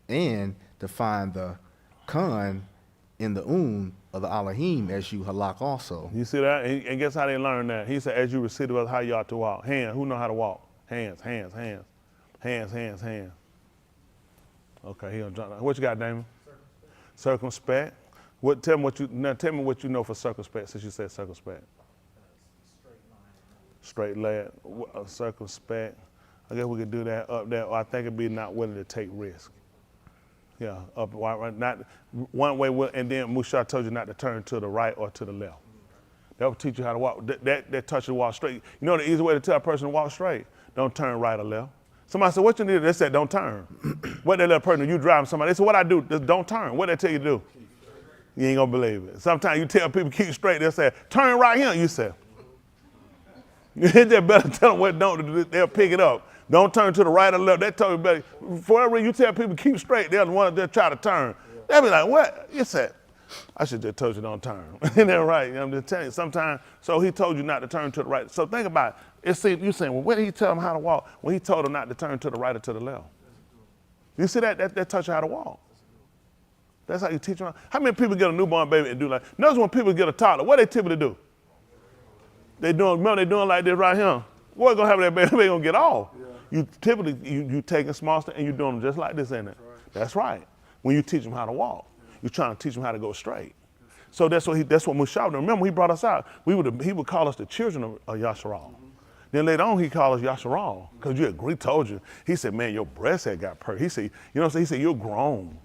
And to find the Khan in the of the Elohim as you halak also. You see that? And guess how they learned that? He said, as you received of us, how you ought to walk. Hands. Who know how to walk? Hands. Okay, he gonna jump. What you got, Damon? Circumspect. Tell me what you know for circumspect, since you said circumspect. Straight line. Circumspect. I guess we could do that up there. Or I think it'd be not willing to take risk. Yeah, up not one way. And then Musha told you not to turn to the right or to the left. That will teach you how to walk. That touch you to walk straight. You know the easy way to tell a person to walk straight? Don't turn right or left. Somebody said, what you need? They said, don't turn. What they let a person, you driving somebody, they said, what I do? Just don't turn. What they tell you to do? You ain't gonna believe it. Sometimes you tell people keep straight, they'll say, turn right here. You say, you just better tell them what don't do. They'll pick it up. Don't turn to the right or left. They tell you better. For whatever reason, you tell people keep straight, they're the ones that try to turn. They'll be like, what? You said, I should just told you don't turn. Isn't that right? I'm just telling you, sometimes, so he told you not to turn to the right. So think about it. You saying, well, what did he tell them how to walk when he told them not to turn to the right or to the left? You see that touch you how to walk. That's how you teach them. How many people get a newborn baby and do like, notice when people get a toddler, what they typically do? They doing like this right here. What's gonna happen to that baby? They gonna get off. Yeah. You typically, you taking small stuff and you doing them just like this, ain't it? That's right. When you teach them how to walk, you're trying to teach them how to go straight. So that's what Mushab. Remember, when he brought us out, he would call us the children of Yasharal. Then later on, he called us Yasharal because you agree. Told you. He said, "Man, your breast had got purged." He said, "You know what I'm saying?" He said, "You're grown.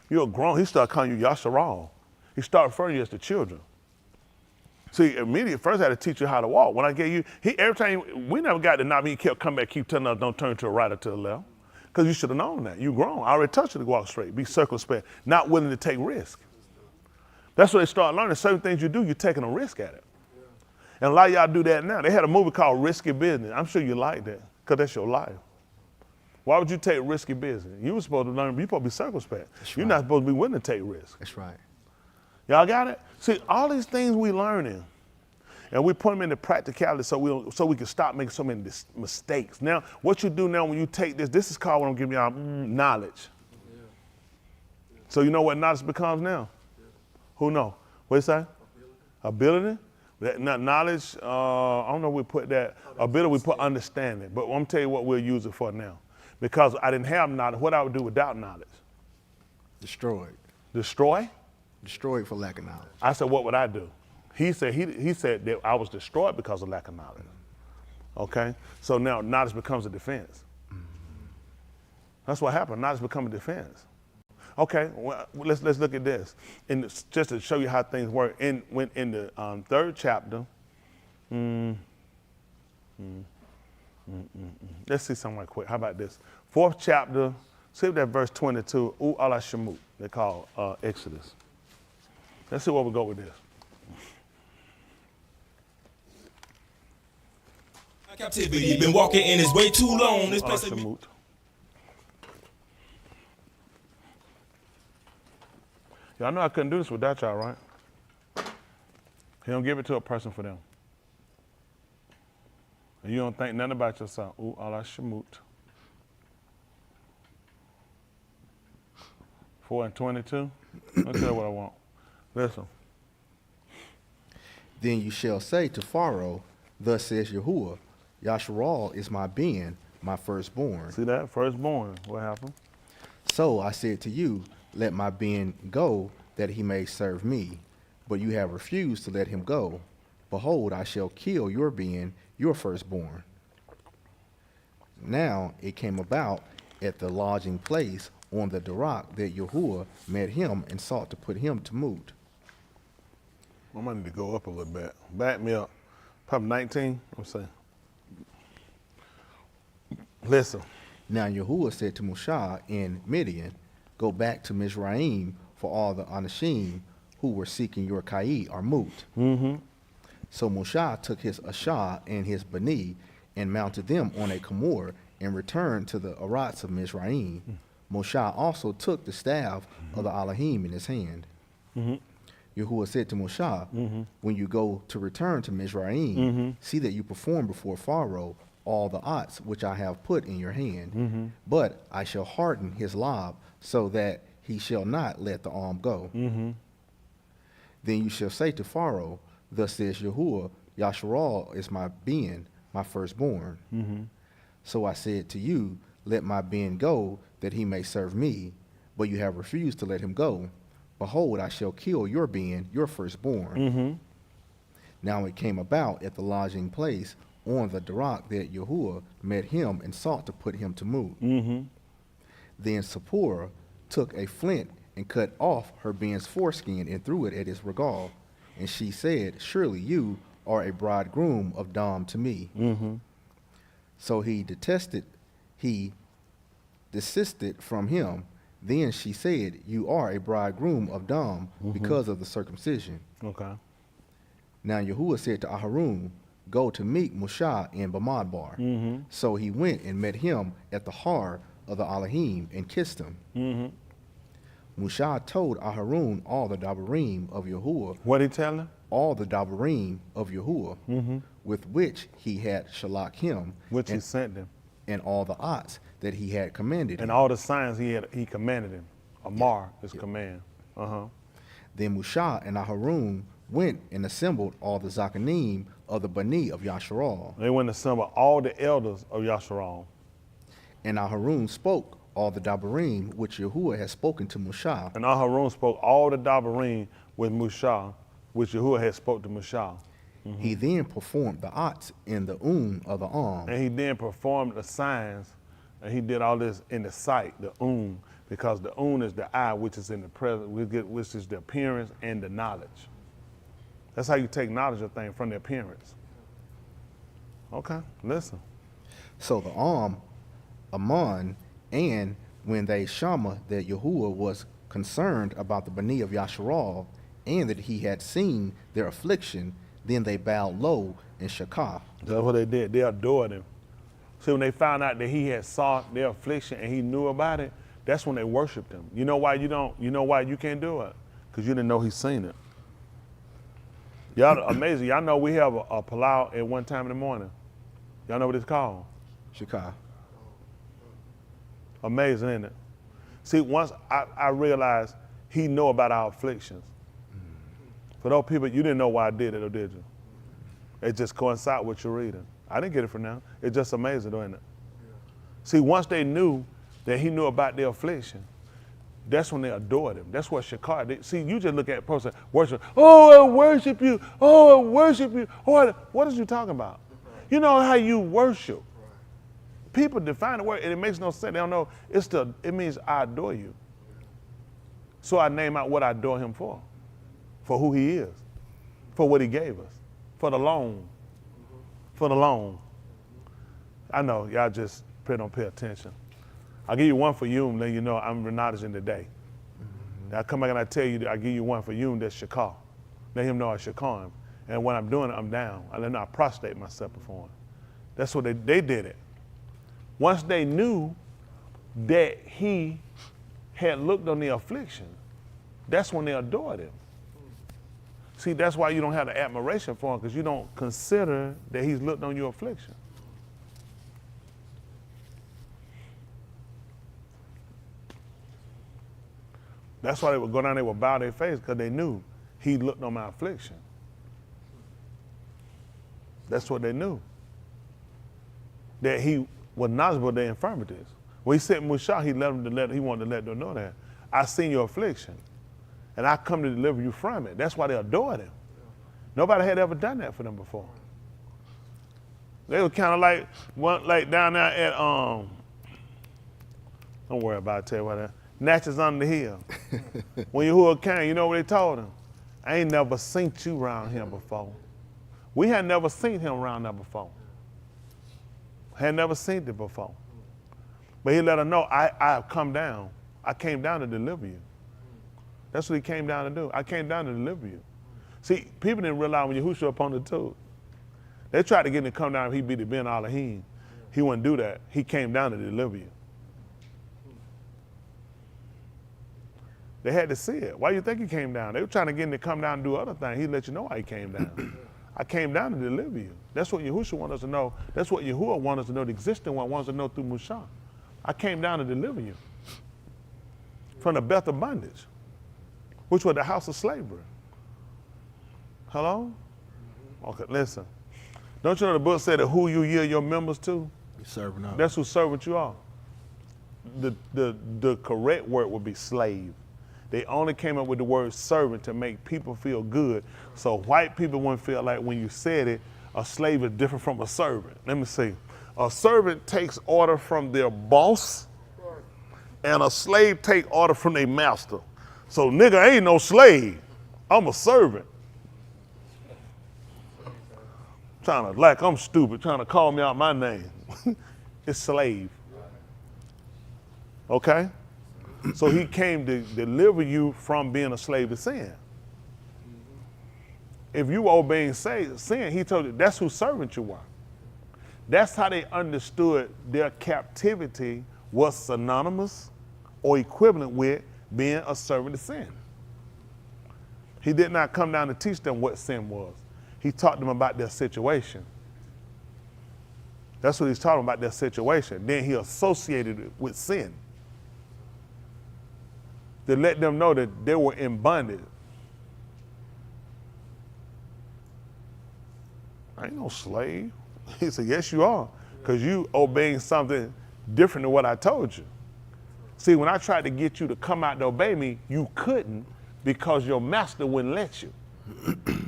You're grown." He started calling you Yasharal. He started referring to you as the children. See, immediately first I had to teach you how to walk. When I gave you, every time we never got to knock me, he kept coming back, keep telling us don't turn to the right or to the left, because you should have known that. You grown. I already taught you to walk straight, be circumspect, not willing to take risk. That's what they start learning. Certain things you do, you're taking a risk at it. And a lot of y'all do that now. They had a movie called Risky Business. I'm sure you like that, because that's your life. Why would you take risky business? You were supposed to learn, you're supposed to be circumspect. You're not supposed to be willing to take risks. That's right. Y'all got it? See, all these things we learning, and we put them into practicality so we can stop making so many mistakes. Now, what you do now when you take this is called, what I'm giving y'all, knowledge. So you know what knowledge becomes now? Who know? What you say? Ability? That knowledge, I don't know if we put that, ability, we put understanding. But I'm going to tell you what we'll use it for now. Because I didn't have knowledge, what I would do without knowledge? Destroyed. Destroy? Destroyed for lack of knowledge. I said, what would I do? He said that I was destroyed because of lack of knowledge. Okay? So now knowledge becomes a defense. That's what happened. Knowledge becomes a defense. Okay, well, let's look at this. And just to show you how things work, in the 3rd chapter, let's see something right quick. How about this? 4th chapter, see that verse 22, U ala Shemut, they call Exodus. Let's see where we go with this. Captivity, been walking in his way too long. This place Y'all know I couldn't do this without y'all, right? He don't give it to a person for them. And you don't think nothing about yourself. Ooh, Allah Shemut. 4 and 22. Let me tell you what I want. Listen. Then you shall say to Pharaoh, thus says Yahuwah, Yasharal is my being, my firstborn. See that? Firstborn. What happened? So I said to you, let my being go, that he may serve me. But you have refused to let him go. behold, I shall kill your being, your firstborn. Now it came about at the lodging place on the Darak that Yahuwah met him and sought to put him to moot. I might need to go up a little bit. Back me up. Probably 19, I'm saying. Listen. Now Yahuwah said to Moshe in Midian, go back to Mizraim, for all the Anashim who were seeking your Kai are moot. Mm-hmm. So Moshe took his Ashah and his Bani and mounted them on a Kamor and returned to the Arats of Mizraim. Moshe also took the staff of the Elohim in his hand. Yahuwah said to Moshe, when you go to return to Mizraim, see that you perform before Pharaoh all the ots which I have put in your hand. But I shall harden his lob so that he shall not let the arm go. Then you shall say to Pharaoh, thus says Yahuwah, Yasharal is my being, my firstborn. So I said to you, let my being go, that he may serve me. But you have refused to let him go. Behold, I shall kill your being, your firstborn. Now it came about at the lodging place on the Darak that Yahuwah met him and sought to put him to moot. Then Zipporah took a flint and cut off her being's foreskin and threw it at his regal. And she said, surely you are a bridegroom of Dam to me. So he desisted from him. Then she said, you are a bridegroom of Dam because of the circumcision. Okay. Now Yahuwah said to Aharon, go to meet Moshe in Bamidbar. So he went and met him at the Har of the Elohim and kissed him. Moshe told Aharon all the Dabarim of Yahuwah. What he tell him? All the Dabarim of Yahuwah, with which he had shalak him. Which he sent them. And all the ots that he had commanded him. And all the signs he commanded him. Amar is command. Then Moshe and Aharon went and assembled all the Zakanim of the Bani of Yasharal. They went and assembled all the elders of Yasharal. And Aharon spoke all the Dabarim which Yahuwah had spoken to Moshe. And Aharon spoke all the Dabarim with Moshe, which Yahuwah had spoke to Moshe. He then performed the ots in the of the arm. And he then performed the signs, and he did all this in the sight, the because the is the eye, which is in the present, which is the appearance and the knowledge. That's how you take knowledge of things, from the appearance. Okay, listen. So the arm, Amon, and when they shama that Yahuwah was concerned about the Bani of Yasharal, and that he had seen their affliction, then they bowed low in Shakah. That's what they did. They adored him. See, when they found out that he had saw their affliction and he knew about it, that's when they worshiped him. You know why you can't do it? Because you didn't know he's seen it. Y'all amazing. Y'all know we have a palau at one time in the morning. Y'all know what it's called? Shakah. Amazing, isn't it? See, once I realized he knew about our afflictions. For those people, you didn't know why I did it, or did you? It just coincides with your reading. I didn't get it from now. It's just amazing, isn't it? See, once they knew that he knew about their affliction, that's when they adored him. That's what Shakar did. See, you just look at a person, worship. Oh, I worship you. Oh, I worship you. Oh, what is you talking about? You know how you worship. People define the word, and it makes no sense. They don't know. It means I adore you. So I name out what I adore him for who he is, for what he gave us, for the loan. For the loan. I know, y'all just don't pay attention. I'll give you one for you, and then you know I'm acknowledging the day. I come back and I tell you that I give you one for you, that's Shakar. Let him know I Shakar him. And when I'm doing it, I'm down. I let him know I prostrate myself before him. That's what they did it. Once they knew that he had looked on their affliction, that's when they adored him. See, that's why you don't have the admiration for him, because you don't consider that he's looked on your affliction. That's why they would go down there, would bow their face, because they knew he looked on my affliction. That's what they knew. That he was knowledgeable of their infirmities. When he sent Moshe, he wanted to let them know that. I seen your affliction, and I come to deliver you from it. That's why they adored him. Nobody had ever done that for them before. They were kind of like down there at don't worry about it, tell you what that. Natchez under the hill. When Yahuwah came, you know what they told him? I ain't never seen you around here before. We had never seen him around there before. Had never seen it before. But he let her know, I have come down. I came down to deliver you. That's what he came down to do. I came down to deliver you. See, people didn't realize when Yahushua up on the tube, they tried to get him to come down if he be the Ben Elohim. He wouldn't do that. He came down to deliver you. They had to see it. Why do you think he came down? They were trying to get him to come down and do other things. He let you know why he came down. I came down to deliver you. That's what Yahushua wants us to know. That's what Yahuwah wants us to know. The existing one wants us to know through Mushah. I came down to deliver you from the beth of bondage, which was the house of slavery. Hello? Okay, listen. Don't you know the book said that who you yield your members to? You're serving up. That's who servant you are. The correct word would be slave. They only came up with the word servant to make people feel good. So white people wouldn't feel like when you said it, a slave is different from a servant. Let me see. A servant takes order from their boss, and a slave take order from their master. So nigga, I ain't no slave. I'm a servant. Trying to, like I'm stupid, trying to call me out my name. It's slave. Okay? So he came to deliver you from being a slave to sin. If you were obeying sin, he told you that's whose servant you were. That's how they understood their captivity was synonymous or equivalent with being a servant to sin. He did not come down to teach them what sin was. He taught them about their situation. That's what he's talking about, their situation. Then he associated it with sin, to let them know that they were in bondage. I ain't no slave. He said, yes, you are, because you obeying something different than what I told you. See, when I tried to get you to come out to obey me, you couldn't because your master wouldn't let you.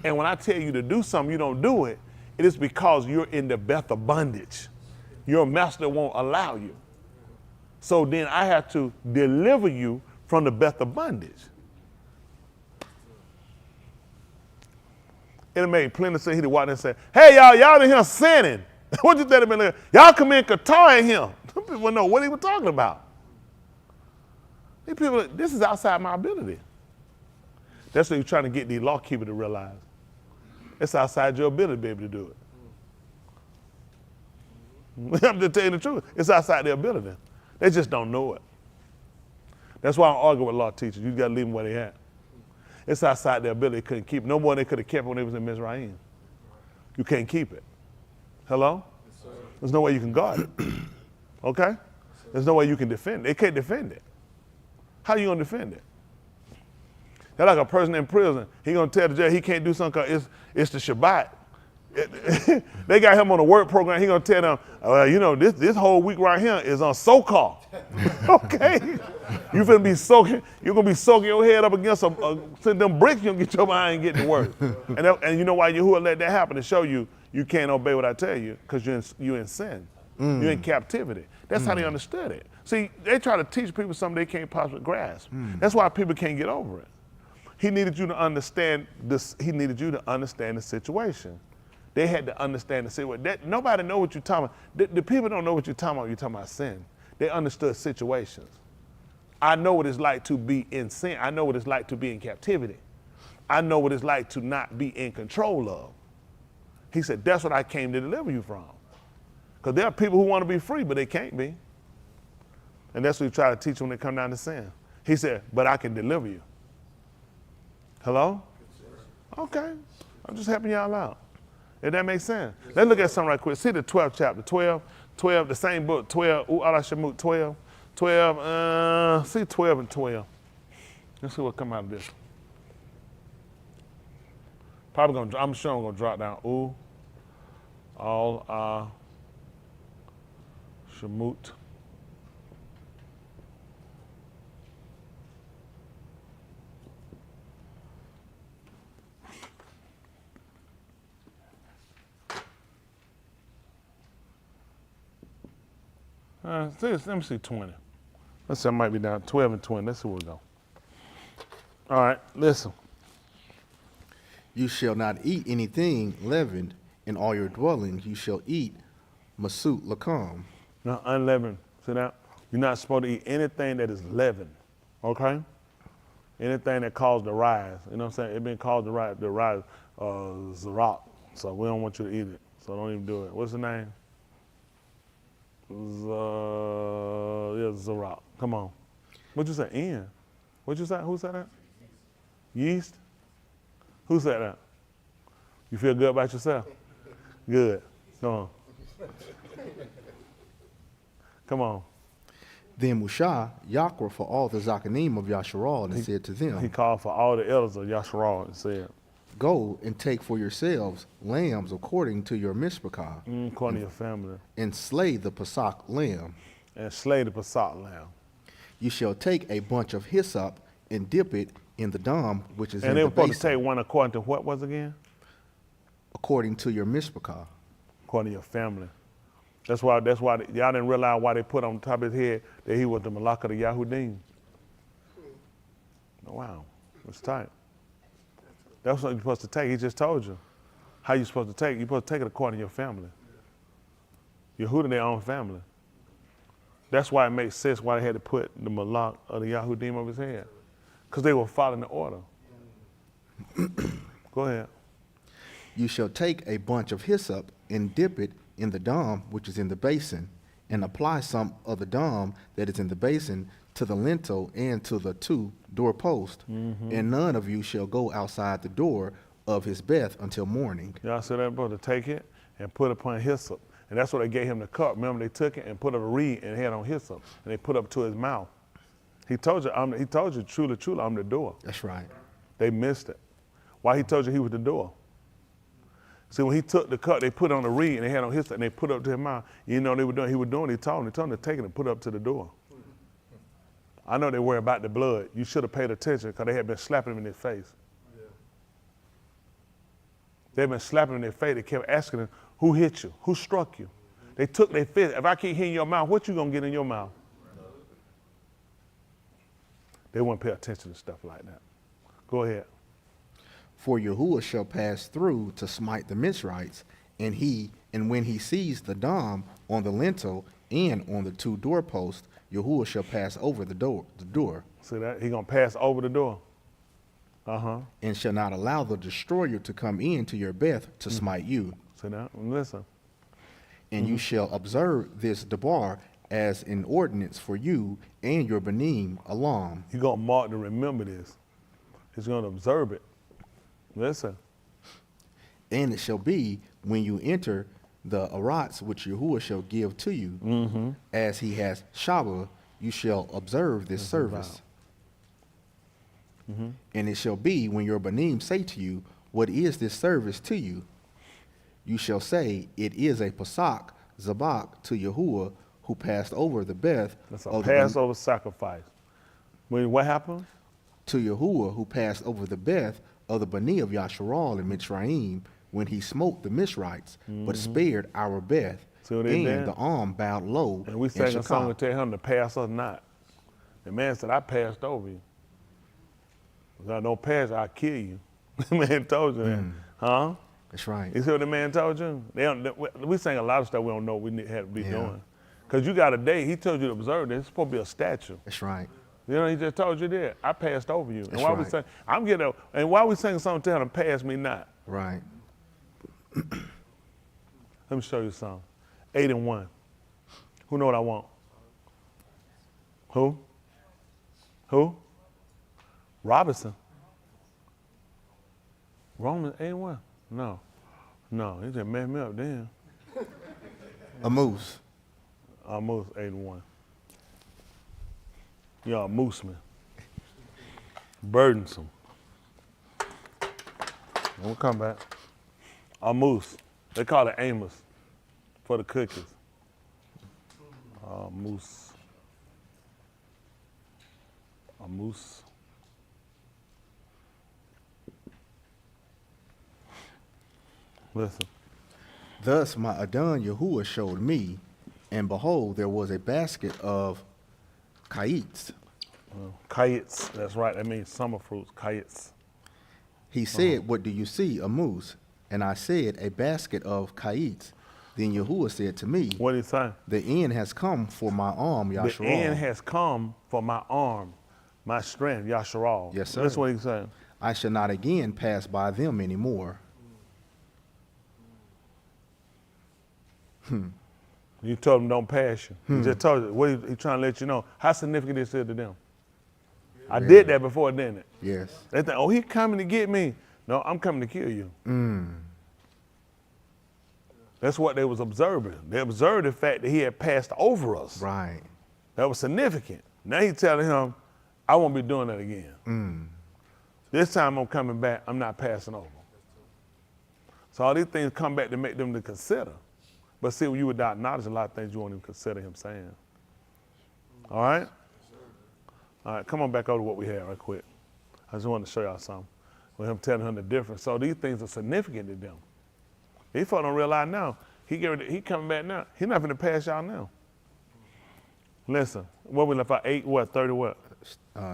And when I tell you to do something, you don't do it, it is because you're in the beth of bondage. Your master won't allow you. So then I have to deliver you from the beth of bondage. It made plenty of sense. He'd walk in and say, hey, y'all in here sinning. What you tell me? Y'all come in Qatar in here. People wouldn't know what he was talking about. These people, this is outside my ability. That's what you're trying to get the law keeper to realize. It's outside your ability to be able to do it. I'm just telling you the truth. It's outside their ability. They just don't know it. That's why I argue with law teachers. You got to leave them where they at. It's outside their ability. They couldn't keep it. No more they could have kept it when they was in Mizraim. You can't keep it. Hello? Yes, there's no way you can guard it. Okay? There's no way you can defend it. They can't defend it. How you going to defend it? They're like a person in prison. He going to tell the judge he can't do something because it's the Shabbat. They got him on a work program. He going to tell them, you know, this whole week right here is on SoCal. Okay? You finna be soaking, you're going to be soaking your head up against them bricks, you're going to get your behind and get to work. And you know why Yahuwah let that happen? To show you can't obey what I tell you because you're in sin. You're in captivity. That's how they understood it. See, they try to teach people something they can't possibly grasp. That's why people can't get over it. He needed you to understand this. He needed you to understand the situation. They had to understand the situation. Nobody know what you're talking about. The people don't know what you're talking about. You're talking about sin. They understood situations. I know what it's like to be in sin. I know what it's like to be in captivity. I know what it's like to not be in control of. He said, that's what I came to deliver you from. Because there are people who want to be free, but they can't be. And that's what he tried to teach them when they come down to sin. He said, but I can deliver you. Hello? Okay. I'm just helping y'all out. If that makes sense. Let's look at something right quick. See the 12th chapter. 12, the same book, 12, Shamut 12. 12, see 12 and 12. Let's see what come out of this. Probably I'm sure I'm gonna drop down. Shamut. Let me see 20. Let's see, I might be down 12 and 20. Let's see where we go. All right, listen. You shall not eat anything leavened in all your dwellings. You shall eat masut lakam. Now, unleavened. See that? You're not supposed to eat anything that is leavened, okay? Anything that caused the rise. You know what I'm saying? It been caused the rise, Zarak. So we don't want you to eat it. So don't even do it. What's the name? Zarak. Come on. What'd you say? Ian. What'd you say? Who said that? Yeast? Who said that? You feel good about yourself? Good. Come on. Come on. Then Musha Yakra for all the Zakanim of Yasharal and said to them, He called for all the elders of Yasharal and said, Go and take for yourselves lambs according to your mishpachah, according to your family, and slay the Pesach lamb. And slay the Pesach lamb. You shall take a bunch of hyssop and dip it in the dam which is in the basin. And they were supposed to take one according to what was again? According to your mishpachah. According to your family. That's why y'all didn't realize why they put on top of his head that he was the Malak of the Yahudim. Wow, it's tight. That's what you're supposed to take. He just told you how you're supposed to take it. You're supposed to take it according to your family. Yehuda, their own family. That's why it makes sense why they had to put the Malak of the Yahudim over his head. Because they were following the order. Go ahead. You shall take a bunch of hyssop and dip it in the dam which is in the basin, and apply some of the dam that is in the basin to the lintel and to the two doorposts. And none of you shall go outside the door of his beth until morning. Y'all see that, brother? Take it and put upon hyssop. And that's what they gave him the cup. Remember, they took it and put up a reed and had on hyssop, and they put up to his mouth. He told you, truly, truly, I'm the door. That's right. They missed it. Why he told you he was the door? See, when he took the cup, they put on the reed and they had on hyssop and they put up to his mouth. You know what they were doing? He told them to take it and put it up to the door. I know they worry about the blood. You should have paid attention because they had been slapping him in his face. Yeah. They've been slapping him in their face. They kept asking him, who hit you? Who struck you? They took their fist. If I keep hitting your mouth, what you gonna get in your mouth? They wouldn't pay attention to stuff like that. Go ahead. For Yahuwah shall pass through to smite the Mizrites, and when he sees the dam on the lintel and on the two doorposts, Yahuwah shall pass over the door. See that? He gonna pass over the door. And shall not allow the destroyer to come in to your beth to smite you. See that? Listen. And you shall observe this debar as an ordinance for you and your benim alam. You're gonna mark to remember this. He's gonna observe it. Listen. And it shall be when you enter the arats which Yahuwah shall give to you, as he has Shabbat, you shall observe this service. And it shall be when your benim say to you, what is this service to you? You shall say, it is a Pesach, Zabak to Yahuwah, who passed over the beth. That's a Passover sacrifice. What happened? To Yahuwah, who passed over the beth of the Bani of Yasharal in Mitzrayim, when he smote the Mizrites, but spared our beth. So and the arm bowed low. And we sang a song to tell him to pass us not. The man said, I passed over you. If I don't pass, I'll kill you. The man told you that. Huh? That's right. You see what the man told you? We sang a lot of stuff we don't know we have to be doing. Because you got a day, he told you to observe this. It's supposed to be a statue. That's right. You know, he just told you that. I passed over you. That's and why right. we saying, I'm getting up, and why we singing something to him, pass me not? Right. Let me show you something. 8 and 1. Who know what I want? Who? Who? Robinson. Romans 8 and 1. No. No, he just messed me up then. A moose. A moose 8 and 1. You're a mooseman. Burdensome. We'll come back. A moose. They call it Amos for the cookies. Moose. A moose. Listen. Thus my Adon Yahuwah showed me And behold, there was a basket of kites. Kites, that's right. That means summer fruits, kites. He said, what do you see? A moose. And I said, a basket of kites. Then Yahuwah said to me, what did he say? The end has come for my arm, Yasharal. The end has come for my arm, my strength, Yasharal. Yes, sir. That's what he said. I shall not again pass by them anymore. You told them don't pass you. He just told you. What he trying to let you know. How significant this is to them. I did that before, didn't it? Yes. They think, oh, he's coming to get me. No, I'm coming to kill you. That's what they was observing. They observed the fact that he had passed over us. Right. That was significant. Now he's telling him, I won't be doing that again. This time I'm coming back, I'm not passing over. So all these things come back to make them to consider. But see, when you without knowledge, a lot of things you won't even consider him saying. All right? All right, come on back over to what we had right quick. I just wanted to show y'all something. With him telling him the difference. So these things are significant to them. These folks don't realize now. He coming back now. He's not going to pass y'all now. Listen, what we left out? 8, what, 30 what?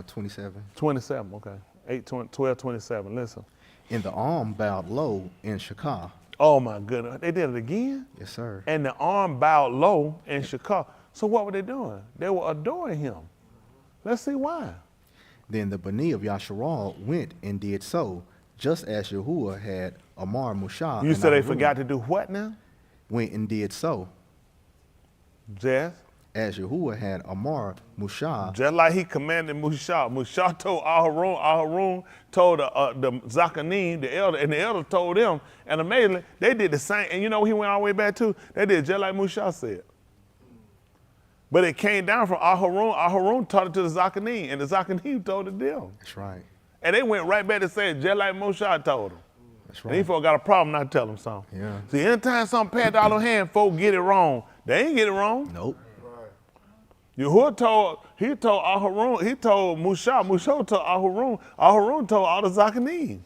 27. 27, okay. 8, 20, 12, 27, listen. And the arm bowed low in Shekah. Oh my goodness, they did it again? Yes, sir. And the arm bowed low in Shekah. So what were they doing? They were adoring him. Let's see why. Then the Bani of Yasharal went and did so, just as Yahuwah had Amar Mushah. You said they forgot to do what now? Went and did so. Just? As Yahuwah had Amar Mushah. Just like he commanded Mushah. Mushah told Aharon. Aharon told the Zakanim, the elder, and the elder told them. And amazingly, they did the same. And you know what he went all the way back to? They did just like Mushah said. But it came down from Aharon. Aharon taught it to the Zakanim, and the Zakanim told it to them. That's right. And they went right back to saying just like Mushah told them. That's right. And these folks got a problem not telling them something. Yeah. See, anytime something passed out of hand, folks get it wrong. They ain't get it wrong. Nope. Yahuwah told Aharon, he told Mushah told Aharon told all the Zakanim.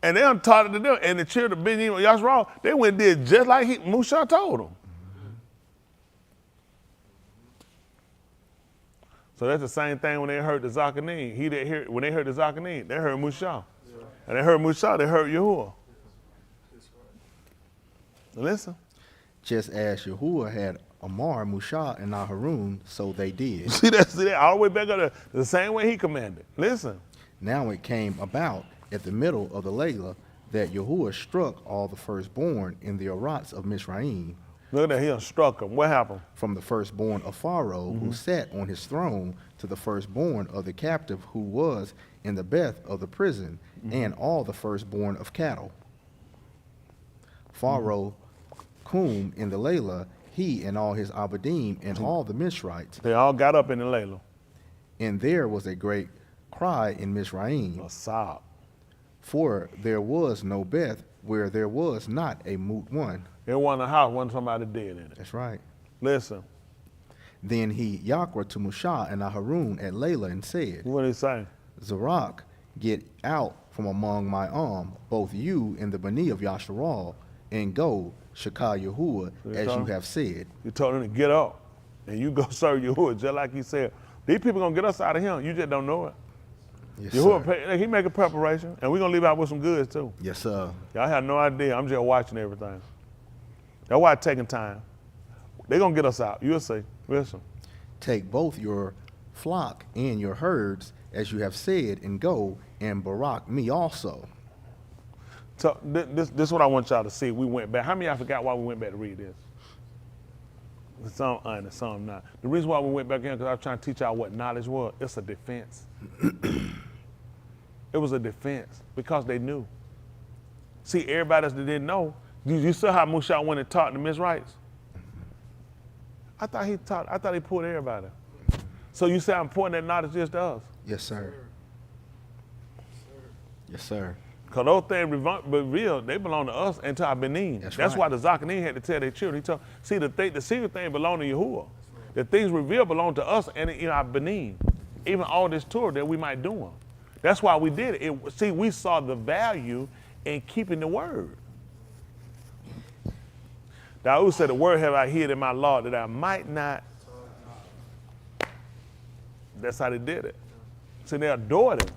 And they done taught it to them. And the children of Benjamin Yasharal, they went and did just like Mushah told them. So that's the same thing when they heard the Zakanim. When they heard the Zakanim, they heard Mushah. And they heard Mushah, they heard Yahuwah. Listen. Just as Yahuwah had Amar, Mushah, and Aharon, so they did. See that, all the way back up there, the same way he commanded. Listen. Now it came about at the middle of the Layla that Yahuwah struck all the firstborn in the Arats of Mizraim. Look at that, he struck them. What happened? From the firstborn of Pharaoh, who sat on his throne, to the firstborn of the captive who was in the beth of the prison, and all the firstborn of cattle. Pharaoh, Cum in the Layla, he and all his Abadim and all the Mizrites. They all got up in the Layla. And there was a great cry in Mizraim. A sob. For there was no beth where there was not a moot one. There wasn't a house, wasn't somebody dead in it. That's right. Listen. Then he Yahweh to Mushah and Aharon at Layla and said, what did he say? Zarak, get out from among my arm, both you and the Bani of Yasharal, and go, Shekah Yahuwah, as you have said. You told him to get up, and you go serve Yahuwah, just like he said. These people going to get us out of him. You just don't know it. Yes, Yahuwah, he make a preparation, and we're going to leave out with some goods, too. Yes, sir. Y'all have no idea. I'm just watching everything. That's why it's taking time. They're going to get us out. You'll see. Listen. Take both your flock and your herds, as you have said, and go, and Barak me also. So this is what I want y'all to see. We went back. How many of y'all forgot why we went back to read this? Some honest, some not. The reason why we went back in, because I was trying to teach y'all what knowledge was. It's a defense. It was a defense because they knew. See, everybody that didn't know, you saw how Mushah went and taught the Mizrites? I thought he pulled everybody. So you say how important that knowledge is to us? Yes, sir. Yes, sir. Because those things revealed, they belong to us and to our Benin. That's right. why the Zakanim had to tell their children. The secret thing belong to Yahuwah. Right. The things revealed belong to us and in our Benin. Even all this tour that we might do them. That's why we did it. We saw the value in keeping the word. Daoud said, the word have I hid in my law that I might not. That's how they did it. So they adored him.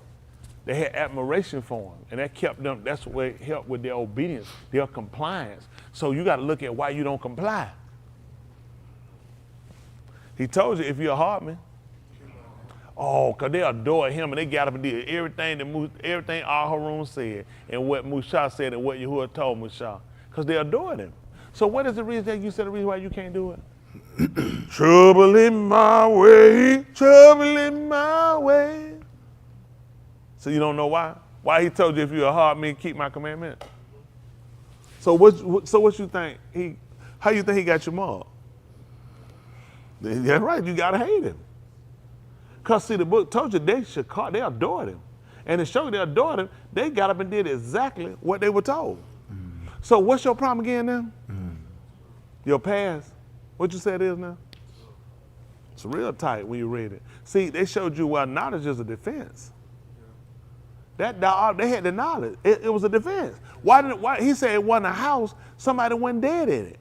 They had admiration for him. And that kept them, that's what it helped with their obedience, their compliance. So you got to look at why you don't comply. He told you if you're a hard man. Oh, because they adored him and they got up and did everything Al-Harun said and what Musha said and what Yahuwah told Musha. Because they adored him. So what is the reason that you said the reason why you can't do it? Trouble in my way, trouble in my way. So you don't know why? Why he told you if you're a hard man, keep my commandment? So what you think? How you think he got you marked? That's right, you gotta hate him. Because see, the book told you they adored him. And to show you they adored him, they got up and did exactly what they were told. So what's your problem again now? Your past. What you said is now? It's real tight when you read it. See, they showed you why knowledge is a defense. They had the knowledge. It was a defense. Why he said it wasn't a house, somebody went dead in it.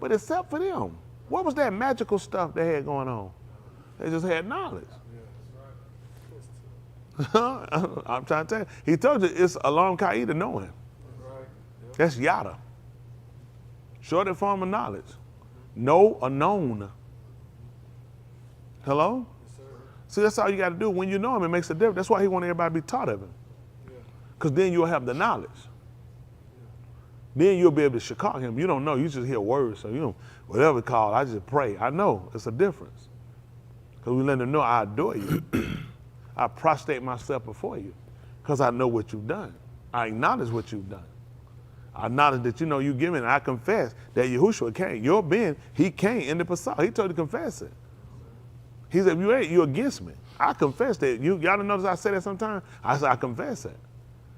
But except for them, what was that magical stuff they had going on? They just had knowledge. I'm trying to tell you. He told you it's Alam Qaeda knowing. That's Yada. Shorter form of knowledge. Know or known. Hello? See, that's all you got to do. When you know him, it makes a difference. That's why he wanted everybody to be taught of him. Because then you'll have the knowledge. Then you'll be able to shakak him. You don't know. You just hear words. So, whatever it's called, I just pray. I know. It's a difference. Because we let them know I adore you. I prostrate myself before you. Because I know what you've done. I acknowledge what you've done. I acknowledge that you give me, and I confess that Yahushua came. Your being, he came in the Pasal. He told you to confess it. He said, if you ain't, you're against me. I confess that. Y'all don't notice I say that sometimes? I said, I confess it.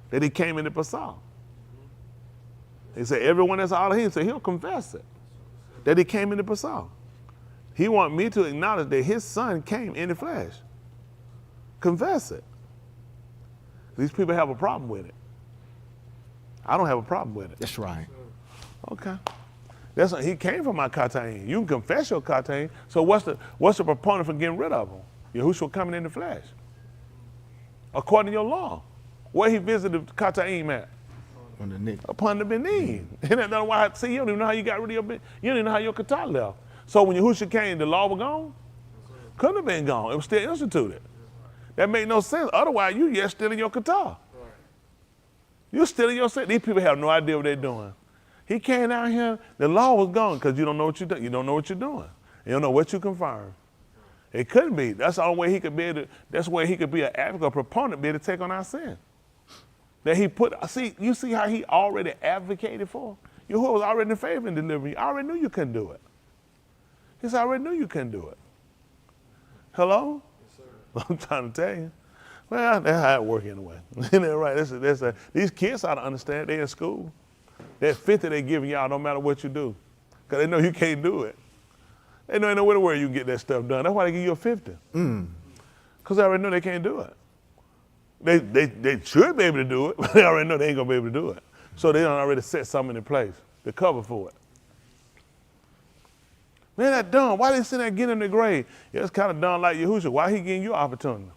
That he came in the Pasal. He said, everyone that's all of him, so he'll confess it. That he came in the Pasal. He want me to acknowledge that his son came in the flesh. Confess it. These people have a problem with it. I don't have a problem with it. That's right. Okay. He came from my Kataim. You can confess your Kataim. So what's the proponent for getting rid of him? Yahushua coming in the flesh. According to your law. Where he visited Kataim at? Upon the Benin. And that's why, see, you don't even know how you got rid of your Benin. You don't even know how your Kata left. So when Yahushua came, the law was gone? Couldn't have been gone. It was still instituted. That made no sense. Otherwise, you yet still in your Kata. You're still in your sin. These people have no idea what they're doing. He came down here, the law was gone because you don't know what you're doing. You don't know what you're doing. You don't know what you confirm. It couldn't be. That's the only way he could be able to, that's where he could be an advocate, a proponent, be able to take on our sin. That he put, you see how he already advocated for? Yahuwah was already in favor in delivering you. I already knew you couldn't do it. He said, I already knew you couldn't do it. Hello? Yes, sir. I'm trying to tell you. Well, that's how it works anyway. Isn't that right? These kids ought to understand they're in school. That 50 they're giving y'all no matter what you do. Because they know you can't do it. They know ain't nowhere where you can get that stuff done. That's why they give you a 50. Because they already know they can't do it. They should be able to do it, but they already know they ain't going to be able to do it. So they done already set something in place to cover for it. Man, that dumb. Why they sitting there getting in the grave? Yeah, it's kind of dumb like Yahushua. Why he getting you opportunity?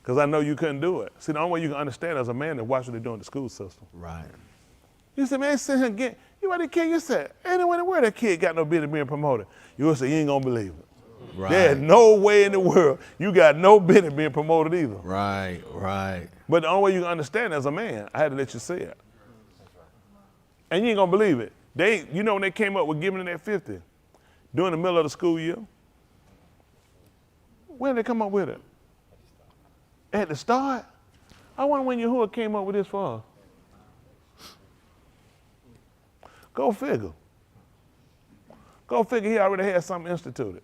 Because I know you couldn't do it. See, the only way you can understand as a man is watch what they're doing in the school system. Right. You said, man, sit here and get, you want the kid, you said, ain't no way in the world that kid got no business being promoted. You will say, you ain't going to believe it. Right. There's no way in the world you got no business being promoted either. Right, right. But the only way you can understand as a man, I had to let you see it. And you ain't going to believe it. You know when they came up with giving them that 50 during the middle of the school year? When did they come up with it? At the start? I wonder when Yahuwah came up with this for us. Go figure. Go figure he already had something instituted.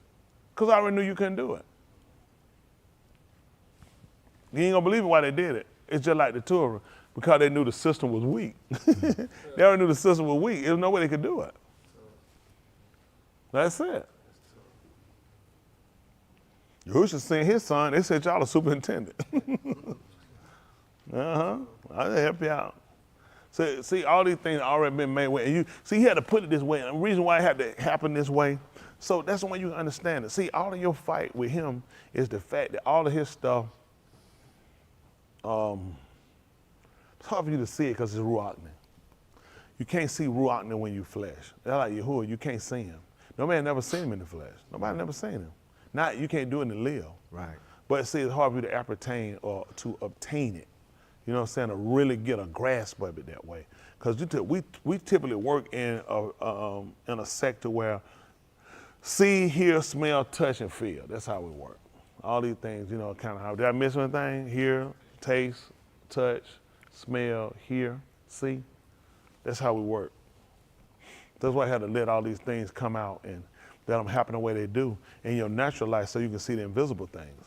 Because I already knew you couldn't do it. You ain't gonna believe it why they did it. It's just like the Torah, because they knew the system was weak. They already knew the system was weak. There's no way they could do it. That's it. Yahushua sent his son, they said y'all a superintendent. I'll help you out. So, see, all these things already been made way. And you see, he had to put it this way. And the reason why it had to happen this way, so that's the way you can understand it. See, all of your fight with him is the fact that all of his stuff, it's hard for you to see it because it's Ruachni. You can't see Ruachni when you flesh. That's like Yahuwah, you can't see him. No man never seen him in the flesh. Nobody never seen him. Not, you can't do it in the live. Right. But see, it's hard for you to ascertain or to obtain it. You know what I'm saying? To really get a grasp of it that way. Because we typically work in a sector where see, hear, smell, touch, and feel. That's how we work. All these things, you know, kind of how, did I miss anything? Hear, taste, touch, smell, hear, see. That's how we work. That's why I had to let all these things come out and let them happen the way they do in your natural life so you can see the invisible things.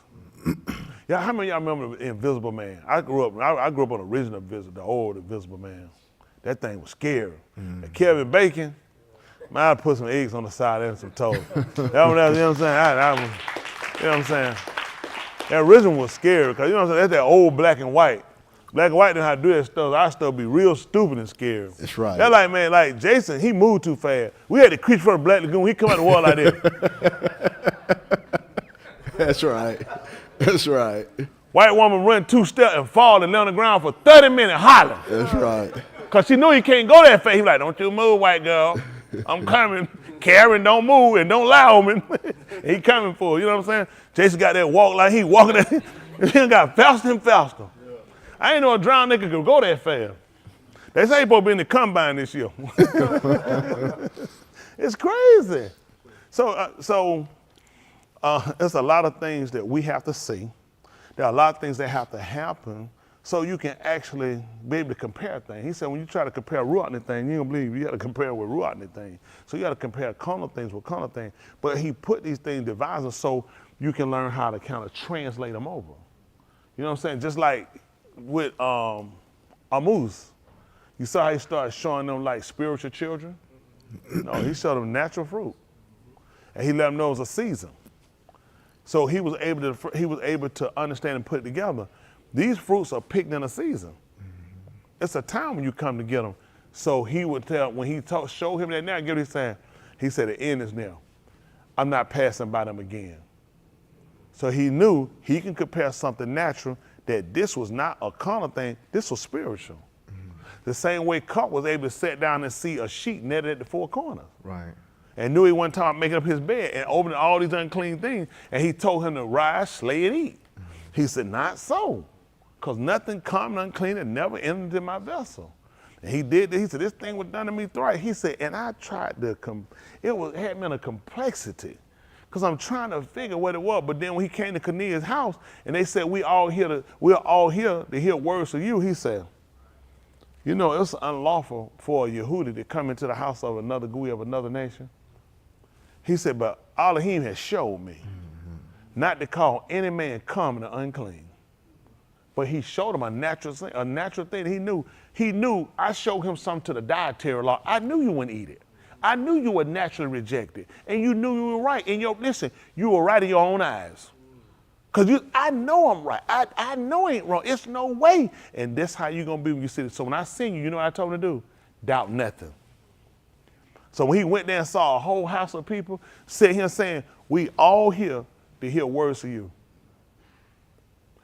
Yeah, how many of y'all remember the Invisible Man? I grew up on the original the old Invisible Man. That thing was scary. And Kevin Bacon, man, I'd put some eggs on the side and some toast. You know what I'm saying? You know what I'm saying? That original was scary because, you know what I'm saying, that's that old black and white. Black and white didn't know how to do that stuff. Our stuff be real stupid and scary. That's right. That's like, man, like Jason, he moved too fast. We had to creep for the Black Lagoon. He come out the wall like that. That's right. That's right. White woman run 2 steps and fall and lay on the ground for 30 minutes hollering. That's right. Because she knew he can't go that fast. He was like, don't you move, white girl. I'm coming. Karen, don't move and don't lie on me. He coming for her, you know what I'm saying? Jason got that walk like he walking that. He got faster and faster. I ain't know a drowned nigga could go that fast. They say he's supposed to be in the combine this year. It's crazy. So there's a lot of things that we have to see. There are a lot of things that have to happen so you can actually be able to compare things. He said when you try to compare Ruachni things, you don't believe you got to compare with Ruachni things. So you got to compare carnal things with carnal things. But he put these things divisors so you can learn how to kind of translate them over. You know what I'm saying? Just like with Amos. You saw how he started showing them like spiritual children? No, he showed them natural fruit. And he let them know it was a season. So he was able to understand and put it together. These fruits are picked in a season. It's a time when you come to get them. So he would tell, when he showed him that now, get what he's saying? He said, the end is now. I'm not passing by them again. So he knew he can compare something natural that this was not a carnal thing, this was spiritual. The same way Cup was able to sit down and see a sheet netted at the 4 corners. Right. And knew he wasn't talking about making up his bed and opening all these unclean things. And he told him to rise, slay, and eat. He said, not so, because nothing common unclean had never entered into my vessel. And he did that. He said, this thing was done to me thrice. He said, and I tried to, it had me in a complexity, because I'm trying to figure what it was. But then when he came to Cornelius' house and they said, we're all here to hear words of you, he said, you know, it's unlawful for a Yehudi to come into the house of another Gui of another nation. He said, but Elohim has showed me not to call any man common or unclean. But he showed him a natural thing. He knew I showed him something to the dietary law. I knew you wouldn't eat it. I knew you would naturally reject it. And you knew you were right. Listen, you were right in your own eyes. Because I know I'm right. I know I ain't wrong. It's no way. And that's how you're going to be when you see it. So when I seen you, you know what I told him to do? Doubt nothing. So when he went there and saw a whole house of people sitting here saying, we all here to hear words of you.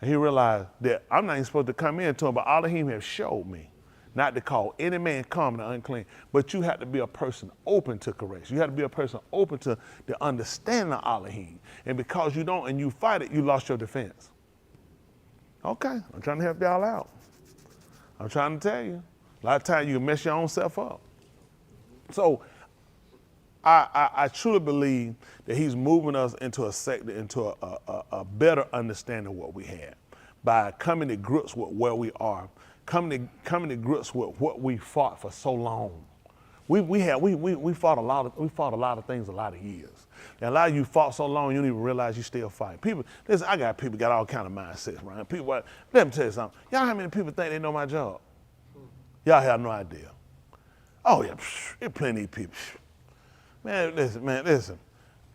And he realized that I'm not even supposed to come in to him, but Elohim has showed me not to call any man common or unclean. But you have to be a person open to correction. You have to be a person open to the understanding of Elohim. And because you don't and you fight it, you lost your defense. Okay, I'm trying to help y'all out. I'm trying to tell you. A lot of times you can mess your own self up. So I truly believe that he's moving us into a sector, into a better understanding of what we have by coming to grips with where we are, coming to grips with what we fought for so long. We fought a lot of things a lot of years. And a lot of you fought so long you don't even realize you still fight. People, listen, I got people got all kind of mindsets, right? People, let me tell you something. Y'all how many people think they know my job? Y'all have no idea. Oh yeah, there's plenty of people. Man, listen.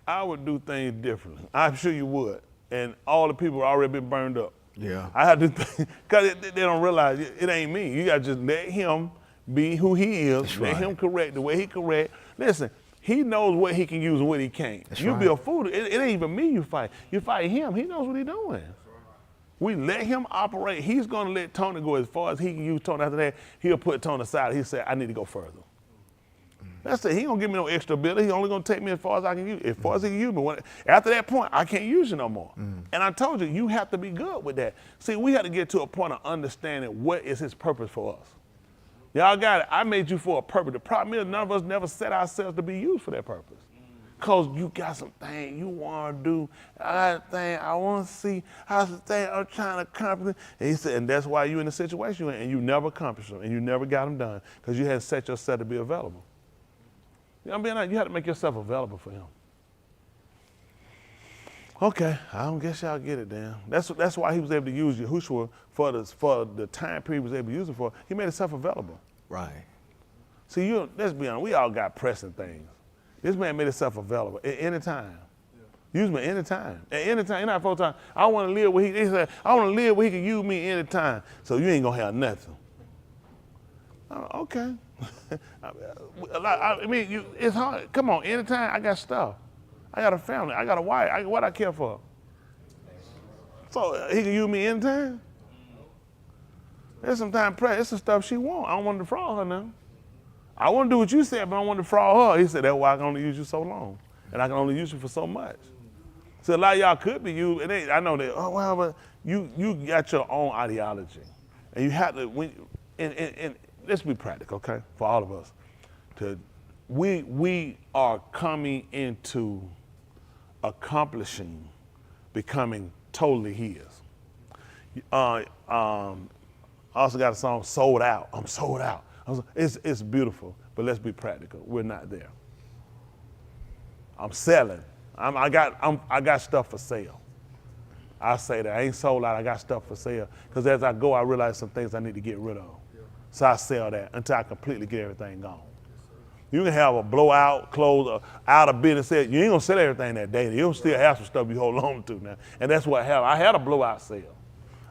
I would do things differently. I'm sure you would. And all the people already been burned up. Yeah. I had to, because they don't realize it ain't me. You got to just let him be who he is. That's Let right. him correct the way he correct. Listen, he knows what he can use and what he can't. That's You right. be a fool. It ain't even me you fight. You fight him. He knows what he's doing. We let him operate. He's going to let Tony go as far as he can use Tony. After that, he'll put Tony aside. He'll say, I need to go further. That's it. He don't give me no extra ability. He only going to take me as far as I can use. As far as he can use me. After that point, I can't use you no more. And I told you, you have to be good with that. See, we have to get to a point of understanding what is his purpose for us. Y'all got it. I made you for a purpose. The problem is none of us never set ourselves to be used for that purpose. Because you got some things you want to do. I got a thing I want to see. How's the thing I'm trying to accomplish? And he said, and that's why you're in the situation you're in, and you never accomplished them, and you never got them done, because you hadn't set yourself to be available. You know what I'm being honest? You had to make yourself available for him. Okay, I don't guess y'all get it then. That's why he was able to use Yahushua for the time period he was able to use it for. He made himself available. Right. See, let's be honest, we all got pressing things. This man made himself available at any time. Use me any time. At any time, not full time. I want to live where he said, I want to live where he can use me any time. So you ain't gonna have nothing. Okay. I mean, it's hard. Come on, anytime I got stuff. I got a family. I got a wife. What I care for? So he can use me anytime. There's sometimes pressure. It's the stuff she want. I don't want to defraud her now. I want to do what you said, but I don't want to defraud her. He said, that's why I can only use you so long. And I can only use you for so much. So a lot of y'all could be used. I know that, oh, well, but you got your own ideology. And you have to, and let's be practical, okay, for all of us. We are coming into accomplishing, becoming totally his. I also got a song, Sold Out. I'm sold out. It's beautiful, but let's be practical. We're not there. I'm selling. I got stuff for sale. I say that I ain't sold out. I got stuff for sale because as I go, I realize some things I need to get rid of. So I sell that until I completely get everything gone. You can have a blowout, close, out of business sale. You ain't gonna sell everything that day. You'll still have some stuff you hold on to now, and that's what happened. I had a blowout sale.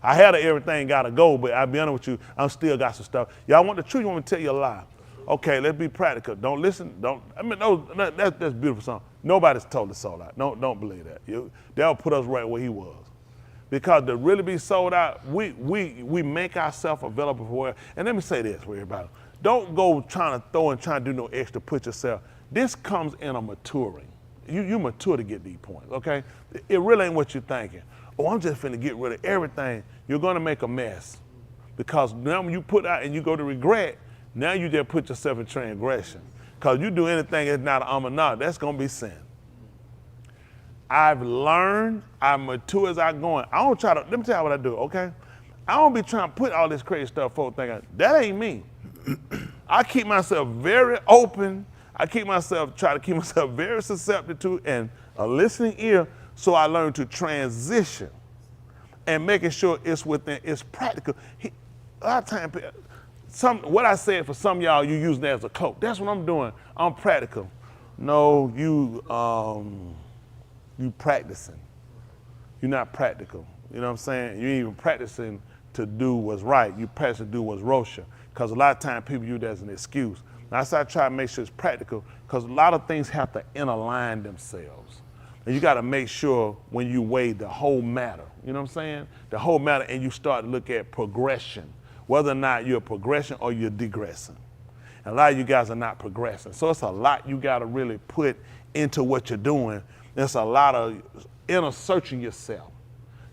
I had everything gotta go, but I'll be honest with you, I'm still got some stuff. Y'all want the truth, you want me to tell you a lie. Okay, let's be practical. Don't listen, that's beautiful song. Nobody's totally sold out. Don't believe that. That'll put us right where he was. Because to really be sold out, we make ourselves available for it. And let me say this for everybody. Don't go trying to do no extra, put yourself. This comes in a maturing. You mature to get these points, okay? It really ain't what you're thinking. Oh, I'm just finna get rid of everything. You're gonna make a mess. Because now when you put out and you go to regret, now you just put yourself in transgression. Because you do anything that's not an amanah, that's gonna be sin. I've learned, I mature as I'm going. I don't let me tell you what I do, okay? I don't be trying to put all this crazy stuff forward thinking, that ain't me. I keep myself very open. I try to keep myself very susceptible to and a listening ear, so I learn to transition and making sure it's practical. A lot of times, what I said for some of y'all, you using that as a cloak. That's what I'm doing. I'm practical. No, you practicing. You're not practical. You know what I'm saying? You ain't even practicing to do what's right. You practice to do what's rosha. Because a lot of times people use that as an excuse. Now, I try to make sure it's practical because a lot of things have to interline themselves. And you got to make sure when you weigh the whole matter, you know what I'm saying? The whole matter, and you start to look at progression, whether or not you're progressing or you're digressing. And a lot of you guys are not progressing. So it's a lot you got to really put into what you're doing. There's a lot of inner searching yourself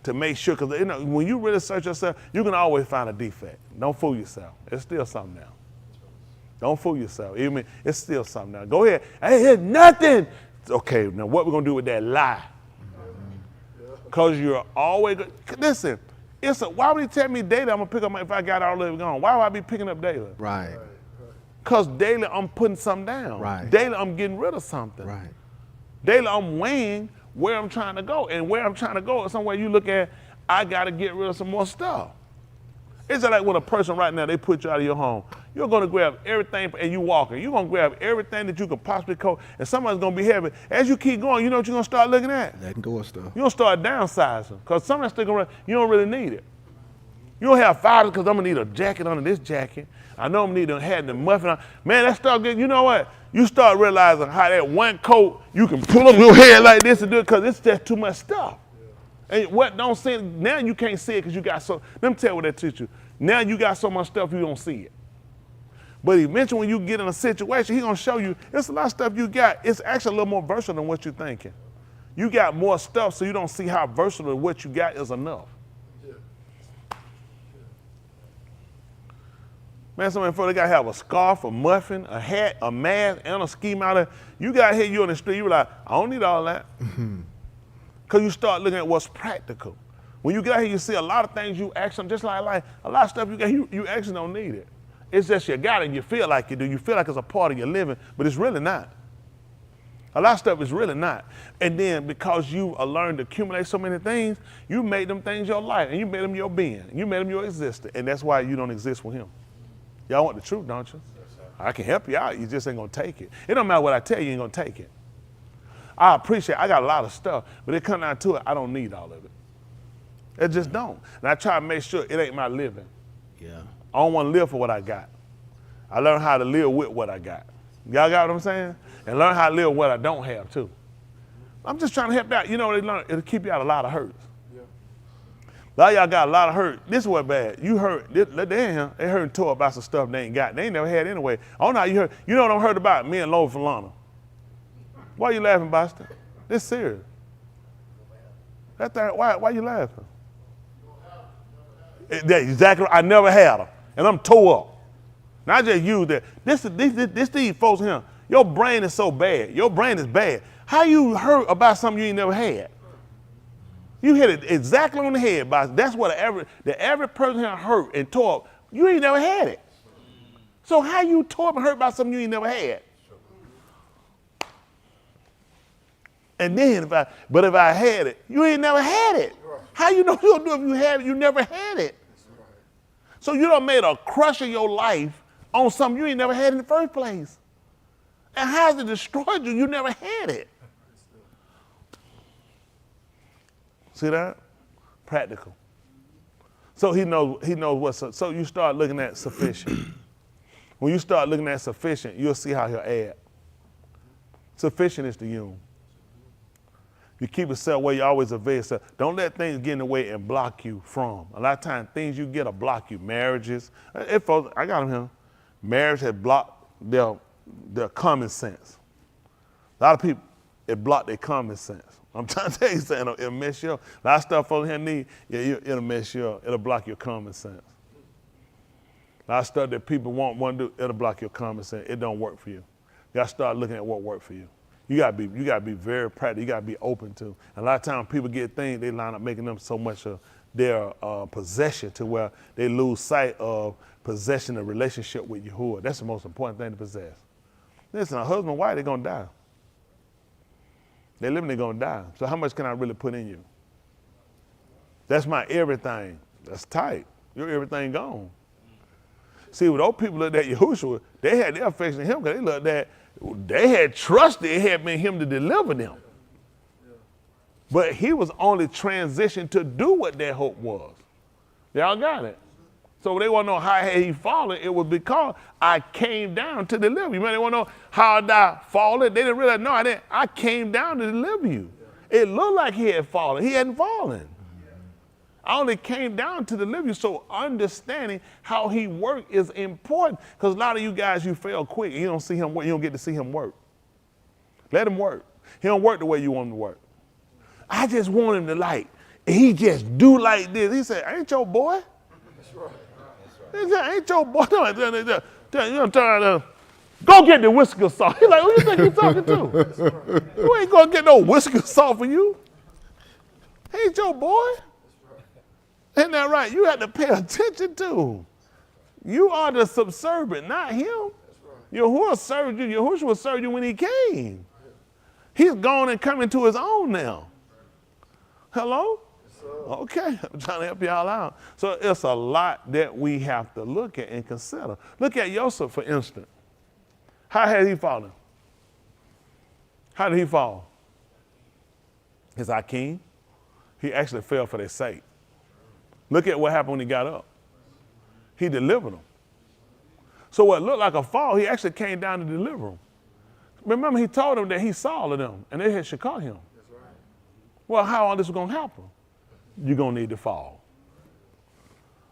to make sure, because when you really search yourself, you can always find a defect. Don't fool yourself. It's still something now. Don't fool yourself. It's still something now. Go ahead. I ain't heard nothing. Okay, now what we're going to do with that lie? Because you're always, listen, why would he tell me daily I'm going to pick up if I got all of it gone? Why would I be picking up daily? Right. Because daily I'm putting something down. Right. Daily I'm getting rid of something. Right. Daily I'm weighing where I'm trying to go. And where I'm trying to go is somewhere you look at, I got to get rid of some more stuff. It's just like when a person right now, they put you out of your home. You're going to grab everything, and you walking. You're going to grab everything that you can possibly coat, and somebody's going to be heavy. As you keep going, you know what you're going to start looking at? Letting go of stuff. You're going to start downsizing, because some of that stuff, you don't really need it. You don't have $5 because I'm gonna need a jacket under this jacket. I know I'm gonna need to have the muffin on. Man, that stuff you know what? You start realizing how that one coat, you can pull up your head like this and do it because it's just too much stuff. And what don't see it, now you can't see it because you got so, let me tell you what that teach you. Now you got so much stuff you don't see it. But eventually when you get in a situation, he's gonna show you, it's a lot of stuff you got. It's actually a little more versatile than what you're thinking. You got more stuff so you don't see how versatile what you got is enough. Man, somebody before they gotta have a scarf, a muffin, a hat, a mask, and a ski mountain. You got here, you on the street, you were like, I don't need all that. Because you start looking at what's practical. When you get out here, you see a lot of things you actually, just like life, a lot of stuff you got, you actually don't need it. It's just you got it and you feel like you do. You feel like it's a part of your living, but it's really not. A lot of stuff is really not. And then because you learned to accumulate so many things, you made them things your life and you made them your being. You made them your existence. And that's why you don't exist with him. Y'all want the truth, don't you? I can help you out. You just ain't gonna take it. It don't matter what I tell you, you ain't gonna take it. I appreciate, I got a lot of stuff, but it comes down to it, I don't need all of it. It just don't. And I try to make sure it ain't my living. Yeah. I don't want to live for what I got. I learn how to live with what I got. Y'all got what I'm saying? And learn how to live with what I don't have too. I'm just trying to help out. You know, it'll keep you out of a lot of hurts. A lot of y'all got a lot of hurt. This is what bad. You hurt. They heard and tore about some stuff they ain't got. They ain't never had anyway. I don't know how you heard. You know what I heard about me and Lola Falana? Why you laughing, Buster? This serious. That thing, why you laughing? Exactly. I never had her, and I'm tore up. Now I just use that. This these folks here. Your brain is so bad. Your brain is bad. How you heard about something you ain't never had? You hit it exactly on the head, boss. That's what every person here hurt and tore up. You ain't never had it. So how you tore up and hurt about something you ain't never had? And then if I had it, you ain't never had it. How you know you don't do it if you have it? You never had it. So you done made a crush of your life on something you ain't never had in the first place. And how's it destroyed you? You never had it. See that? Practical. So he knows what's, so you start looking at sufficient. When you start looking at sufficient, you'll see how he'll add. Sufficient is the you. You keep yourself where you always evade yourself. Don't let things get in the way and block you from. A lot of times things you get will block you. Marriages, I got them here. Marriage has blocked their common sense. A lot of people, it blocked their common sense. I'm trying to tell you something, it'll mess you up. A lot of stuff folks here need, it'll mess you up. It'll block your common sense. A lot of stuff that people want to do, it'll block your common sense. It don't work for you. You gotta start looking at what worked for you. You gotta be very practical. You gotta be open to. And a lot of times people get things, they line up making them so much of their possession to where they lose sight of possession of relationship with Yahuwah. That's the most important thing to possess. Listen, a husband and wife, they're gonna die. They living, they're gonna die. So how much can I really put in you? That's my everything. That's tight. Your everything gone. See, with those people looked at Yahushua, they had their affection in him because they looked at, they had trusted it had been him to deliver them. But he was only transitioned to do what their hope was. Y'all got it? So they want to know how had he fallen. It was because I came down to deliver you. Man, they want to know how did I fall? They didn't realize, no, I didn't. I came down to deliver you. It looked like he had fallen. He hadn't fallen. I only came down to deliver you. So understanding how he worked is important because a lot of you guys, you fail quick. You don't see him work. You don't get to see him work. Let him work. He don't work the way you want him to work. I just want him to like, he just do like this. He said, ain't your boy? That's right. Ain't your boy? I'm trying to go get the whisker sauce. He's like, who you think you're talking to? You ain't gonna get no whisker sauce for you. Ain't your boy? Isn't that right? You have to pay attention to. You are the subservient, not him. Yahuwah served you. Yahushua served you when he came. He's gone and coming to his own now. Hello? Okay, I'm trying to help y'all out. So it's a lot that we have to look at and consider. Look at Joseph, for instance. How had he fallen? How did he fall? His Akeem, he actually fell for their sake. Look at what happened when he got up. He delivered them. So what looked like a fall, he actually came down to deliver them. Remember, he told them that he saw all of them, and they should call him. That's right. Well, how all this is going to happen? You're going to need to fall.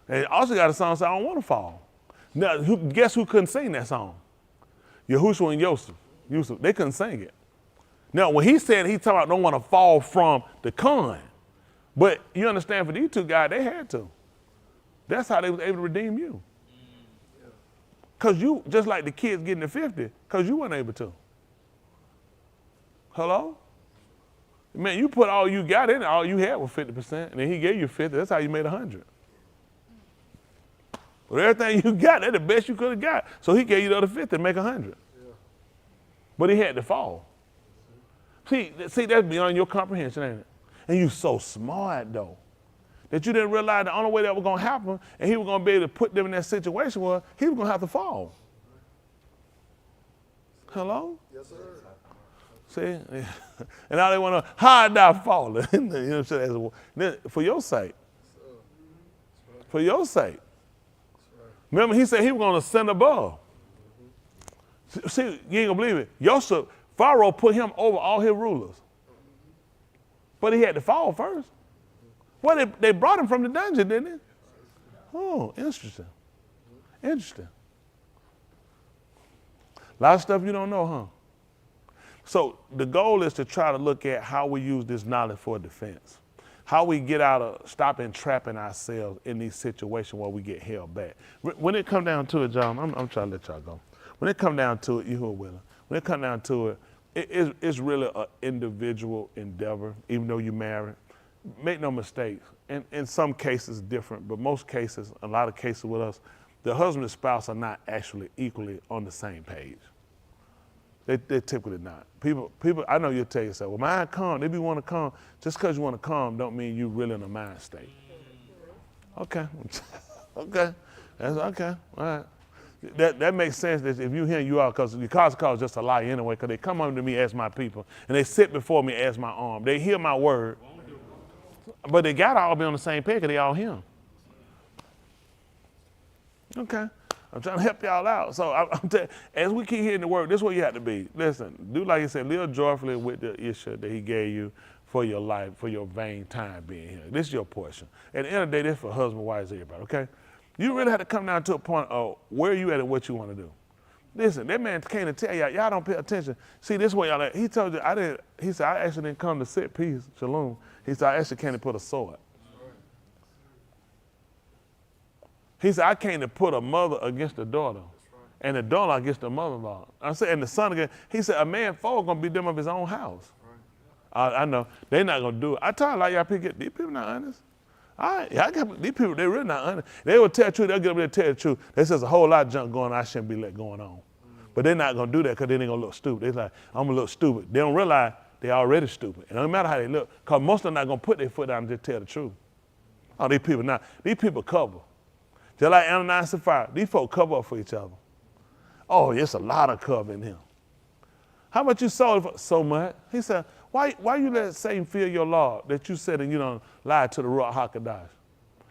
And he also got a song that said, I don't want to fall. Now, guess who couldn't sing that song? Yahushua and Yusuf. They couldn't sing it. Now, when he said he talking about don't want to fall from the con, but you understand for these two guys, they had to. That's how they was able to redeem you. Because you, just like the kids getting to 50, because you weren't able to. Hello? Man, you put all you got in it, all you had was 50%, and then he gave you 50. That's how you made 100. But everything you got, that's the best you could have got. So he gave you the other 50 to make 100. Yeah. But he had to fall. See, that's beyond your comprehension, ain't it? And you so smart, though, that you didn't realize the only way that was going to happen and he was going to be able to put them in that situation was he was going to have to fall. Hello? Yes, sir. See? And now they want to, how did I fall? You know what I'm saying? For your sake. For your sake. Remember, he said he was going to ascend above. See, you ain't going to believe it. Joseph, Pharaoh put him over all his rulers. But he had to fall first. Well, they brought him from the dungeon, didn't they? Oh, interesting. Interesting. A lot of stuff you don't know, huh? So the goal is to try to look at how we use this knowledge for defense. How we get out of, stop entrapping ourselves in these situations where we get held back. When it come down to it, John, I'm trying to let y'all go. When it come down to it, you who are willing, when it come down to it, it's really an individual endeavor, even though you're married. Make no mistakes. In some cases different, but most cases, a lot of cases with us, the husband and spouse are not actually equally on the same page. They're typically not. People, I know you'll tell yourself, well, mine calm, they be want to calm. Just because you want to calm don't mean you really in a mind state. Okay, okay, that's okay, all right. That makes sense that if you hear you are, because the cause is just a lie anyway, because they come unto me as my people, and they sit before me as my arm. They hear my word, but they got to all be on the same page because they all hear. Okay. I'm trying to help y'all out. So as we keep hearing the word, this is where you have to be. Listen, do like you said, live joyfully with the issue that he gave you for your life, for your vain time being here. This is your portion. At the end of the day, this is for husband, wives, everybody, okay? You really have to come down to a point of where you at and what you want to do. Listen, that man came to tell y'all don't pay attention. See, this is where y'all at. He told you, he said, I actually didn't come to set peace, shalom. He said, I actually came to put a sword. He said, I came to put a mother against a daughter, and a daughter against the mother-in-law. I said, and the son again. He said, a man foe gonna be them of his own house. I know they're not gonna do it. I tell you, like y'all these people not honest. These people, they're really not honest. They will tell the truth. They'll get up there and tell the truth. There's just a whole lot of junk going on I shouldn't be let going on. But they're not gonna do that because then they're gonna look stupid. They're like, I'm gonna look stupid. They don't realize they're already stupid. It don't matter how they look, because most of them not gonna put their foot down and just tell the truth. Oh, these people not. These people cover. Just like Ananias and Sapphira, these folks cover up for each other. Oh, it's a lot of cover in him. How much you sold for? So much. He said, why you let Satan feel your law that you said and you don't lie to the Ruach HaKodesh?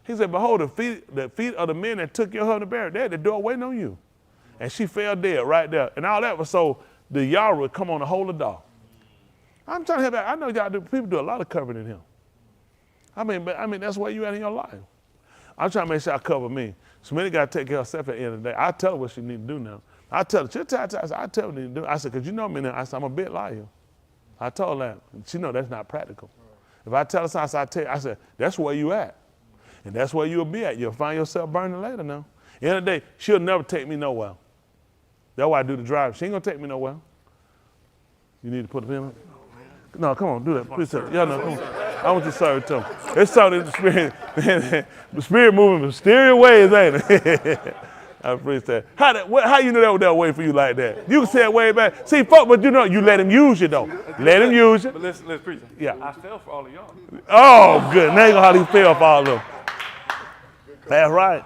He said, behold, the feet of the men that took your husband buried, they're at the door waiting on you. And she fell dead right there. And all that was so the Yah would come on and hold the door. I'm trying to help out. I know y'all people do a lot of covering in him. I mean, that's where you at in your life. I'm trying to make sure I cover me. So many got to take care of herself at the end of the day. I tell her what she need to do now. I tell her, I tell her what she need to do. I said, because you know me now. I said, I'm a bit like you. I told her that. She know that's not practical. If I tell her something, I said, that's where you at. And that's where you'll be at. You'll find yourself burning later now. At the end of the day, she'll never take me nowhere. That's why I do the drive. She ain't going to take me nowhere. You need to put a pin on? No, come on, do that. Please, yeah, no, come on. I want you to serve it to him. It's something in the spirit. The spirit moving mysterious ways, ain't it? I appreciate that. How you know that was that way for you like that? You can say it way back. See, fuck, but you know, you let him use you, though. Let him use you. But let's preach. Yeah. I fell for all of y'all. Oh, good. Now you know how he fell for all of them. That's right.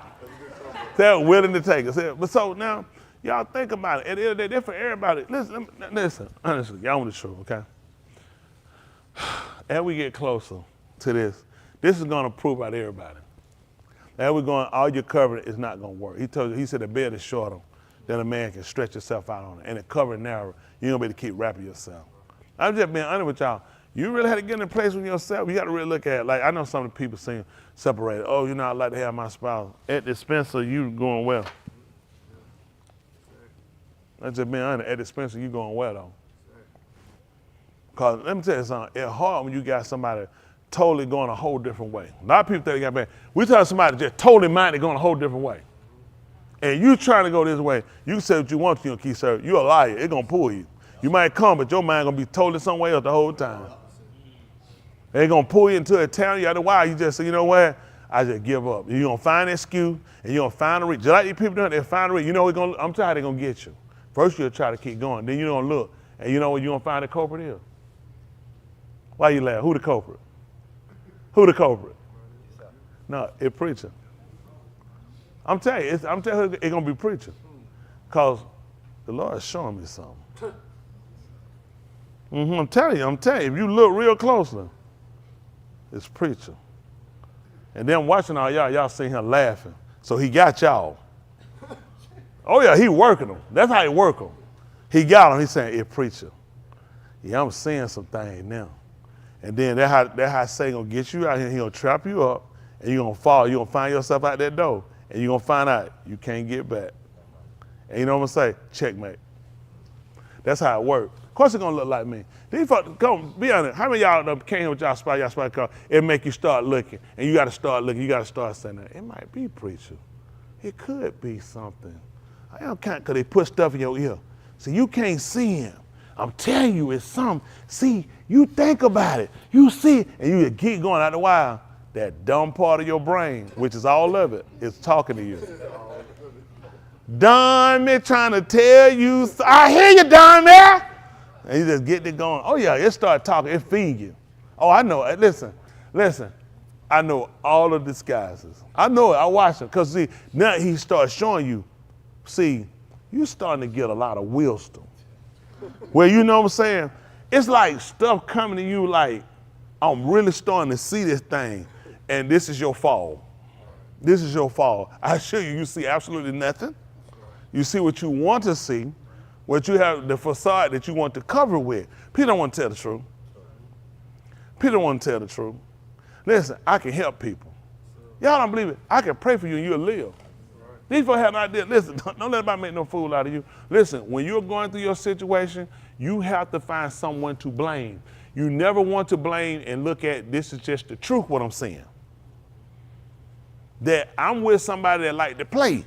They're willing to take us. But so now, y'all think about it. At the end of the day, they're for everybody. Listen, honestly, y'all want the truth, okay? As we get closer to this is going to prove out everybody. Now we're going, all your covering is not going to work. He told you, he said the bed is shorter than a man can stretch himself out on it. And the covering narrow, you don't be able to keep wrapping yourself. I'm just being honest with y'all. You really had to get in a place with yourself. You got to really look at it. Like, I know some of the people saying separated. Oh, you know, I'd like to have my spouse. At the expense of you going well. I'm just being honest. At the expense of you going well, though. Because let me tell you something. It's hard when you got somebody totally going a whole different way. A lot of people think they got bad. We tell somebody just totally minded going a whole different way. And you trying to go this way, you can say what you want to, you keep serving. You're a liar. It's going to pull you. You might come, but your mind going to be totally somewhere else the whole time. They're going to pull you into a town. You got to why. You just say, you know what? I just give up. You're going to find an excuse, and you're going to find a reason. Just like these people doing, they find a reason. You know, I'm telling you how they're going to get you. First, you'll try to keep going. Then you're going to look, and you know what you're going to find the culprit is? Why you laugh? Who the culprit? Who the culprit? No, it's preaching. I'm telling you, it's going to be preaching. Because the Lord is showing me something. I'm telling you, if you look real closely, it's preaching. And then watching all y'all see him laughing. So he got y'all. Oh yeah, he working them. That's how he work them. He got them, he's saying, it's preaching. Yeah, I'm seeing some things now. And then that's how Satan gonna get you out here. He gonna trap you up, and you're gonna fall. You're gonna find yourself out that door, and you're gonna find out you can't get back. And you know what I'm gonna say? Checkmate. That's how it works. Of course it's gonna look like me. These folks, come, be honest, how many of y'all came here with y'all spot car, it make you start looking, and you gotta start looking, you gotta start saying that. It might be preacher. It could be something. I don't count, because they put stuff in your ear. So you can't see him. I'm telling you, it's something. See, you think about it, you see it, and you keep going out the while. That dumb part of your brain, which is all of it, is talking to you. Don me trying to tell you, I hear you, Don there. And you just get it going. Oh yeah, it start talking, it feed you. Oh, I know it. Listen. I know all the disguises. I know it, I watch them. Because see, now he starts showing you, see, you're starting to get a lot of wisdom. Where you know what I'm saying? It's like stuff coming to you like, I'm really starting to see this thing, and this is your fall. This is your fall. I assure you, you see absolutely nothing. You see what you want to see, what you have, the facade that you want to cover with. People don't want to tell the truth. People don't want to tell the truth. Listen, I can help people. Y'all don't believe it. I can pray for you and you'll live. These folks have an idea. Listen, don't let anybody make no fool out of you. Listen, when you're going through your situation, you have to find someone to blame. You never want to blame and look at this is just the truth, what I'm saying. That I'm with somebody that like to play.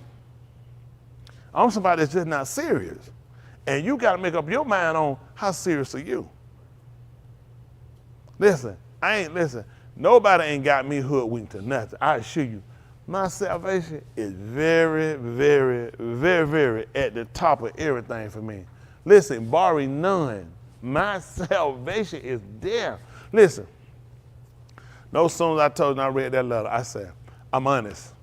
I'm somebody that's just not serious. And you got to make up your mind on how serious are you. Listen, nobody ain't got me hoodwinked to nothing. I assure you. My salvation is very, very, very, very at the top of everything for me. Listen, barring none, my salvation is there. Listen, no sooner as I told you I read that letter, I said, I'm honest.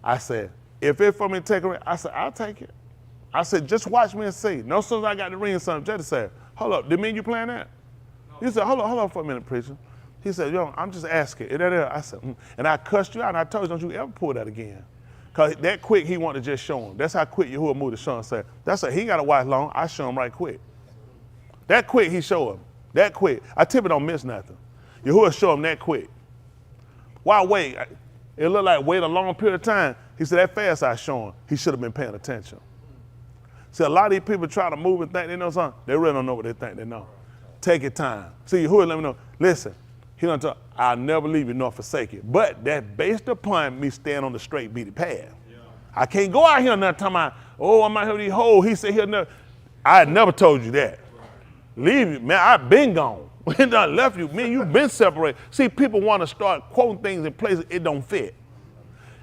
I said, if it's for me to take it, I said, I'll take it. I said, just watch me and see. No sooner as I got the ring or something, Judge said, hold up, did mean you playing that? He said, hold on for a minute, preacher. He said, yo, I'm just asking. I said, and I cussed you out, and I told you, don't you ever pull that again. Because that quick, he wanted to just show him. That's how quick Yahuwah moved to show him. Said, that's it, he ain't got to watch long. I show him right quick. That quick, he show him. That quick. I typically don't miss nothing. Yahuwah show him that quick. Why wait? It looked like wait a long period of time. He said, that fast I show him. He should have been paying attention. See, a lot of these people try to move and think they know something. They really don't know what they think they know. Take your time. See, Yahuwah let me know. Listen. He don't talk, I'll never leave you nor forsake you. But that's based upon me staying on the straight beaten path. Yeah. I can't go out here now talking about, oh, I'm out here with these hoes. He said he'll never. I had never told you that. Leave you, man, I've been gone. When I left you, man, you've been separated. See, people want to start quoting things in places it don't fit.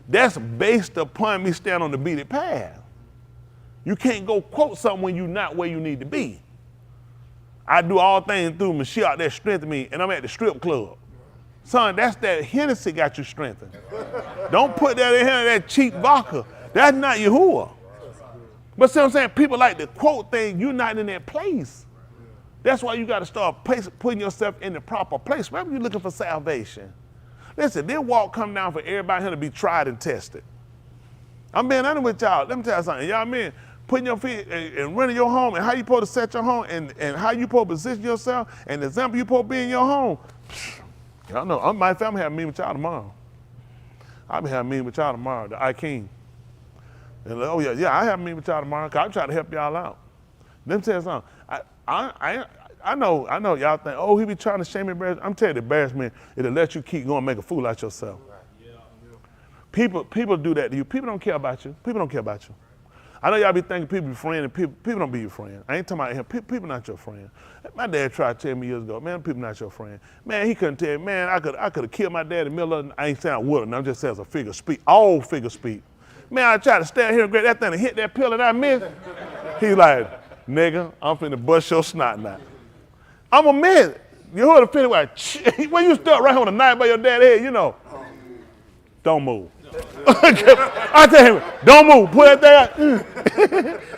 That's based upon me staying on the beaten path. You can't go quote something when you're not where you need to be. I do all things through Mashiach that strengthen me, and I'm at the strip club. Son, that's that Hennessy got you strengthened. Don't put that in here, that cheap vodka. That's not Yahuwah. But see what I'm saying? People like to quote things, you're not in that place. That's why you got to start putting yourself in the proper place. Remember, you're looking for salvation. Listen, this walk come down for everybody here to be tried and tested. I'm being honest with y'all. Let me tell you something. Y'all men, putting your feet and running your home and how you supposed to set your home and how you supposed to position yourself and the example you supposed to be in your home. Y'all know, my family have a meeting with y'all tomorrow. I'll be having a meeting with y'all tomorrow, the I-King. And like, oh yeah, I have a meeting with y'all tomorrow because I'm trying to help y'all out. Let me tell you something. I know y'all think, oh, he be trying to shame and embarrass. I'm telling you, the embarrassment, it'll let you keep going and make a fool out of yourself. People do that to you. People don't care about you. People don't care about you. I know y'all be thinking people be friends and people don't be your friend. I ain't talking about him. People not your friend. My dad tried to tell me years ago, man, people not your friend. Man, he couldn't tell me, man, I could have killed my dad in the middle of it. I ain't saying I wouldn't. I'm just saying as a figure of speech. All figure of speech. Man, I tried to stand here and grab that thing and hit that pill and I missed. He like, nigga, I'm finna bust your snot now. I'm a man. You heard the feeling like, when you stuck right on the knife by your dad's head, you know, don't move. I tell him, don't move. Put that there.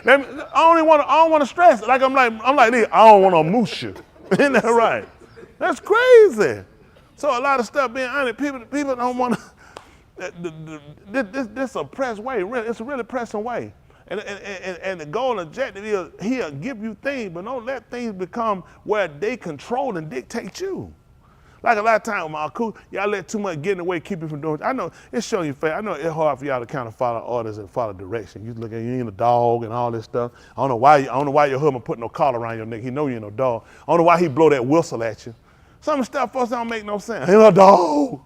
I don't want to stress it. I'm like this. I don't want to moose you. Isn't that right? That's crazy. So a lot of stuff being honest, people don't want to. This oppressed way. It's a really oppressing way. And the goal and objective is he'll give you things, but don't let things become where they control and dictate you. Like a lot of times with my cool, y'all let too much get in the way, keep you from doing it. I know it's showing you face. I know it's hard for y'all to kind of follow orders and follow direction. You look at you ain't a dog and all this stuff. I don't know why your husband put no collar around your neck. He know you ain't no dog. I don't know why he blow that whistle at you. Some of the stuff folks don't make no sense. Ain't no dog.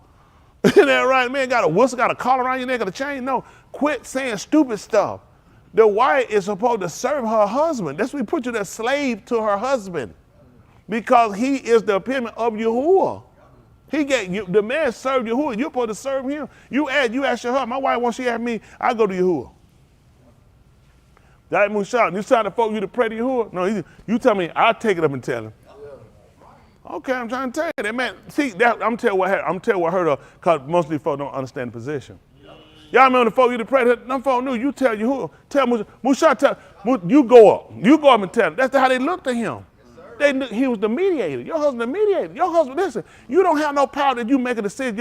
Isn't that right? Man got a whistle, got a collar around your neck, got a chain. No, quit saying stupid stuff. The wife is supposed to serve her husband. That's why we put you the slave to her husband. Because he is the epitome of Yahuwah. He get you, the man served Yahuwah. You're supposed to serve him. You ask your husband. My wife, once she asked me, I go to Yahuwah. That Mushak, you trying to folk you to pray to Yahuwah? No, you tell me, I'll take it up and tell him. Okay, I'm trying to tell you that, man. See, I'm telling what hurt her, because most of these folks don't understand the position. Y'all remember the folk you to pray to? Them folk knew. You tell Yahuwah. Tell Mushak, you go up. You go up and tell him. That's how they looked at him. He was the mediator. Your husband the mediator. Your husband, listen, you don't have no power that you make a decision.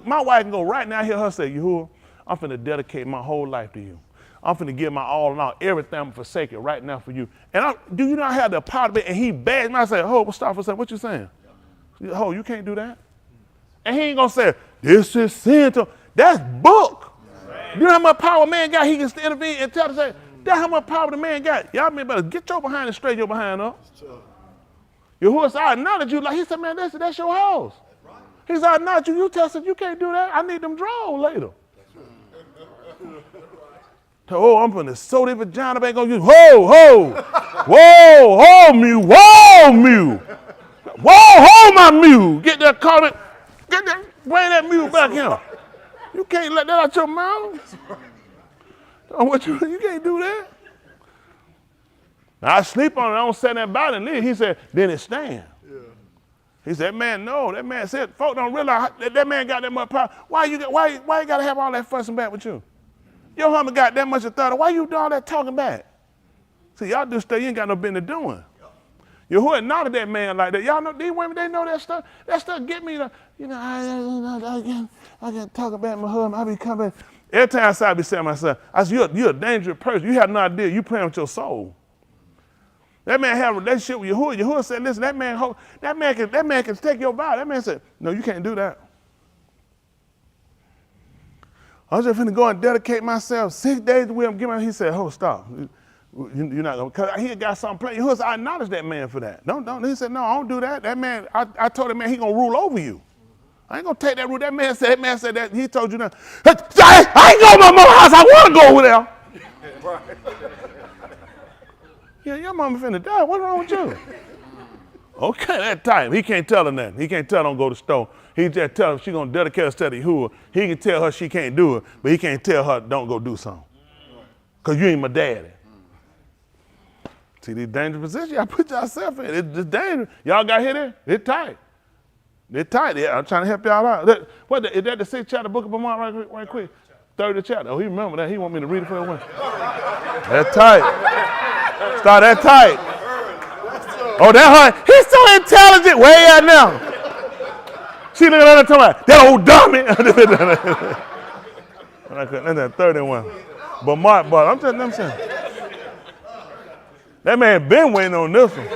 My wife can go right now hear her say, Yahuwah, I'm finna dedicate my whole life to you. I'm finna give my all and all, everything I'm forsaken right now for you. And do you not have the power to be? And he bashed me. I said, stop for a second. What you saying? You can't do that. And he ain't gonna say, this is sin. That's book. You know how much power a man got? He can intervene and tell say, that's how much power the man got. Y'all men better get your behind and straighten your behind up. Yahuwah said, I acknowledge you. Like he said, man, that's your house. He said, I acknowledge you. You tell us you can't do that. I need them draws later. I'm putting so their vagina back on you. Whoa, mule. Whoa, my mule. Get that comment. Bring that mule back here. You can't let that out your mouth. You can't do that. Now, I sleep on it. I don't say that about it and leave. He said, then it stand. Yeah. He said, man, no. That man said, folks don't realize that man got that much power. Why you got to have all that fussing back with you? Your husband got that much authority. Why you do all that talking back? See, y'all do stuff you ain't got no business doing. Yahuwah acknowledge that man like that. Y'all know, these women, they know that stuff. That stuff get me, I can talk about my husband. I be coming. Every time I be saying to myself, I said, you're a dangerous person. You have no idea. You playing with your soul. That man had a relationship with Yahuwah. Yahuwah said, listen, that man can take your vow. That man said, no, you can't do that. I was just finna go and dedicate myself 6 days with him. He said, stop. You're not going to, because he got something planned. Yahuwah said, I acknowledge that man for that. Don't. He said, no, I don't do that. That man, I told that man he going to rule over you. I ain't going to take that rule. That man said that. He told you that. I ain't going to my mama's house. I want to go over there. Yeah, your mama finna die. What's wrong with you? Okay, that time. He can't tell her nothing. He can't tell her don't go to the store. He just tell her she gonna dedicate herself to Yahuwah. He can tell her she can't do it, but he can't tell her don't go do something. Because you ain't my daddy. See these dangerous positions y'all put yourself in. It's dangerous. Y'all got hit in? It's tight. It's tight. Yeah, I'm trying to help y'all out. Is that the 6th chapter book of Vermont right quick? 30th chapter. Oh, he remember that. He want me to read it for him. That's tight. Start that tight. Oh, that hard. He's so intelligent. Where you at now? She looking at her talking about, that old dummy. That's that 31. But Mark, but I'm saying, that man been waiting on this one.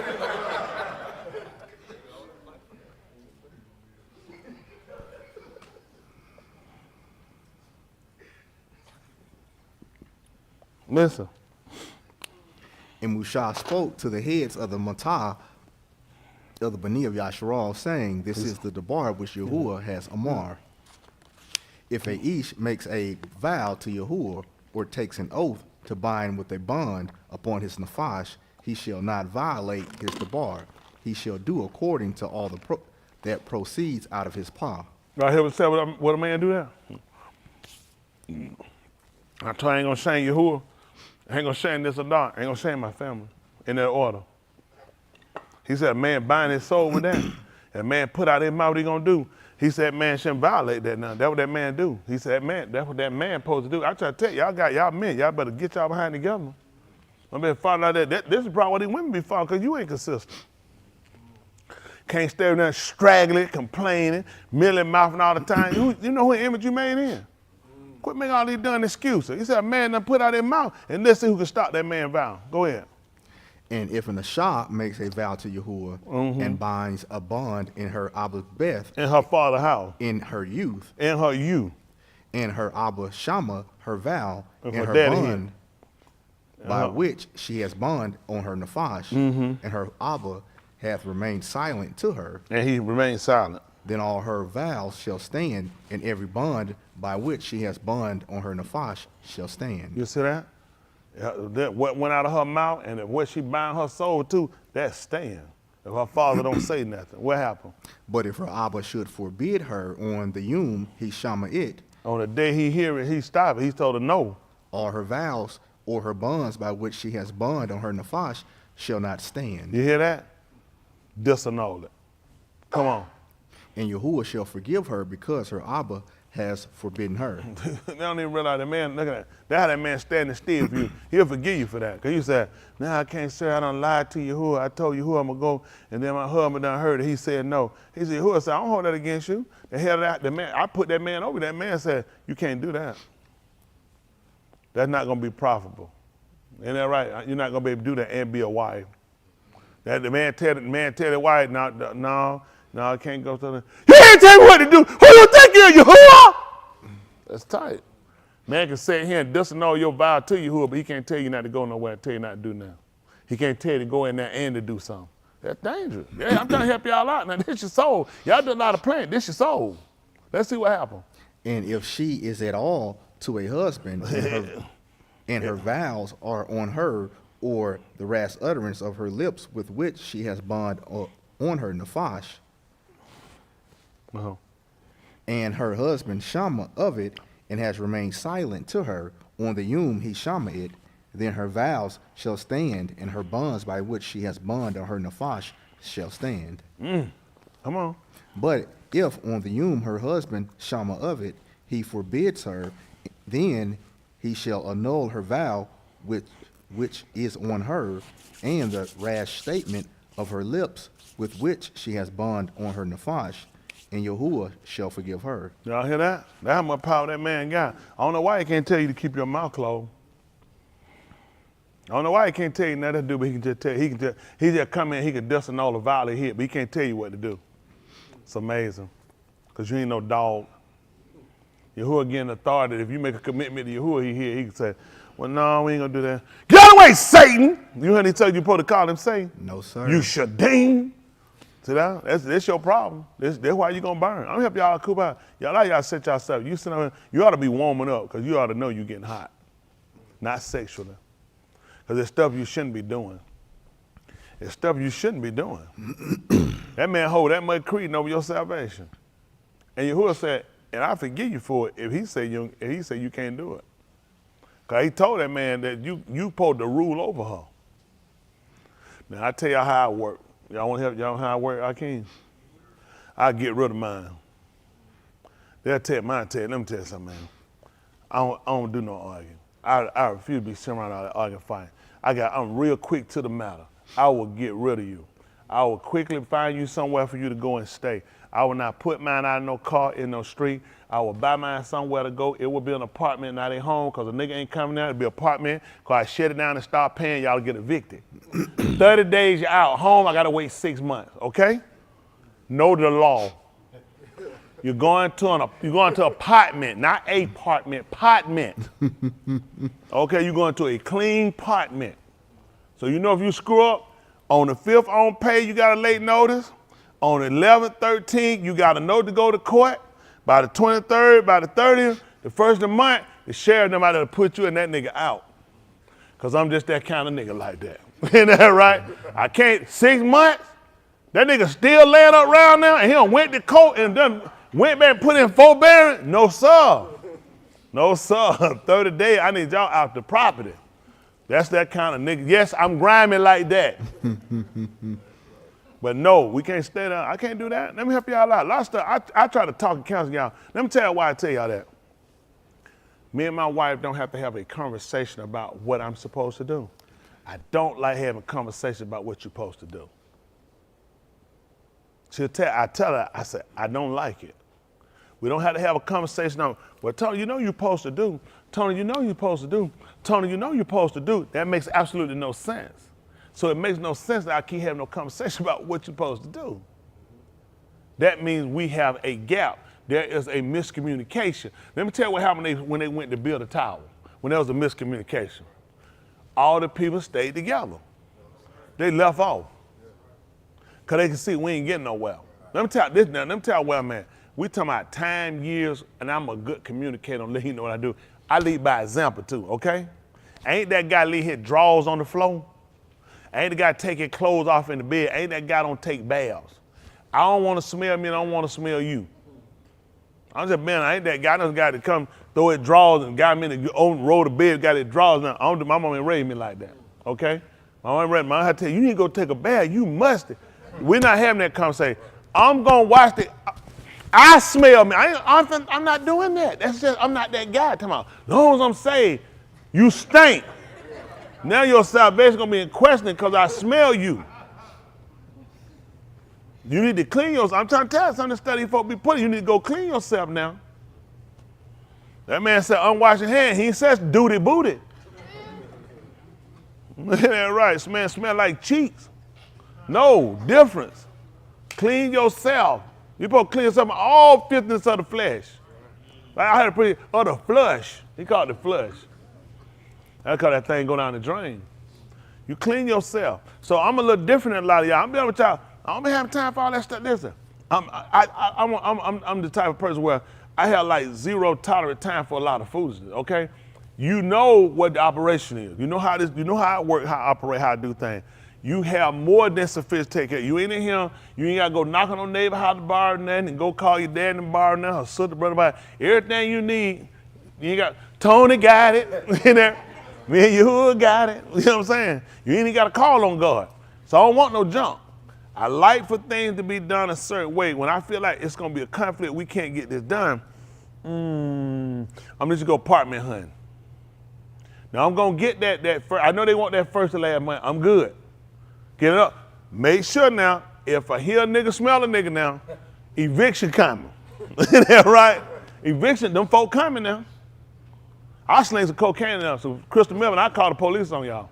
Listen. And Musha spoke to the heads of the Matah of the Bani of Yasharal, saying, this is the debar which Yahuwah has Amar. If a Ish makes a vow to Yahuwah, or takes an oath to bind with a bond upon his Nafash, he shall not violate his debar. He shall do according to all that proceeds out of his paw. Right here, what a man do that? I tell you, I ain't gonna shame Yahuwah. I ain't gonna shame this Adar. I ain't gonna shame my family in that order. He said, a man bind his soul with that. And a man put out his mouth, what he gonna do? He said, man shouldn't violate that now. That's what that man do. He said, man, that's what that man supposed to do. I try to tell you, y'all got y'all men. Y'all better get y'all behind together. I better follow like that. This is probably what these women be following, because you ain't consistent. Can't stay there straggling, complaining, milling mouthing all the time. You know what image you made in? Quit making all these dumb excuses. He said, a man done put out his mouth, and let's see who can stop that man vow. Go ahead. And if an Asha makes a vow to Yahuwah and binds a bond in her Abba Beth, in her father's house, in her youth, in her youth, and her Abba Shama, her vow, and her bond by which she has bond on her Nafash, and her Abba hath remained silent to her, and he remained silent, then all her vows shall stand, and every bond by which she has bond on her Nafash shall stand. You see that? That what went out of her mouth and what she bound her soul to, that stand. If her father don't say nothing, what happened? But if her Abba should forbid her on the Yom, he shama it. On the day he hear it, he stop it. He told her no. All her vows or her bonds by which she has bond on her Nafash shall not stand. You hear that? Disannul it. Come on. And Yahuwah shall forgive her because her Abba has forbidden her. They don't even realize that man, look at that. That's how that man standing still for you. He'll forgive you for that. Because you said, now I can't say I done lied to Yahuwah. I told Yahuwah I'm going to go, and then my husband done heard it. He said no. He said, Yahuwah said, I don't hold that against you. The hell that, the man, I put that man over. That man said, you can't do that. That's not going to be profitable. Ain't that right? You're not going to be able to do that and be a wife. That the man tell the wife, no, I can't go to the. You ain't tell me what to do. Who you think you Yahuwah? That's tight. Man can sit here and disannul your vow to Yahuwah, but he can't tell you not to go nowhere and tell you not to do nothing. He can't tell you to go in there and to do something. That's dangerous. Yeah, I'm trying to help y'all out. Now, this your soul. Y'all do a lot of planning. This your soul. Let's see what happens. And if she is at all to a husband, and her vows are on her, or the rash utterance of her lips with which she has bond on her Nafash, and her husband Shama of it, and has remained silent to her, on the Yom he Shama it, then her vows shall stand, and her bonds by which she has bond on her Nafash shall stand. Come on. But if on the Yom her husband Shama of it, he forbids her, then he shall annul her vow which is on her, and the rash statement of her lips with which she has bond on her Nafash, and Yahuwah shall forgive her. Y'all hear that? That's how much power that man got. I don't know why he can't tell you to keep your mouth closed. I don't know why he can't tell you nothing to do, but he can just tell you. He just come in, he can disannul the vow he hit, but he can't tell you what to do. It's amazing, because you ain't no dog. Yahuwah getting authority. If you make a commitment to Yahuwah, he can say, well, no, we ain't gonna do that. Get out of the way, Satan! You heard he tell you you're supposed to call him Satan? No, sir. You shadim. See that? That's your problem. That's why you gonna burn. I'm gonna help y'all cool out. Y'all set yourself. You sit on, you ought to be warming up, because you ought to know you're getting hot. Not sexually. Because there's stuff you shouldn't be doing. It's stuff you shouldn't be doing. That man hold that much credence over your salvation. And Yahuwah said, and I forgive you for it if he say you can't do it. Because he told that man that you supposed to rule over her. Now, I tell y'all how I work. Y'all want to help y'all how I work? I can. I get rid of mine. They'll tell mine, let me tell you something, man. I don't do no arguing. I refuse to be sitting around all that arguing fighting. I'm real quick to the matter. I will get rid of you. I will quickly find you somewhere for you to go and stay. I will not put mine out in no car, in no street. I will buy mine somewhere to go. It will be an apartment, not a home, because a nigga ain't coming out. It'll be an apartment, because I shut it down and start paying, y'all get evicted. 30 days you're out. Home, I got to wait 6 months, okay? Know the law. You're going to apartment, not a apartment, apartment. Okay, you're going to a clean apartment. So you know if you screw up, on the 5th on pay, you got a late notice. On the 11th, 13th, you got a note to go to court. By the 23rd, by the 30th, the first of the month, the sheriff them out there to put you and that nigga out. Because I'm just that kind of nigga like that. Isn't that right? I can't, 6 months? That nigga still laying up around now and he done went to court and done went back and put in forbearance? No, sir. No, sir. 30 days, I need y'all out the property. That's that kind of nigga. Yes, I'm grimy like that. But no, we can't stay there. I can't do that. Let me help y'all out. A lot of stuff, I try to talk and counsel y'all. Let me tell you why I tell y'all that. Me and my wife don't have to have a conversation about what I'm supposed to do. I don't like having a conversation about what you're supposed to do. I tell her, I said, I don't like it. We don't have to have a conversation on, well, Tony, you know you're supposed to do. Tony, you know you're supposed to do. Tony, you know you're supposed to do. That makes absolutely no sense. So it makes no sense that I keep having no conversation about what you're supposed to do. That means we have a gap. There is a miscommunication. Let me tell you what happened when they went to build a tower, when there was a miscommunication. All the people stayed together. They left off. Because they can see we ain't getting nowhere. Let me tell you this now. Let me tell you where I'm at. We talking about time, years, and I'm a good communicator. I'm letting you know what I do. I lead by example too, okay? Ain't that guy leave his drawers on the floor? Ain't the guy take his clothes off in the bed? Ain't that guy don't take baths? I don't want to smell me and I don't want to smell you. I'm just, man, I ain't that guy. I know the guy to come throw his drawers and got me in the roll of the bed, got his drawers now. My mama ain't raised me like that, okay? My mama ain't raised me. I tell you, you need to go take a bath. You must. We're not having that conversation. I'm going to watch the, I smell me. I'm not doing that. That's just, I'm not that guy. Come on. As long as I'm saved, you stink. Now your salvation going to be in question because I smell you. You need to clean yourself. I'm trying to tell you something to study folks be putting. You need to go clean yourself now. That man said unwashed hand. He says duty booty. That's right. This man smell like cheeks. No difference. Clean yourself. You're supposed to clean yourself of all filthiness of the flesh. Like I had a pretty, the flush. He called it the flush. That's how that thing go down the drain. You clean yourself. So I'm a little different than a lot of y'all. I'm be with y'all. I don't be having time for all that stuff. Listen, I'm the type of person where I have like zero tolerant time for a lot of foolishness. Okay, you know what the operation is. You know how this. You know how it works, how I operate, how I do things. You have more than sufficient to take care. You ain't in here. You ain't got to go knocking on neighbor house to borrow nothing and go call your dad and borrow nothing, or sister, brother, everything you need. You ain't got, Tony got it. Me and you got it. You know what I'm saying? You ain't even got to call on God. So I don't want no junk. I like for things to be done a certain way. When I feel like it's going to be a conflict, we can't get this done, I'm just going to apartment hunting. Now I'm going to get that first. I know they want that first to last month. I'm good. Get it up. Make sure now, if I hear a nigga, smell a nigga now, eviction coming. Is that right? Eviction, them folk coming now. I sling some cocaine now, so Crystal Melvin, I call the police on y'all.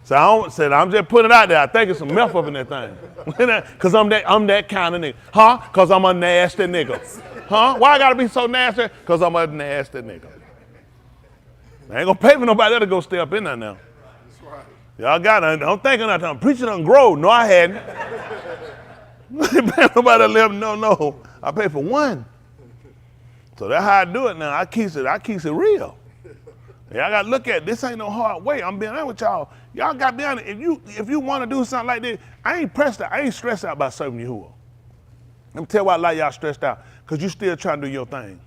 So I'm just putting it out there. I think it's some meth up in that thing. Because I'm that kind of nigga. Huh? Because I'm a nasty nigga. Huh? Why I got to be so nasty? Because I'm a nasty nigga. I ain't going to pay for nobody else to go stay up in there now. Y'all got it. I'm thinking that I'm preaching on grow. No, I hadn't. Nobody let them know. No, I pay for one. So that's how I do it now. I keep it real. Y'all got to look at it. This ain't no hard way. I'm being honest with y'all. Y'all got to be honest. If you want to do something like this, I ain't pressed out. I ain't stressed out about serving Yahuwah. Let me tell you why a lot of y'all stressed out. Because you still trying to do your thing.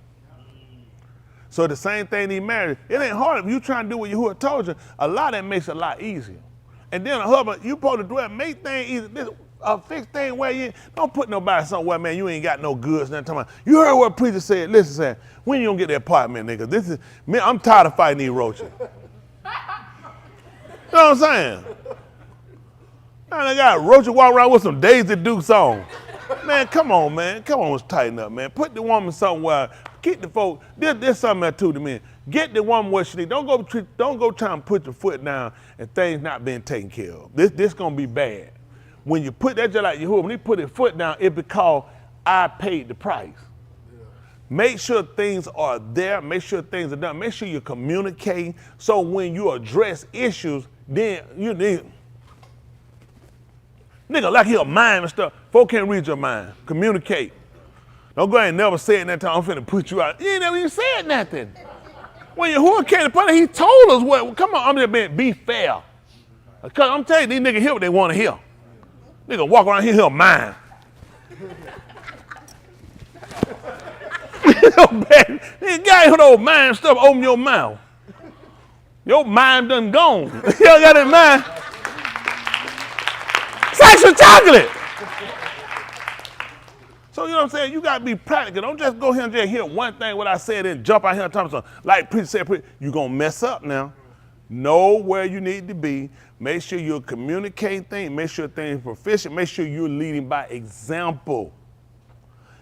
So the same thing he married. It ain't hard if you trying to do what Yahuwah told you. A lot of that makes it a lot easier. And then a husband, you supposed to do it, make things easy. This, a fixed thing where you don't put nobody somewhere, man, you ain't got no goods. You heard what preacher said. Listen, Sam, when you gonna get that apartment, nigga? This is, man, I'm tired of fighting these roaches. You know what I'm saying? Man, I got Roach walk around with some Daisy Dukes on. Man, come on, man. Come on, let's tighten up, man. Put the woman somewhere. Keep the folk. There's something there too to me. Get the woman what she need. Don't go trying to put your foot down and things not being taken care of. This gonna be bad. When you put that just like Yahuwah, when he put his foot down, it because I paid the price. Make sure things are there. Make sure things are done. Make sure you're communicating. So when you address issues, then you need. Nigga, like your mind and stuff. Folk can't read your mind. Communicate. Don't go ahead and never say it that time. I'm finna put you out. You ain't never even said nothing. When Yahuwah came to put it, he told us what. Come on, I'm just being be fair. Because I'm telling you, these niggas hear what they want to hear. Nigga walk around here, hear mind. This guy with old mind stuff, open your mouth. Your mind done gone. You got that mind. Sexual chocolate. So you know what I'm saying? You gotta be practical. Don't just go here and just hear one thing what I said and jump out here and tell me something. Like preacher said, you're gonna mess up now. Know where you need to be. Make sure you're communicating things. Make sure things are proficient. Make sure you're leading by example.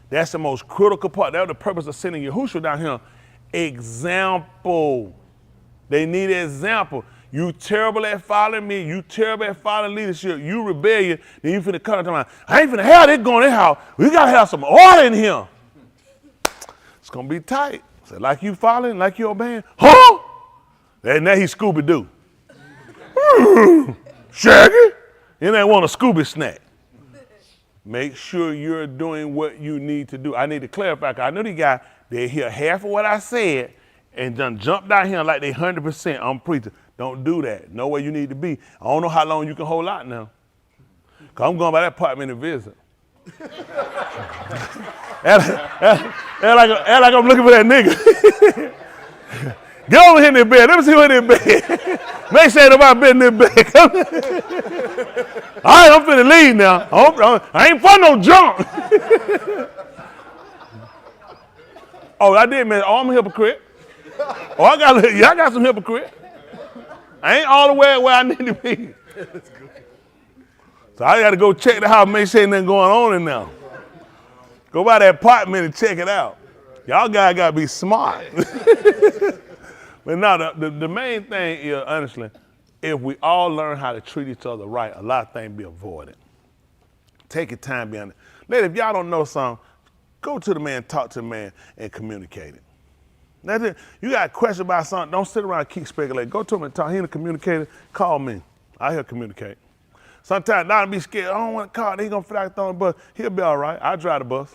That's the most critical part. That's the purpose of sending Yahushua down here. Example. They need an example. You terrible at following me. You terrible at following leadership. You rebellious. Then you finna come to my, I ain't finna have this going in this house. We gotta have some order in here. It's gonna be tight. So like you following, like you obeying. Huh? And now he Scooby-Doo. Shaggy. And they want a Scooby snack. Make sure you're doing what you need to do. I need to clarify, because I know these guys, they hear half of what I said and done jump down here like they 100% I'm preaching. Don't do that. Know where you need to be. I don't know how long you can hold out now. Because I'm going by that apartment to visit. act like I'm looking for that nigga. Get over here in the bed. Let me see who's in the bed. Make sure nobody been in the bed. All right, I'm finna leave now. I ain't for no junk. Oh, I did, man. Oh, I'm a hypocrite. Oh, I got some hypocrite. I ain't all the way where I need to be. So I got to go check the house, make sure ain't nothing going on in there. Go by that apartment and check it out. Y'all guys got to be smart. But no, the main thing is, honestly, if we all learn how to treat each other right, a lot of things be avoided. Take your time behind it. Lady, if y'all don't know something, go to the man, talk to the man, and communicate it. That's it. You got a question about something, don't sit around and keep speculating. Go to him and talk. He ain't a communicator, call me. I hear communicate. Sometimes I'll be scared. I don't want to call. He gonna feel like throwing the bus. He'll be all right. I drive the bus.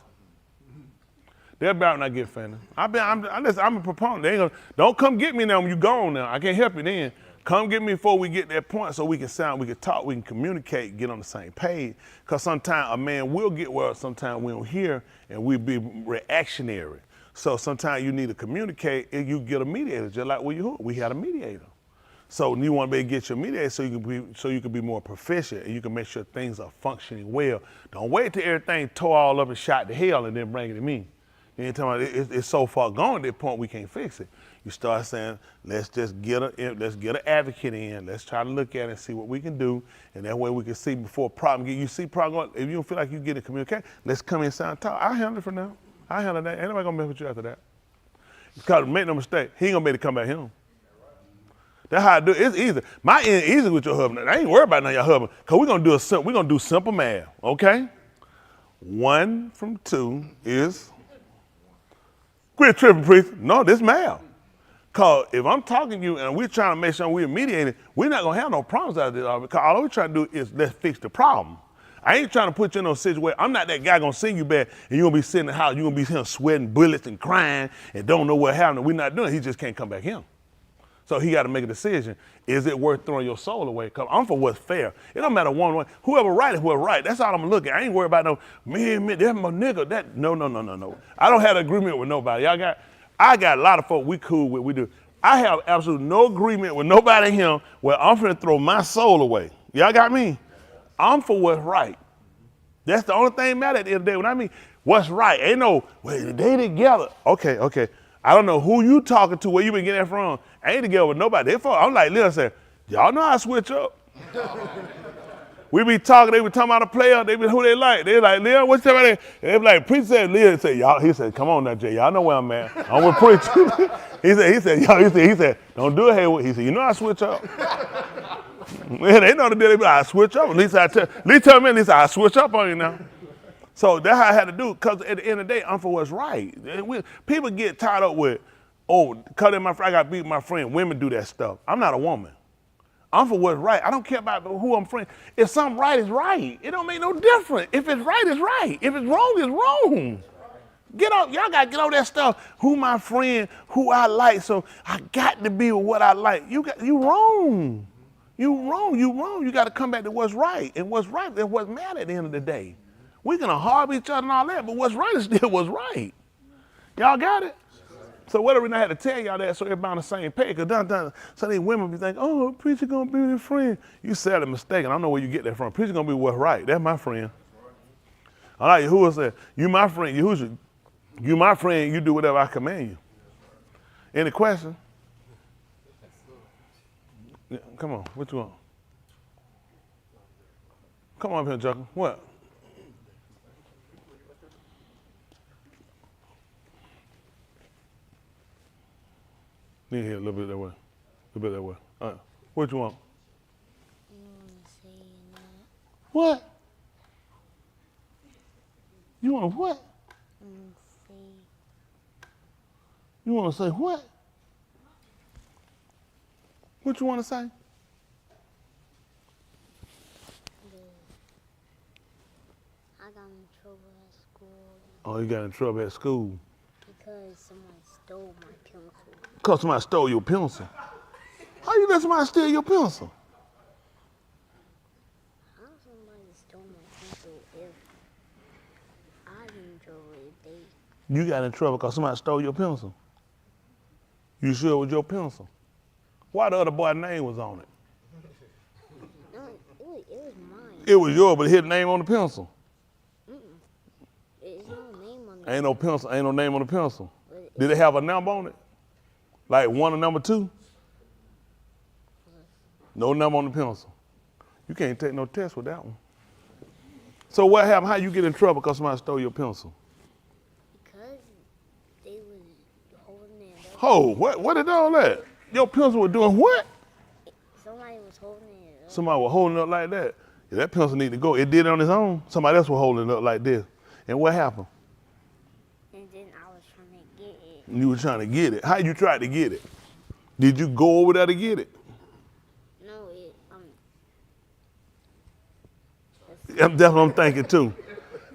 They'll be out when I get offended. I'm a proponent. They ain't gonna, don't come get me now when you gone now. I can't help you then. Come get me before we get that point so we can sound, we can talk, we can communicate, get on the same page. Because sometimes a man will get well, sometimes we don't hear, and we be reactionary. So sometimes you need to communicate and you get a mediator, just like we had a mediator. So you want to be able to get your mediator so you can be more proficient and you can make sure things are functioning well. Don't wait till everything tore all up and shot to hell and then bring it to me. You ain't talking about it's so far gone at that point we can't fix it. You start saying, let's get an advocate in. Let's try to look at it and see what we can do, and that way we can see before a problem. You see problem. If you don't feel like you get a communicate, let's come inside and talk. I'll handle it for now. I handle that. Ain't nobody gonna mess with you after that. Because make no mistake, he ain't gonna be able to come back home. That's how I do it. It's easy. My end easy with your husband. I ain't worried about none of your husband. Cause we're gonna do simple math, okay? 1 from 2 is quit tripping, priest. No, this math. Cause if I'm talking to you and we're trying to make sure we're mediating, we're not gonna have no problems out of this. Because all we're trying to do is let's fix the problem. I ain't trying to put you in no situation. I'm not that guy gonna sing you bad and you're gonna be sitting in the house, you're gonna be here sweating bullets and crying and don't know what happened. We're not doing it. He just can't come back here. So he got to make a decision. Is it worth throwing your soul away? Because I'm for what's fair. It don't matter one way. Whoever right is whoever right. That's all I'm looking at. I ain't worried about no, man, that's my nigga. No. I don't have an agreement with nobody. I got a lot of folk we cool with, we do. I have absolutely no agreement with nobody here where I'm finna throw my soul away. Y'all got me? I'm for what's right. That's the only thing matter at the end of the day. When I mean what's right, ain't no, well, they together. Okay. I don't know who you talking to, where you been getting that from. I ain't together with nobody. I'm like, listen, y'all know I switch up. We be talking, they be talking about a player, they be who they like. They like, Leon, what's that? They be like, Preacher said, Leon said, y'all, he said, come on now, Jay, y'all know where I'm at. I'm with Preacher. he said, don't do it, Haywood. He said, you know I switch up. Man, they know the deal, they be like, I switch up. At least tell me, I switch up on you now. So that's how I had to do, because at the end of the day, I'm for what's right. People get tied up with, oh, I got to beat my friend. Women do that stuff. I'm not a woman. I'm for what's right. I don't care about who I'm friend. If something right is right, it don't make no difference. If it's right, it's right. If it's wrong, it's wrong. Get off, y'all gotta get off that stuff. Who my friend, who I like, so I got to be with what I like. You wrong. You wrong. You gotta come back to what's right. And what's right is what's matter at the end of the day. We're gonna harbor each other and all that, but what's right is still what's right. Y'all got it? So what if we not had to tell y'all that so everybody on the same page? Because some of these women be thinking, oh, Preacher gonna be your friend. You said a mistake, and I don't know where you get that from. Preacher gonna be what's right. That's my friend. All right, Yahuwah said, you my friend. Yahushua, you my friend, you do whatever I command you. Any question? Yeah, come on, what you want? Come on up here, Chuckle. What? Need here a little bit that way. A little bit that way. All right. What you want? What? You want what? You want to say what? What you want to say? I got in trouble at school. Oh, you got in trouble at school? Because somebody stole my pencil. Because somebody stole your pencil? How you let somebody steal your pencil? How somebody stole my pencil if I got in trouble if they... You got in trouble because somebody stole your pencil? You sure it was your pencil? Why the other boy's name was on it? No, it was mine. It was yours, but his name on the pencil? There's no name on it. Ain't no pencil, ain't no name on the pencil. Did it have a number on it? Like 1 or number 2? No number on the pencil. You can't take no test with that one. So what happened? How you get in trouble because somebody stole your pencil? Because they was holding it up. Oh, what did all that? Your pencil was doing what? Somebody was holding it up. Somebody was holding it up like that. Yeah, that pencil need to go. It did it on its own. Somebody else was holding it up like this. And what happened? And then I was trying to get it. You were trying to get it. How you tried to get it? Did you go over there to get it? No, That's what I'm thinking too.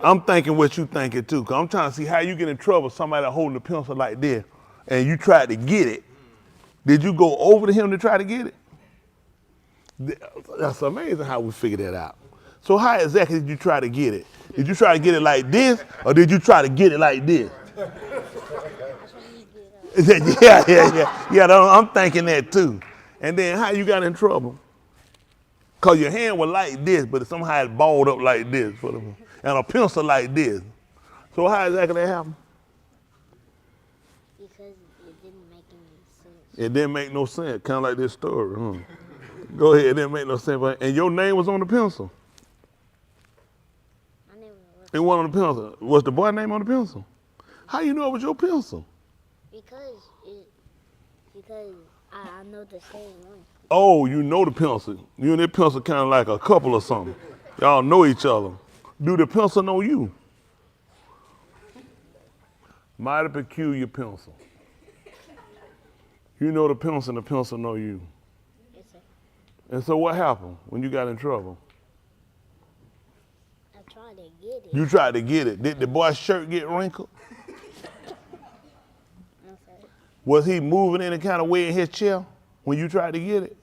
I'm thinking what you thinking too. Cause I'm trying to see how you get in trouble with somebody holding a pencil like this and you tried to get it. Did you go over to him to try to get it? That's amazing how we figured that out. So how exactly did you try to get it? Did you try to get it like this or did you try to get it like this? Yeah, I'm thinking that too. And then how you got in trouble? Because your hand was like this, but somehow it balled up like this, and a pencil like this. So how exactly that happened? Because it didn't make any sense. It didn't make no sense, kind of like this story, huh? Go ahead, it didn't make no sense. And your name was on the pencil? My name was... It wasn't on the pencil. Was the boy's name on the pencil? How you know it was your pencil? Because I know the same one. Oh, you know the pencil. You and that pencil kind of like a couple or something. Y'all know each other. Do the pencil know you? Mighty peculiar pencil. You know the pencil and the pencil know you. Yes, sir. And so what happened when you got in trouble? I tried to get it. You tried to get it. Did the boy's shirt get wrinkled? No, sir. Was he moving any kind of way in his chair when you tried to get it?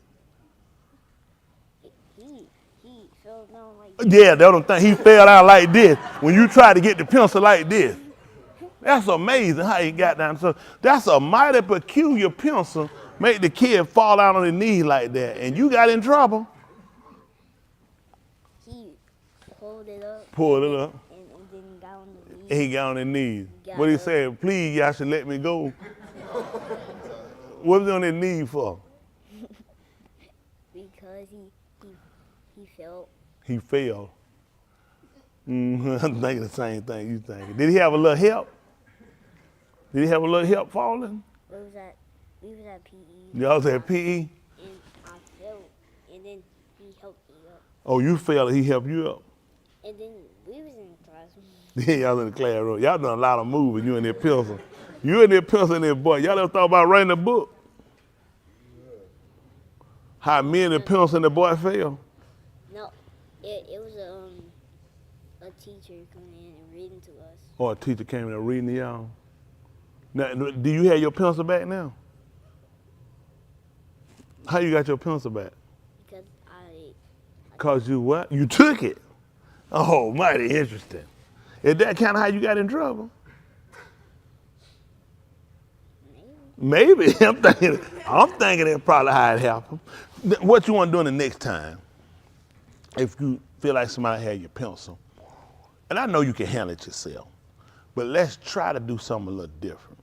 He fell down like this. Yeah, that's what I'm thinking. He fell out like this when you tried to get the pencil like this. That's amazing how he got down. So that's a mighty peculiar pencil. Make the kid fall out on his knees like that. And you got in trouble. He pulled it up. Pulled it up. And then got on the knees. And he got on his knees. What he said, please, y'all should let me go. What was he on his knees for? Because he felt He failed. I'm thinking the same thing you thinking. Did he have a little help? Did he have a little help falling? We was at PE. Y'all was at PE? And I fell, and then he helped me up. Oh, you failed and he helped you up? And then we was in the classroom. Yeah, y'all in the classroom. Y'all done a lot of moving, you and that pencil. You and that pencil and that boy. Y'all ever thought about writing a book? How me and the pencil and the boy failed? No, it was a teacher coming in and reading to us. Or a teacher came in and reading to y'all? Now, do you have your pencil back now? How you got your pencil back? Because Cause you what? You took it? Oh, mighty interesting. Is that kind of how you got in trouble? Maybe. I'm thinking that's probably how it happened. What you want to do the next time, if you feel like somebody had your pencil, and I know you can handle it yourself, but let's try to do something a little different.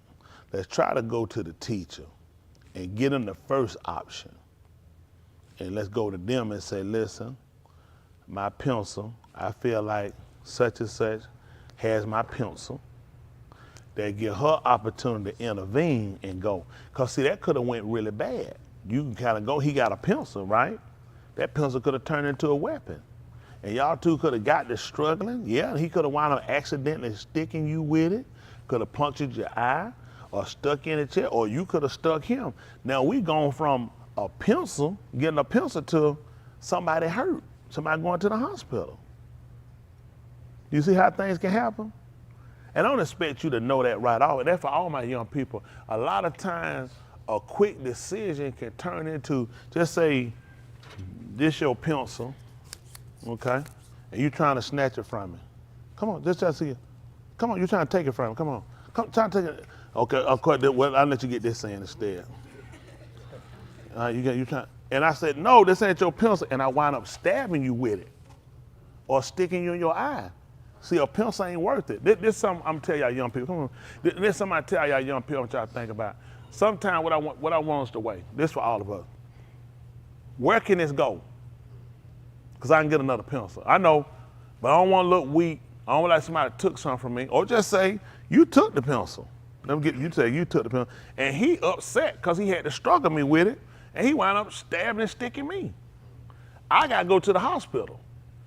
Let's try to go to the teacher and get them the first option. And let's go to them and say, listen, my pencil, I feel like such and such has my pencil. They give her opportunity to intervene and go. Because see, that could have went really bad. You can kind of go, he got a pencil, right? That pencil could have turned into a weapon. And y'all two could have got to struggling. Yeah, he could have wound up accidentally sticking you with it, could have punctured your eye or stuck in the chair, or you could have stuck him. Now we gone from a pencil, getting a pencil, to somebody hurt, somebody going to the hospital. You see how things can happen? And I don't expect you to know that right off. And that's for all my young people. A lot of times, a quick decision can turn into, just say, this your pencil, okay? And you trying to snatch it from me. Come on, just see it. Come on, you trying to take it from me. Come on. Come, try to take it. Okay, of course, well, I'll let you get this in instead. You trying, and I said, no, this ain't your pencil. And I wind up stabbing you with it or sticking you in your eye. See, a pencil ain't worth it. This something I'm telling y'all young people. Come on. This something I tell y'all young people I'm trying to think about. Sometimes what I want us to weigh, this for all of us. Where can this go? Because I can get another pencil. I know, but I don't want to look weak. I don't want like somebody took something from me. Or just say, you took the pencil. Let me get you to say you took the pencil. And he upset because he had to struggle me with it. And he wound up stabbing and sticking me. I got to go to the hospital.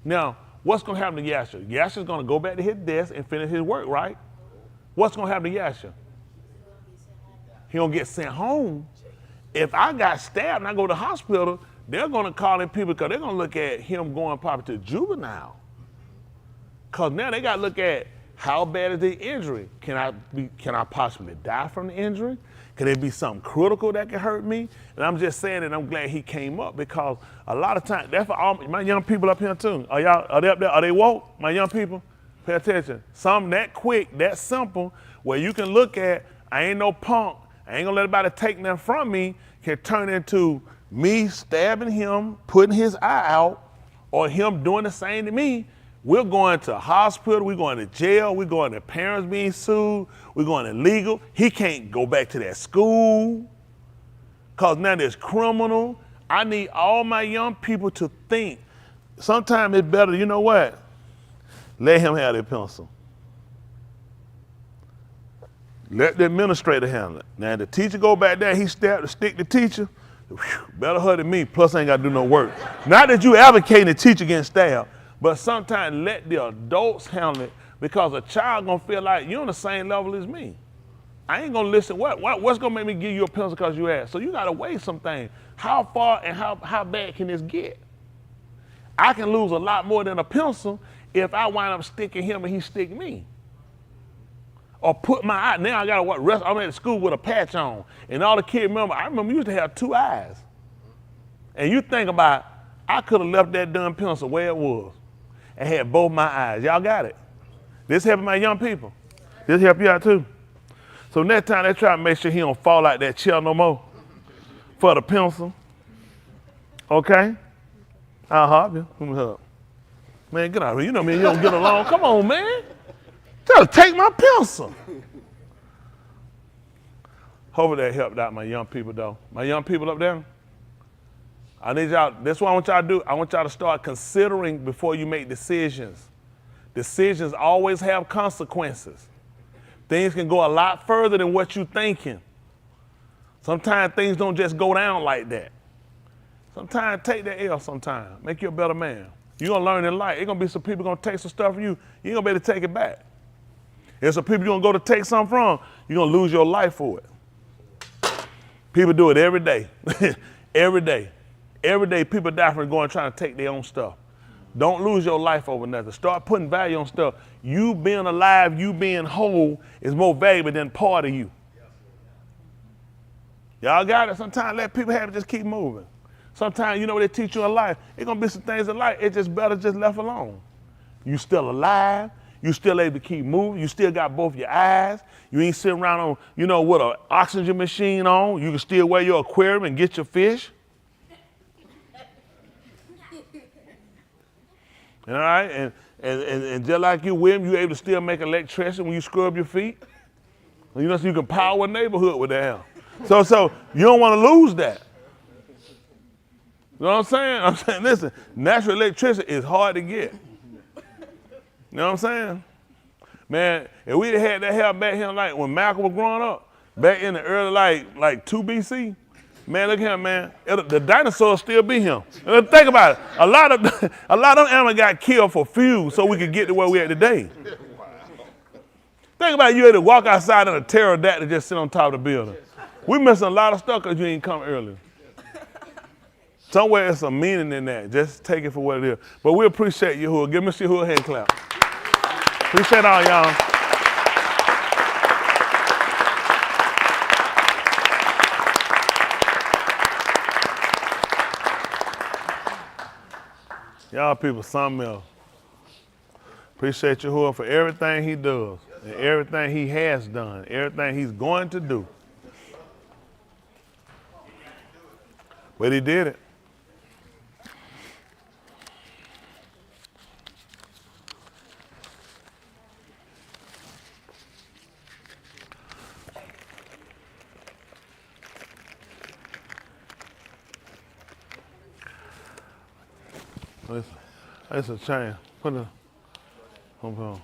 Now, what's going to happen to Yasha? Yasha's going to go back to his desk and finish his work, right? What's going to happen to Yasha? He going to get sent home. If I got stabbed and I go to the hospital, they're going to call in people because they're going to look at him going probably to juvenile. Because now they got to look at how bad is the injury? Can I possibly die from the injury? Can it be something critical that can hurt me? And I'm just saying that I'm glad he came up because a lot of times, that's for all my young people up here too. Are they up there? Are they woke? My young people? Pay attention. Something that quick, that simple, where you can look at, I ain't no punk, I ain't gonna let anybody take nothing from me, can turn into me stabbing him, putting his eye out, or him doing the same to me. We're going to hospital, we're going to jail, we're going to parents being sued, we're going to legal. He can't go back to that school because now there's criminal. I need all my young people to think. Sometimes it's better, you know what? Let him have that pencil. Let the administrator handle it. Now the teacher go back there, he stabbed to stick the teacher, better her than me, plus I ain't got to do no work. Not that you advocating the teacher getting stabbed, but sometimes let the adults handle it because a child gonna feel like you're on the same level as me. I ain't gonna listen. What's gonna make me give you a pencil because you asked? So you gotta weigh some things. How far and how bad can this get? I can lose a lot more than a pencil if I wind up sticking him and he stick me. Or put my eye, now I gotta rest, I'm at school with a patch on. And all the kids remember, I remember you used to have two eyes. And you think about, I could have left that dumb pencil where it was and had both my eyes. Y'all got it? This helping my young people. This help you out too. So next time they try to make sure he don't fall out that chair no more for the pencil. Okay? I'll help you. Let me help. Man, get out of here. You know me, you don't get along. Come on, man. Just take my pencil. Hopefully that helped out my young people though. My young people up there, I need y'all, that's what I want y'all to do. I want y'all to start considering before you make decisions. Decisions always have consequences. Things can go a lot further than what you're thinking. Sometimes things don't just go down like that. Sometimes take that L sometimes. Make you a better man. You're going to learn in life. There's going to be some people going to take some stuff from you. You ain't going to be able to take it back. There's some people you're going to go to take something from. You're going to lose your life for it. People do it every day. Every day. Every day people die from going trying to take their own stuff. Don't lose your life over nothing. Start putting value on stuff. You being alive, you being whole is more valuable than part of you. Y'all got it? Sometimes let people have it, just keep moving. Sometimes, you know what they teach you in life? It's going to be some things in life, it's just better just left alone. You still alive. You still able to keep moving. You still got both your eyes. You ain't sitting around on, you know, with an oxygen machine on. You can still wear your aquarium and get your fish. All right? And just like you, William, you able to still make electricity when you scrub your feet. You know, so you can power a neighborhood with that. So you don't want to lose that. You know what I'm saying? I'm saying, listen, natural electricity is hard to get. You know what I'm saying? Man, if we'd have had that help back here, like when Malcolm was growing up, back in the early, like 2 BC, man, look at him, man. The dinosaurs still be here. Think about it. A lot of them animals got killed for fuel so we could get to where we at today. Think about it, you had to walk outside in a pterodactyl to just sit on top of the building. We missing a lot of stuff because you ain't come earlier. Somewhere there's some meaning in that. Just take it for what it is. But we appreciate you, Yahuwah. Give Mr. Yahuwah a hand clap. Appreciate all y'all. Y'all people, something else. Appreciate Yahuwah for everything he does and everything he has done, everything he's going to do. But he did it. That's a chain. Put it on.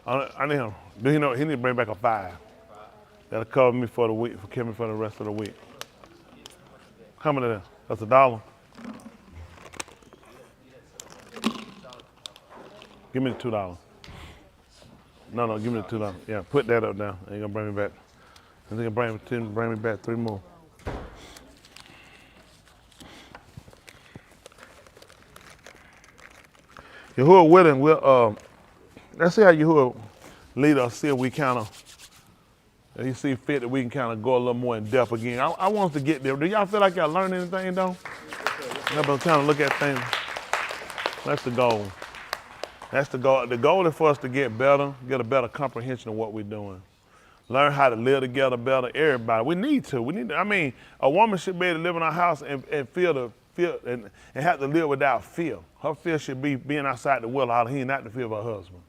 I need him. Do he know he need to bring back a 5? That'll cover me for the week, cover me for the rest of the week. How much of that? That's $1. Give me the $2. No, give me the $2. Yeah, put that up now. Ain't gonna bring me back. I think it'll bring me back 3 more. Yahuwah willing, let's see how Yahuwah lead us, see if we kind of, he see fit that we can kind of go a little more in depth again. I want us to get there. Do y'all feel like y'all learned anything though? I've been trying to look at things. That's the goal. That's the goal. The goal is for us to get better, get a better comprehension of what we're doing. Learn how to live together better, everybody. We need to. I mean, a woman should be able to live in our house and feel and have to live without fear. Her fear should be being outside the will of Elohim, not the fear of her husband.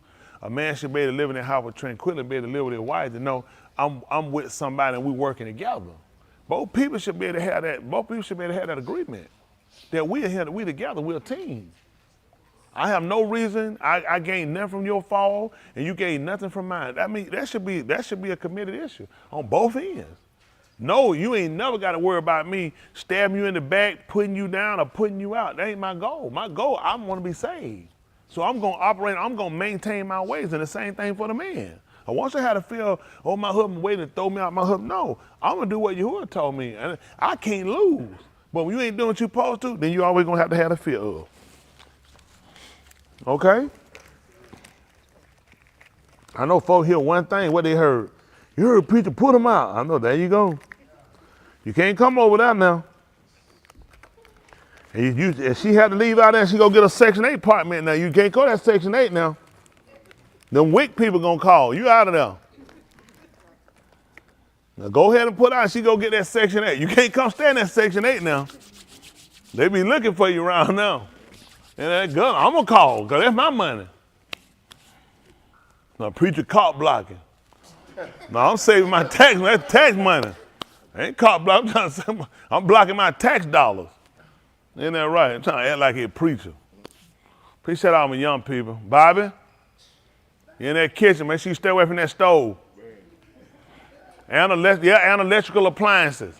A man should be able to live in their house with tranquility, be able to live with his wife, to know I'm with somebody and we're working together. Both people should be able to have that. Both people should be able to have that agreement that we are here, we together, we're a team. I have no reason. I gain nothing from your fall, and you gain nothing from mine. I mean, that should be a committed issue on both ends. No, you ain't never got to worry about me stabbing you in the back, putting you down, or putting you out. That ain't my goal. My goal, I want to be saved. So I'm going to operate, I'm going to maintain my ways, and the same thing for the man. I want you to have to feel, oh, my husband waiting to throw me out my husband. No, I'm going to do what Yahuwah told me. And I can't lose. But when you ain't doing what you're supposed to, then you always going to have the fear of. Okay? I know folks hear one thing, what they heard. You heard preacher put him out. I know, there you go. You can't come over there now. And if she had to leave out there, she go get a Section 8 apartment now. You can't go to that Section 8 now. Them WIC people gonna call. You out of there. Now go ahead and put out, she go get that Section 8. You can't come stay in that Section 8 now. They be looking for you around now. And that gun, I'm gonna call, because that's my money. Now preacher caught blocking. No, I'm saving my tax, that's tax money. I ain't caught blocking, I'm blocking my tax dollars. Ain't that right? I'm trying to act like a preacher. Appreciate all my young people. Bobby, you in that kitchen, make sure you stay away from that stove. And electrical appliances.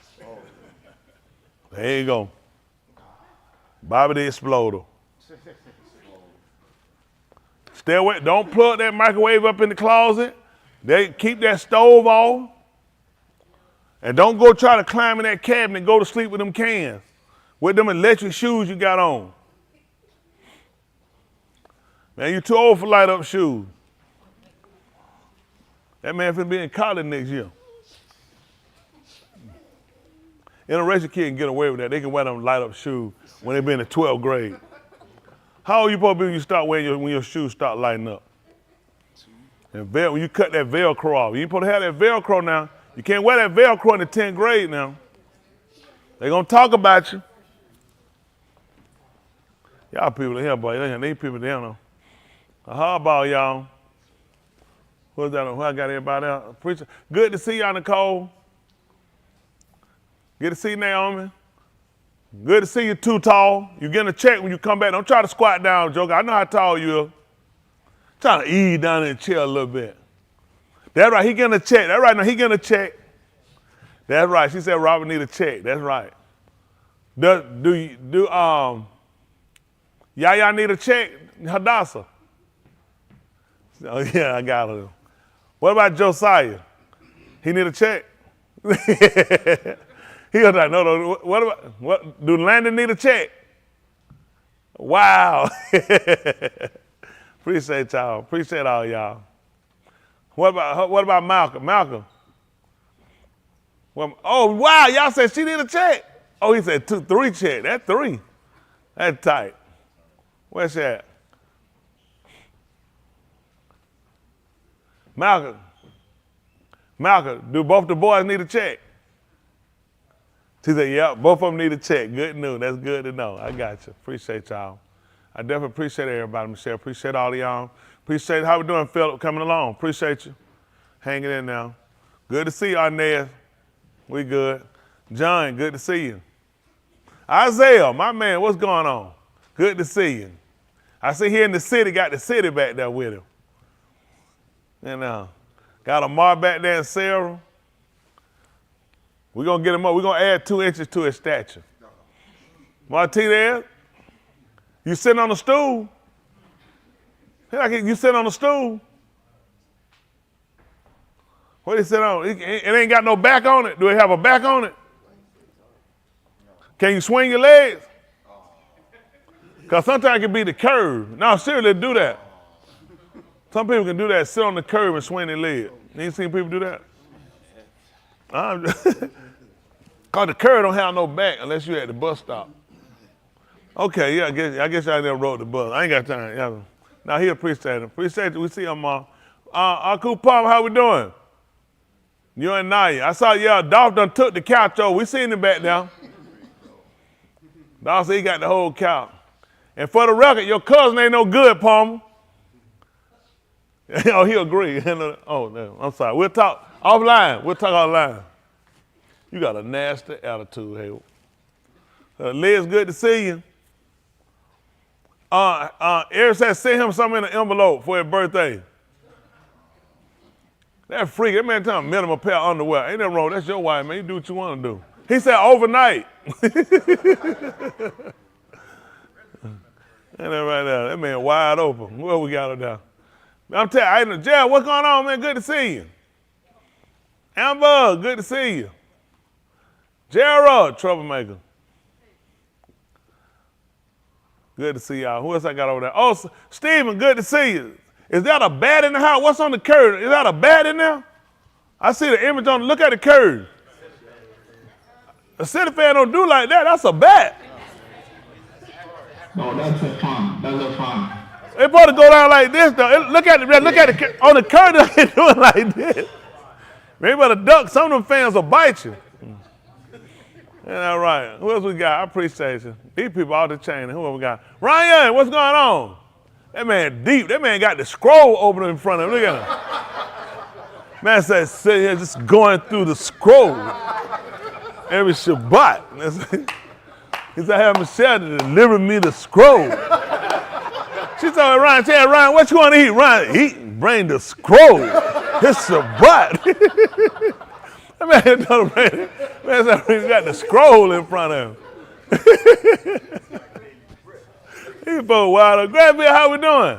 There you go. Bobby the Exploder. Stay away. Don't plug that microwave up in the closet. They keep that stove off. And don't go try to climb in that cabinet and go to sleep with them cans. With them electric shoes you got on. Man, you too old for light up shoes. That man finna be in college next year. Interracial kid can get away with that. They can wear them light up shoes when they be in the 12th grade. How old you supposed to be when you start wearing when your shoes start lighting up? And when you cut that Velcro off. You ain't supposed to have that Velcro now. You can't wear that Velcro in the 10th grade now. They gonna talk about you. Y'all people in here, boy. These people down there. A hardball, y'all. Who's that? Who I got everybody out? Preacher. Good to see y'all, Nicole. Good to see you, Naomi. Good to see you, Too Tall. You getting a check when you come back. Don't try to squat down, Joker. I know how tall you are. Trying to ease down in the chair a little bit. That's right, he getting a check. That's right, now he getting a check. That's right, she said Robert need a check. That's right. Yaya need a check? Hadassah. Oh yeah, I got her. What about Josiah? He need a check? He was like, no. What do Landon need a check? Wow. Appreciate y'all. Appreciate all y'all. What about Malcolm? Malcolm. Oh wow, y'all said she need a check. Oh, he said 3 check. That's 3. That's tight. Where's she at? Malcolm, do both the boys need a check? She said, yeah, both of them need a check. Good news. That's good to know. I got you. Appreciate y'all. I definitely appreciate everybody, Michelle. Appreciate all of y'all. Appreciate how we doing, Philip, coming along. Appreciate you. Hanging in now. Good to see you, Arnez. We good. John, good to see you. Isaiah, my man, what's going on? Good to see you. I see here in the city, got the city back there with him. And got Amar back there in Sarah. We're going to get him up. We're going to add 2 inches to his stature. Martinez, you sitting on a stool? You sitting on a stool? What do you sit on? It ain't got no back on it. Do it have a back on it? Can you swing your legs? Because sometimes it can be the curve. No, seriously, do that. Some people can do that, sit on the curve and swing their leg. You ain't seen people do that? Because the curve don't have no back unless you're at the bus stop. Okay, yeah, I guess y'all never rode the bus. I ain't got time. Yeah. Now, he appreciate it. Appreciate it. We see him. Uncle Palm, how we doing? You and Naya. I saw, Dolph done took the couch over. We seen him back now. Dolph said he got the whole couch. And for the record, your cousin ain't no good, Palmer. Oh, he agree. Oh, no, I'm sorry. We'll talk offline. We'll talk offline. You got a nasty attitude, Hayward. Liz, good to see you. Eric said send him something in an envelope for his birthday. That freak, that man telling him minimum pair of underwear. Ain't nothing wrong. That's your wife, man. You do what you want to do. He said overnight. And that right there, that man wide open. What we got there? I'm telling you, Gerald, what's going on, man? Good to see you. Amber, good to see you. Gerald, troublemaker. Good to see y'all. Who else I got over there? Oh, Steven, good to see you. Is that a bat in the house? What's on the curtain? Is that a bat in there? I see the image on. Look at the curtain. A city fan don't do like that. That's a bat. No, that's a farm. That's a farm. They supposed to go down like this though. Look at it on the curtain. They doing like this. Maybe better duck. Some of them fans will bite you. Yeah, all right. Who else we got? I appreciate you. These people out the chain. Who else we got? Ryan, what's going on? That man deep. That man got the scroll open in front of him. Look at him. Man said, sit here just going through the scroll every Shabbat. He said, I have Michelle to deliver me the scroll. She told Ryan, Ryan, what you want to eat? Ryan, eat, bring the scroll. It's a butt. That man told him, man, he got the scroll in front of him. He both wild. Grandville, how we doing?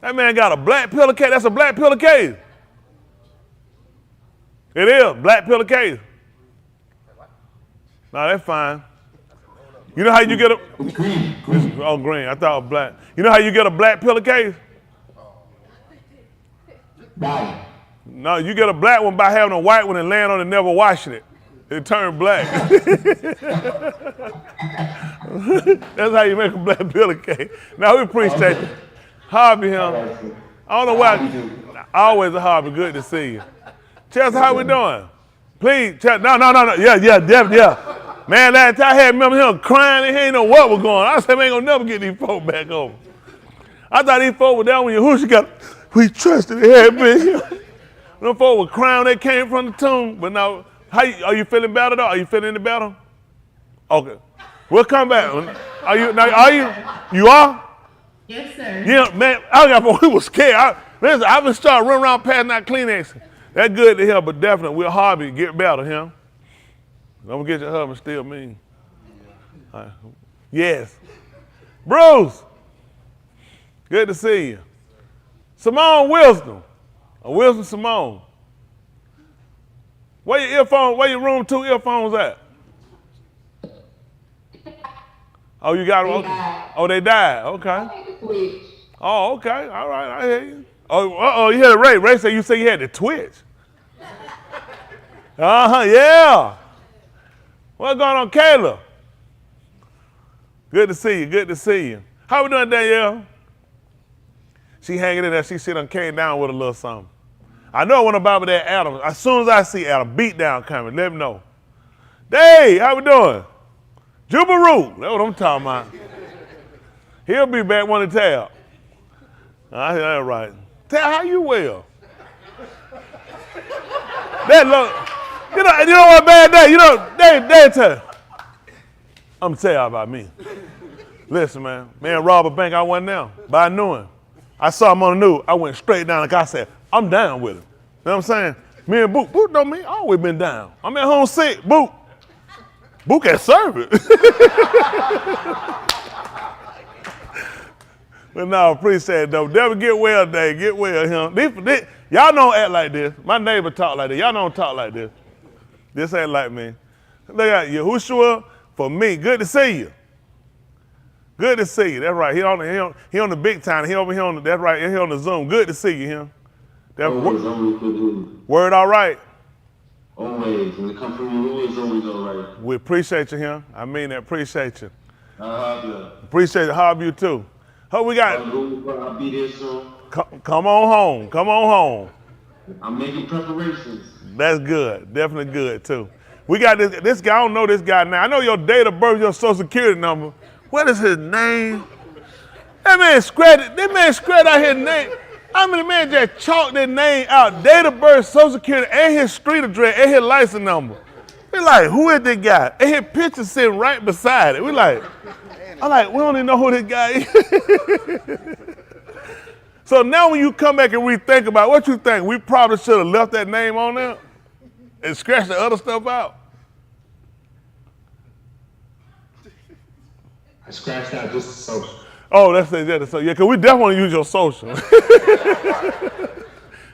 That man got a black pillowcase. That's a black pillowcase. It is, black pillowcase. No, that's fine. You know how you get a... Green. Oh, green. I thought it was black. You know how you get a black pillowcase? Black. No, you get a black one by having a white one and laying on it and never washing it. It turned black. That's how you make a black pillowcase. Now, we appreciate you. Hobby him. I don't know why. Always a hobby. Good to see you. Chelsea, how we doing? Please, Chelsea. No. Yeah, definitely, yeah. Man, last time I had remember him crying and he ain't know what was going on. I said, man, ain't gonna never get these folk back over. I thought these folk were down when you who she got. We trusted it had been. Them folk were crying when they came from the tomb. But now, are you feeling better though? Are you feeling any better? Okay. We'll come back. You are? Yes, sir. Yeah, man, we were scared. I've been starting running around passing out Kleenex. That's good to hear, but definitely we're hobby, get better, him. Don't forget your husband still mean. Right. Yes. Bruce, good to see you. Simone Wilson, Wilson Simone. Where your room 2 earphones at? Oh, you got them? Oh, they died. Okay. Oh, okay. All right, I hear you. Oh, you heard Ray. Ray said you had the twitch. Yeah. What's going on, Kayla? Good to see you. How we doing, Danielle? She hanging in there. She done came down with a little something. I know I want to buy with that Adam. As soon as I see Adam, beat down coming, let him know. Hey, how we doing? Jubaru, that's what I'm talking about. He'll be back when to tell. I hear that right. Tell how you will. That look. You know what bad day? You know, they tell. I'm gonna tell y'all about me. Listen, man robbed a bank, I wasn't there, but I knew him. I saw him on the news, I went straight down, like I said, I'm down with him. You know what I'm saying? Me and Boot know me, I always been down. I'm at home sick, Boot can serve it. But no, appreciate it though. Devil get well today, get well him. Y'all don't act like this. My neighbor talk like this. Y'all don't talk like this. This ain't like me. Look at Yahushua for me. Good to see you. Good to see you. That's right. He on the big time. He over here on that's right. He on the Zoom. Good to see you, him. Word all right. Always. When it comes from you, it's always all right. We appreciate you, him. I mean that. Appreciate you. You. Appreciate the hobby you too. Hope we got. I'll be there soon. Come on home. Come on home. I'm making preparations. That's good. Definitely good too. We got this guy. I don't know this guy now. I know your date of birth, your social security number. What is his name? That man scratched out his name. I mean, the man just chalked that name out. Date of birth, social security, and his street address, and his license number. We like, who is this guy? And his picture sitting right beside it. I'm like, we don't even know who this guy is. So now when you come back and rethink about what you think, we probably should have left that name on there and scratched the other stuff out. I scratched out just the social. Oh, that's it. So yeah, because we definitely want to use your social.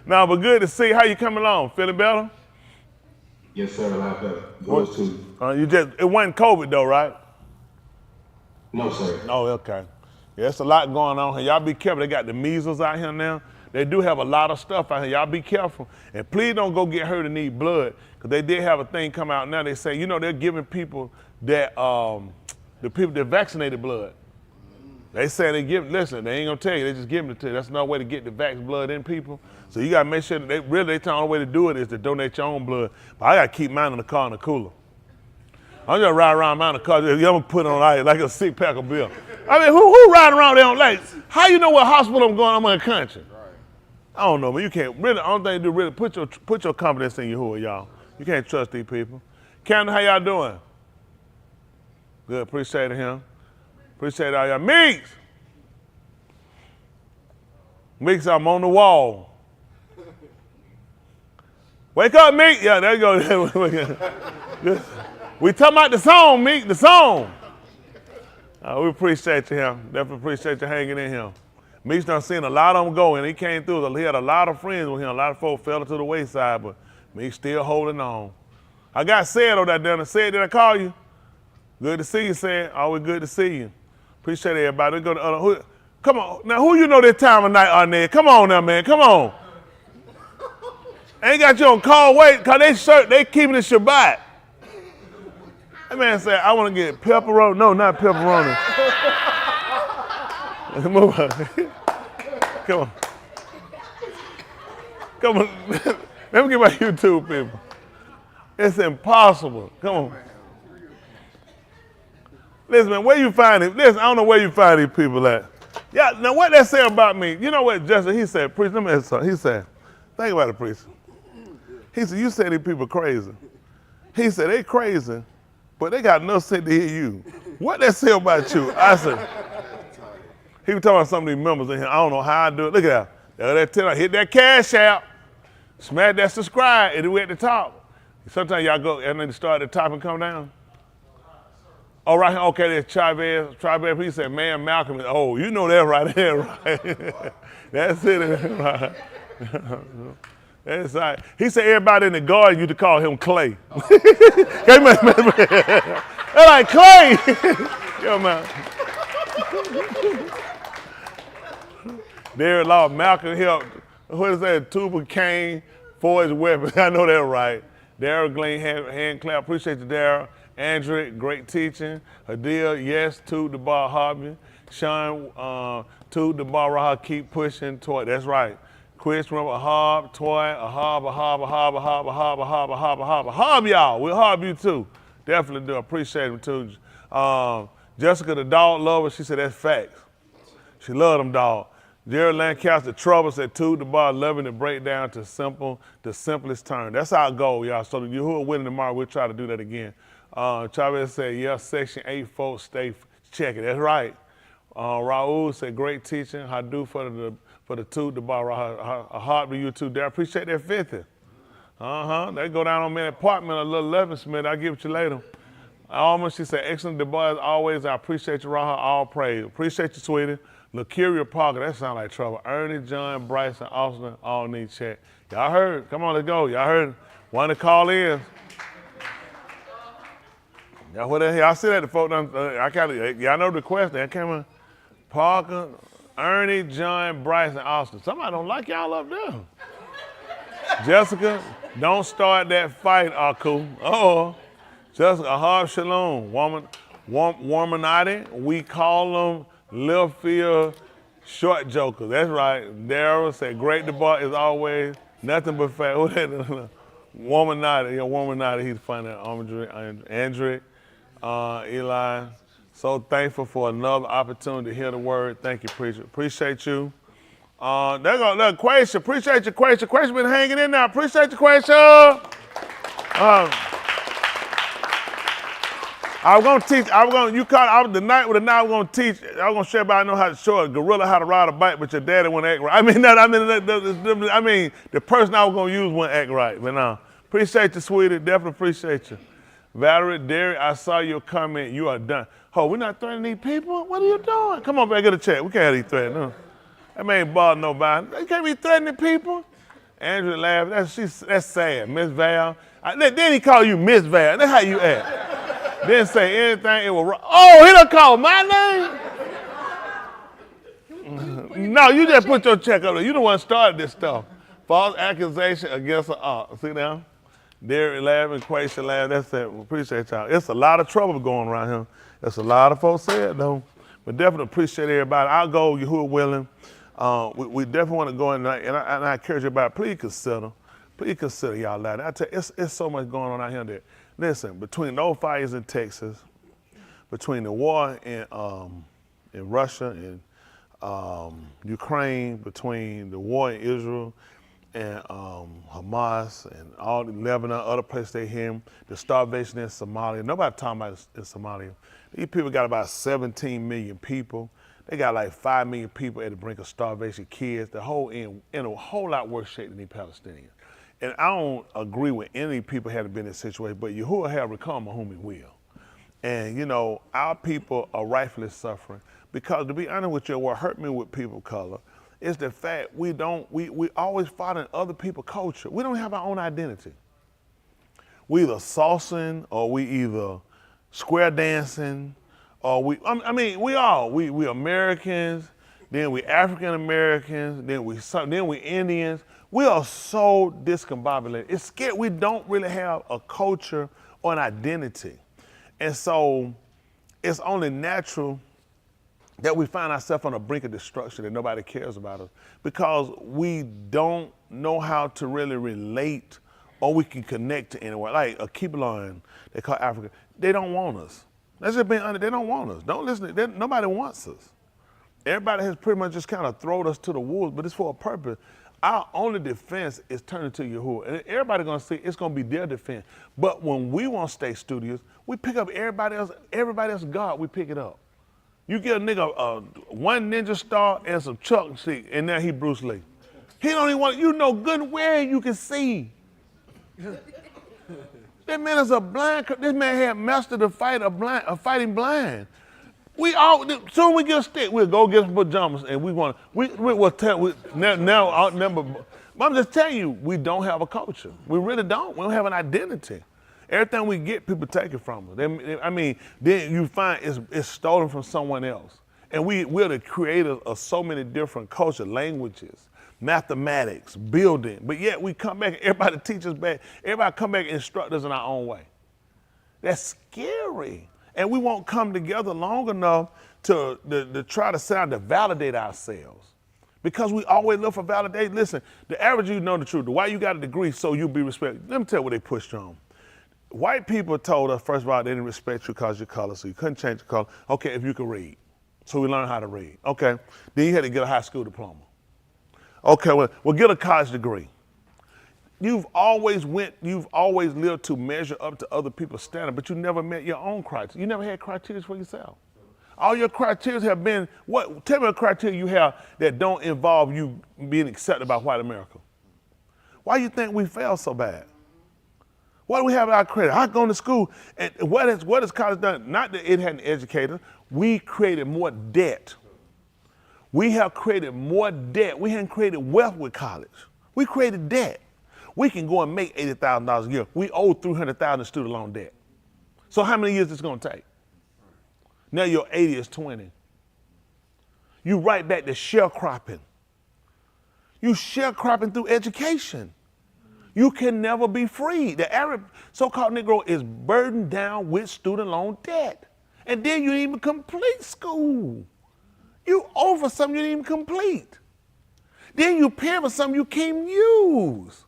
Nah, but good to see. How you coming along? Feeling better? Yes, sir. A lot better. Yours too. It wasn't COVID though, right? No, sir. Oh, okay. Yeah, it's a lot going on here. Y'all be careful. They got the measles out here now. They do have a lot of stuff out here. Y'all be careful. And please don't go get hurt and need blood. Because they did have a thing come out now. They say, they're giving people that, the people that vaccinated blood. They say they give, listen, they ain't gonna tell you, they just giving it to you. That's no way to get the vax blood in people. So you gotta make sure that they tell the only way to do it is to donate your own blood. But I gotta keep mine in the car in the cooler. I'm just riding around mine in the car, I'm gonna put it on ice like a 6-pack of beer. I mean, who riding around there on like, how you know what hospital I'm going, I'm in the country? I don't know, man, you can't, really, the only thing you do, really put your confidence in Yahuwah, y'all. You can't trust these people. Camden, how y'all doing? Good, appreciate him. Appreciate all y'all. Meeks! Meeks, I'm on the wall. Wake up, Meek. Yeah, there you go. We talking about the song, Meek, the song. We appreciate you, him. Definitely appreciate you hanging in here. Meek's done seen a lot of them go, and he came through. He had a lot of friends with him. A lot of folks fell to the wayside, but Meek's still holding on. I got Said on that dinner. Said, did I call you? Good to see you, Said. Always good to see you. Appreciate everybody. Go to, come on. Now, who you know this time of night on there? Come on now, man. Come on. Ain't got you on call wait, because they keeping the Shabbat. That man said, I want to get pepperoni. No, not pepperoni. Move on. Come on. Come on. Let me get my YouTube people. It's impossible. Come on. Listen, man, where you find it? Listen, I don't know where you find these people at. Yeah, now what they say about me? You know what, Justin? He said, preacher, let me ask you something. He said, think about it, preacher. He said, you say these people crazy. He said, they crazy, but they got enough sense to hear you. What they say about you? I said, he was talking about some of these members in here. I don't know how I do it. Look at that. Hit that cash out, smash that subscribe, and we at the top. Sometimes y'all go and then start at the top and come down. Oh, right here, okay, there's Chavez. He said, man, Malcolm. Oh, you know that right there, right? That's it, right? That's right. He said everybody in the garden used to call him Clay. They're like, Clay! Yo, man. There, Law, Malcolm helped. What is that? Tuba Kane for his weapon. I know that right. Daryl Glenn, hand clap. Appreciate you, Daryl. Andrew, great teaching. Hadil, yes, to the bar hobby. Sean, to the bar raha, keep pushing toward. That's right. Chris, remember a hob, toy, a hob, y'all. We'll hob you too. Definitely do. Appreciate them too. Jessica, the dog lover, she said that's facts. She loved them dog. Jerry Lancaster, Trouble said to the bar, loving to break down to the simplest term. That's our goal, y'all. So you who are winning tomorrow, we'll try to do that again. Chavez said, yeah, Section 8 folks, stay checking. That's right. Raul said, great teaching. Hadu for the two, the bar, a heart to you too. There, I appreciate that 50. They go down on me apartment, a little 11 Smith. I'll give it to you later. Almost, she said, excellent debate as always. I appreciate you, Raha. All praise. Appreciate you, sweetie. Lacuria Parker, that sound like trouble. Ernie, John, Bryson, Austin, all need check. Y'all heard? Come on, let's go. Y'all heard? Want to call in? Y'all what the hell? I see that the folk y'all know the question. I came in. Parker, Ernie, John, Bryson, Austin. Somebody don't like y'all up there. Jessica, don't start that fight, Aku. Jessica, Ahab Shalom, Womanati, we call them left field short jokers. That's right. Daryl said, great debate as always. Nothing but fact. Womanati, he's funny. Andrew, Eli. So thankful for another opportunity to hear the word. Thank you, preacher. Appreciate you. There go, look, Quasia. Appreciate you, Quasia. Quasia been hanging in there. Appreciate you, Quasia. I was gonna teach. The night with the night. I was gonna teach. I was gonna show everybody know how to show a gorilla how to ride a bike, but your daddy wouldn't act right. I mean, the person I was gonna use wouldn't act right. But no, appreciate you, sweetie. Definitely appreciate you. Valerie, Derry, I saw your comment. You are done. Oh, we're not threatening these people. What are you doing? Come on back, get a check. We can't have these threatening. No. That man ain't bothering nobody. They can't be threatening people. Andrew laughed. That's sad, Miss Val. Then he called you Miss Val. That's how you act. Didn't say anything. It was wrong. Oh, he done called my name? No, you just put your check up there. You the one started this stuff. False accusation against an aunt. See now? Derry laughing, Quasia laughing. That's it. We appreciate y'all. It's a lot of trouble going around here. There's a lot of folks said though. But definitely appreciate everybody. I'll go, you who are willing. We definitely want to go in there, and I encourage everybody, please consider y'all out there. I tell you, it's so much going on out here that, listen, between those fires in Texas, between the war in Russia and Ukraine, between the war in Israel and Hamas and all the Lebanon, other places they hear, the starvation in Somalia. Nobody talking about it in Somalia. These people got about 17 million people. They got like 5 million people at the brink of starvation, kids, the whole in a whole lot worse shape than these Palestinians. And I don't agree with any people having been in this situation, but Yahuwah have become whom he will. And you know, our people are rightfully suffering because, to be honest with you, what hurt me with people of color is the fact we always following other people's culture. We don't have our own identity. We either saucing or we either square dancing, or we Americans, then we African Americans, then we Indians. We are so discombobulated. It's scared. We don't really have a culture or an identity. And so it's only natural that we find ourselves on the brink of destruction, that nobody cares about us, because we don't know how to really relate or we can connect to anyone. Like a Kibbulan, they call Africa, they don't want us. Let's just be honest, they don't want us. Don't listen, nobody wants us. Everybody has pretty much just kind of thrown us to the wolves, but it's for a purpose. Our only defense is turning to Yahuwah. And everybody's gonna see it's gonna be their defense. But when we want to stay studious, we pick up everybody else God, we pick it up. You get a nigga one ninja star and some Chuck stick, and now he Bruce Lee. He don't even want, you know good and well you can see. That man is a blind, this man had mastered the fight of fighting blind. We all, soon we get a stick, we'll go get some pajamas and we will tell, but I'm just telling you, we don't have a culture. We really don't. We don't have an identity. Everything we get, people take it from us. Then you find it's stolen from someone else. And we're the creators of so many different cultures, languages, mathematics, building, but yet we come back and everybody teaches us back. Everybody come back and instruct us in our own way. That's scary. And we won't come together long enough to try to sound to validate ourselves. Because we always look for validation. Listen, the average you know the truth. Why you got a degree so you'll be respected. Let me tell you what they pushed on. White people told us, first of all, they didn't respect you because of your color, so you couldn't change your color. Okay, if you could read. So we learned how to read. Okay, then you had to get a high school diploma. Okay, well get a college degree. You've always lived to measure up to other people's standard, but you never met your own criteria. You never had criteria for yourself. All your criteria have been, tell me a criteria you have that don't involve you being accepted by white America. Why do you think we fail so bad? Why do we have our credit? I go to school, and what has college done? Not that it hadn't educated us, we created more debt. We have created more debt. We haven't created wealth with college. We created debt. We can go and make $80,000 a year. We owe $300,000 in student loan debt. So how many years is it gonna take? Now your 80 is 20. You right back to sharecropping. You sharecropping through education. You can never be free. The Arab so-called Negro is burdened down with student loan debt. And then you didn't even complete school. You owe for something you didn't even complete. Then you pay for something you can't use.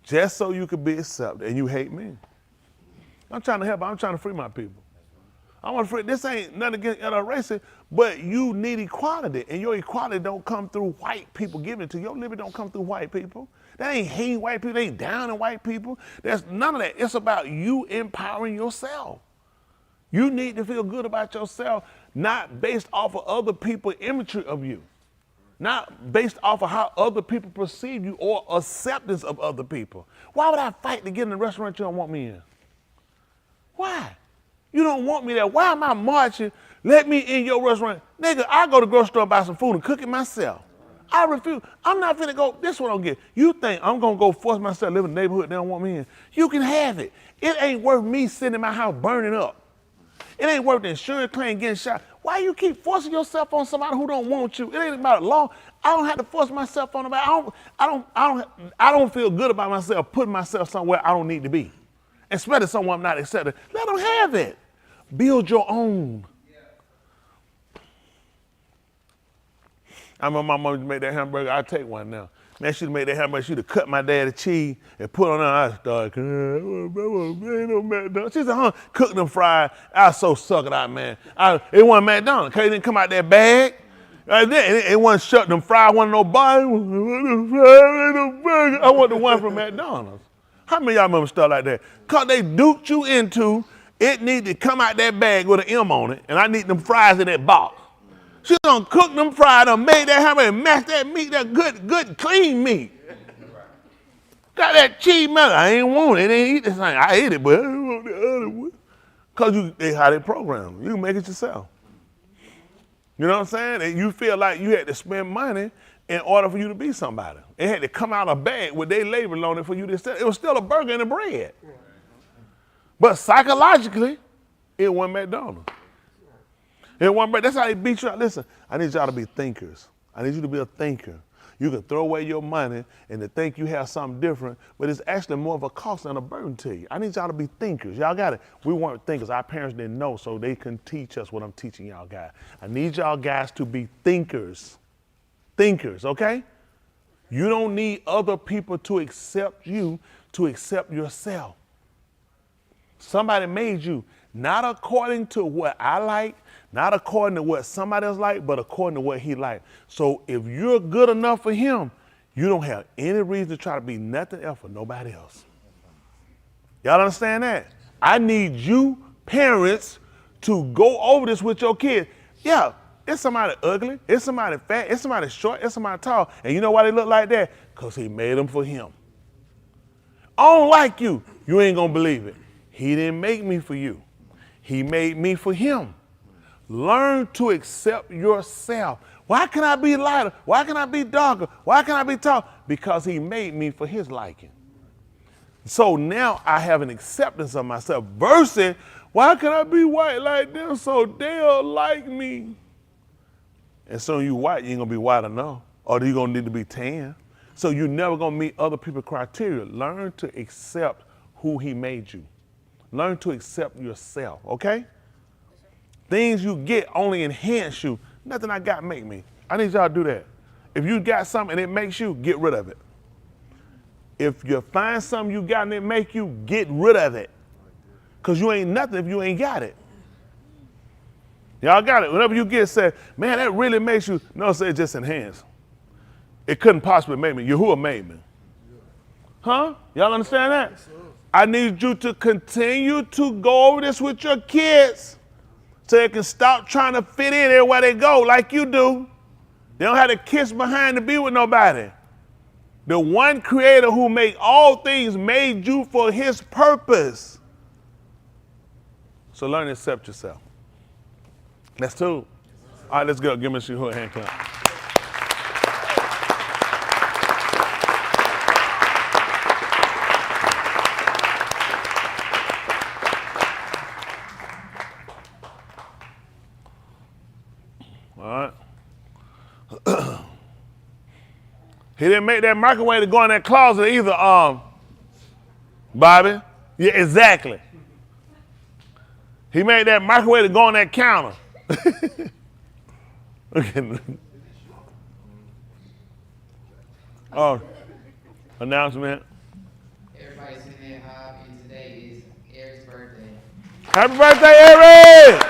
Just so you could be accepted, and you hate me. I'm trying to help, I'm trying to free my people. I want to free, this ain't nothing against racism, but you need equality, and your equality don't come through white people giving it to you. Your liberty don't come through white people. That ain't hating white people, that ain't down on white people. There's none of that. It's about you empowering yourself. You need to feel good about yourself, not based off of other people's imagery of you. Not based off of how other people perceive you or acceptance of other people. Why would I fight to get in the restaurant you don't want me in? Why? You don't want me there. Why am I marching? Let me in your restaurant. Nigga, I go to the grocery store and buy some food and cook it myself. I refuse. I'm not finna go, this one I don't get. You think I'm gonna go force myself to live in the neighborhood they don't want me in? You can have it. It ain't worth me sitting in my house burning up. It ain't worth the insurance claim getting shot. Why you keep forcing yourself on somebody who don't want you? It ain't about law. I don't have to force myself on nobody. I don't feel good about myself putting myself somewhere I don't need to be. Especially someone I'm not accepted. Let them have it. Build your own. I remember my mom made that hamburger. I'll take one now. Man, she'd made that hamburger. She'd have cut my daddy cheese and put on there. I started, ain't no McDonald's. She said, cook them fried. I was so sucking out, man. It wasn't McDonald's, because it didn't come out that bag. Right there. It wasn't shut them fried, wasn't no body. I want the one from McDonald's. How many of y'all remember stuff like that? Because they duped you into It need to come out that bag with an M on it, and I need them fries in that box. She done cooked them fries, done made that hamburger, and mashed that meat, that good, clean meat. Got that cheese melon. I ain't want it. They ain't eat this thing. I ate it, but I don't want the other one. Because they how they program. You can make it yourself. You know what I'm saying? And you feel like you had to spend money in order for you to be somebody. It had to come out of a bag with their label on it for you to sell. It was still a burger and a bread. But psychologically, it wasn't McDonald's. It wasn't bread. That's how they beat you out. Listen, I need y'all to be thinkers. I need you to be a thinker. You can throw away your money and to think you have something different, but it's actually more of a cost and a burden to you. I need y'all to be thinkers. Y'all got it. We weren't thinkers. Our parents didn't know, so they couldn't teach us what I'm teaching y'all guys. I need y'all guys to be thinkers. Thinkers, okay? You don't need other people to accept you, to accept yourself. Somebody made you, not according to what I like, not according to what somebody else like, but according to what he like. So if you're good enough for him, you don't have any reason to try to be nothing else for nobody else. Y'all understand that? I need you parents to go over this with your kids. Yeah, it's somebody ugly, it's somebody fat, it's somebody short, it's somebody tall. And you know why they look like that? Because he made them for him. I don't like you. You ain't gonna believe it. He didn't make me for you. He made me for him. Learn to accept yourself. Why can I be lighter? Why can I be darker? Why can I be tall? Because he made me for his liking. So now I have an acceptance of myself versus why can I be white like them so they'll like me? And so you white, you ain't gonna be white enough, or you gonna need to be tan. So you're never gonna meet other people's criteria. Learn to accept who he made you. Learn to accept yourself, okay? Things you get only enhance you. Nothing I got make me. I need y'all to do that. If you got something and it makes you, get rid of it. If you find something you got and it make you, get rid of it. Because you ain't nothing if you ain't got it. Y'all got it. Whenever you get said, man, that really makes you, no, say it just enhance. It couldn't possibly make me. Yahuwah made me. Huh? Y'all understand that? I need you to continue to go over this with your kids so they can stop trying to fit in everywhere they go like you do. They don't have to kiss behind to be with nobody. The one creator who made all things made you for his purpose. So learn to accept yourself. That's two. All right, let's go. Give me a hand clap. He didn't make that microwave to go in that closet either, Bobby. Yeah, exactly. He made that microwave to go on that counter. Okay. Oh, announcement. Everybody's in their hobby. Today is Eric's birthday. Happy birthday, Eric!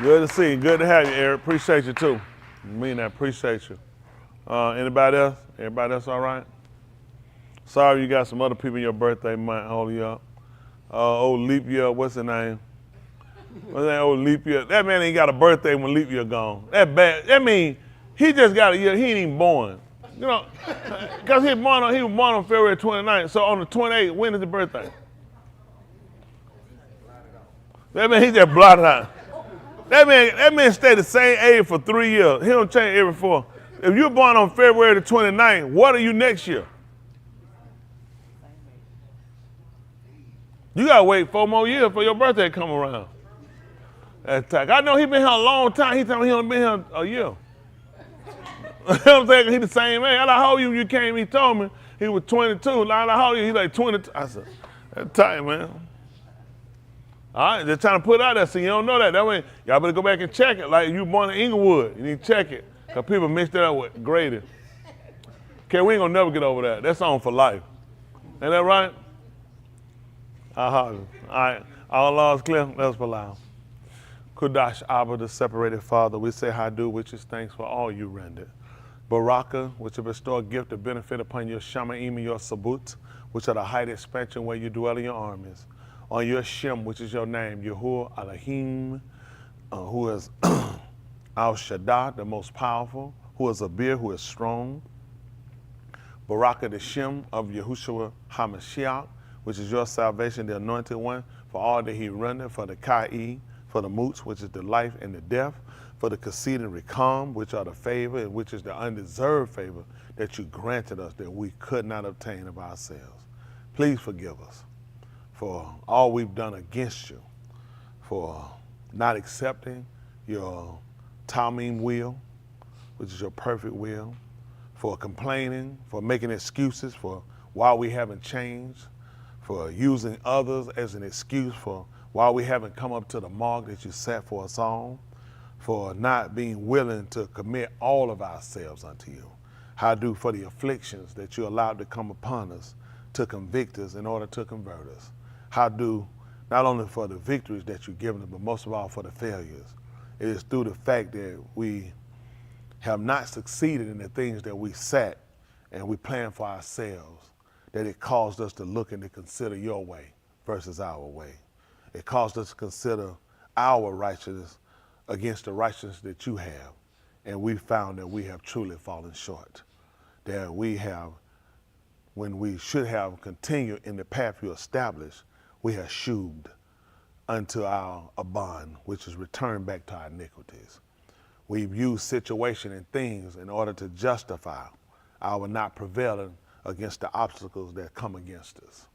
Good to see you. Good to have you, Eric. Appreciate you, too. I mean, I appreciate you. Anybody else? Everybody else all right? Sorry you got some other people in your birthday month holding you up. Old leap year, what's his name? What's that old leap year? That man ain't got a birthday when leap year gone. That bad. That mean, he just got a year. He ain't even born. You know, because he was born on February 29th. So on the 28th, when is his birthday? That man, he just blotted out. That man stayed the same age for 3 years. He don't change every 4. If you're born on February the 29th, what are you next year? You gotta wait 4 more years for your birthday to come around. I know he been here a long time. He told me he only been here a year. You know what I'm saying? He the same age. I like, how old you came, he told me he was 22. Like, how old you? He like 22. I said, that's tight, man. All right, just trying to put it out there so you don't know that. That way, y'all better go back and check it. Like you born in Inglewood, you need to check it. Because people mixed it up with Grady. Okay, we ain't gonna never get over that. That's on for life. Ain't that right? All right, all laws clear, let's allow. Kudash Abba, the separated Father, we say Hadu, which is thanks for all you rendered. Baraka, which will bestow a gift of benefit upon your Shamaim and your Sabut, which are the height expansion where you dwell in your armies. On your Shem, which is your name, Yahuwah Elohim, who is Al Shaddai, the most powerful, who is Abir, who is strong. Baraka the Shem of Yahushua HaMashiach, which is your salvation, the anointed one, for all that he runneth, for the Kai, for the Moots, which is the life and the death, for the Kasid and Rekam, which are the favor, and which is the undeserved favor that you granted us that we could not obtain of ourselves. Please forgive us for all we've done against you, for not accepting your Talmim will, which is your perfect will, for complaining, for making excuses for why we haven't changed, for using others as an excuse for why we haven't come up to the mark that you set for us all, for not being willing to commit all of ourselves unto you. How do for the afflictions that you allowed to come upon us to convict us in order to convert us. How do not only for the victories that you've given us, but most of all for the failures. It is through the fact that we have not succeeded in the things that we set and we plan for ourselves, that it caused us to look and to consider your way versus our way. It caused us to consider our righteousness against the righteousness that you have. And we found that we have truly fallen short. That we have, when we should have continued in the path you established, we have shubed unto our abon, which is returned back to our iniquities. We've used situation and things in order to justify our not prevailing against the obstacles that come against us.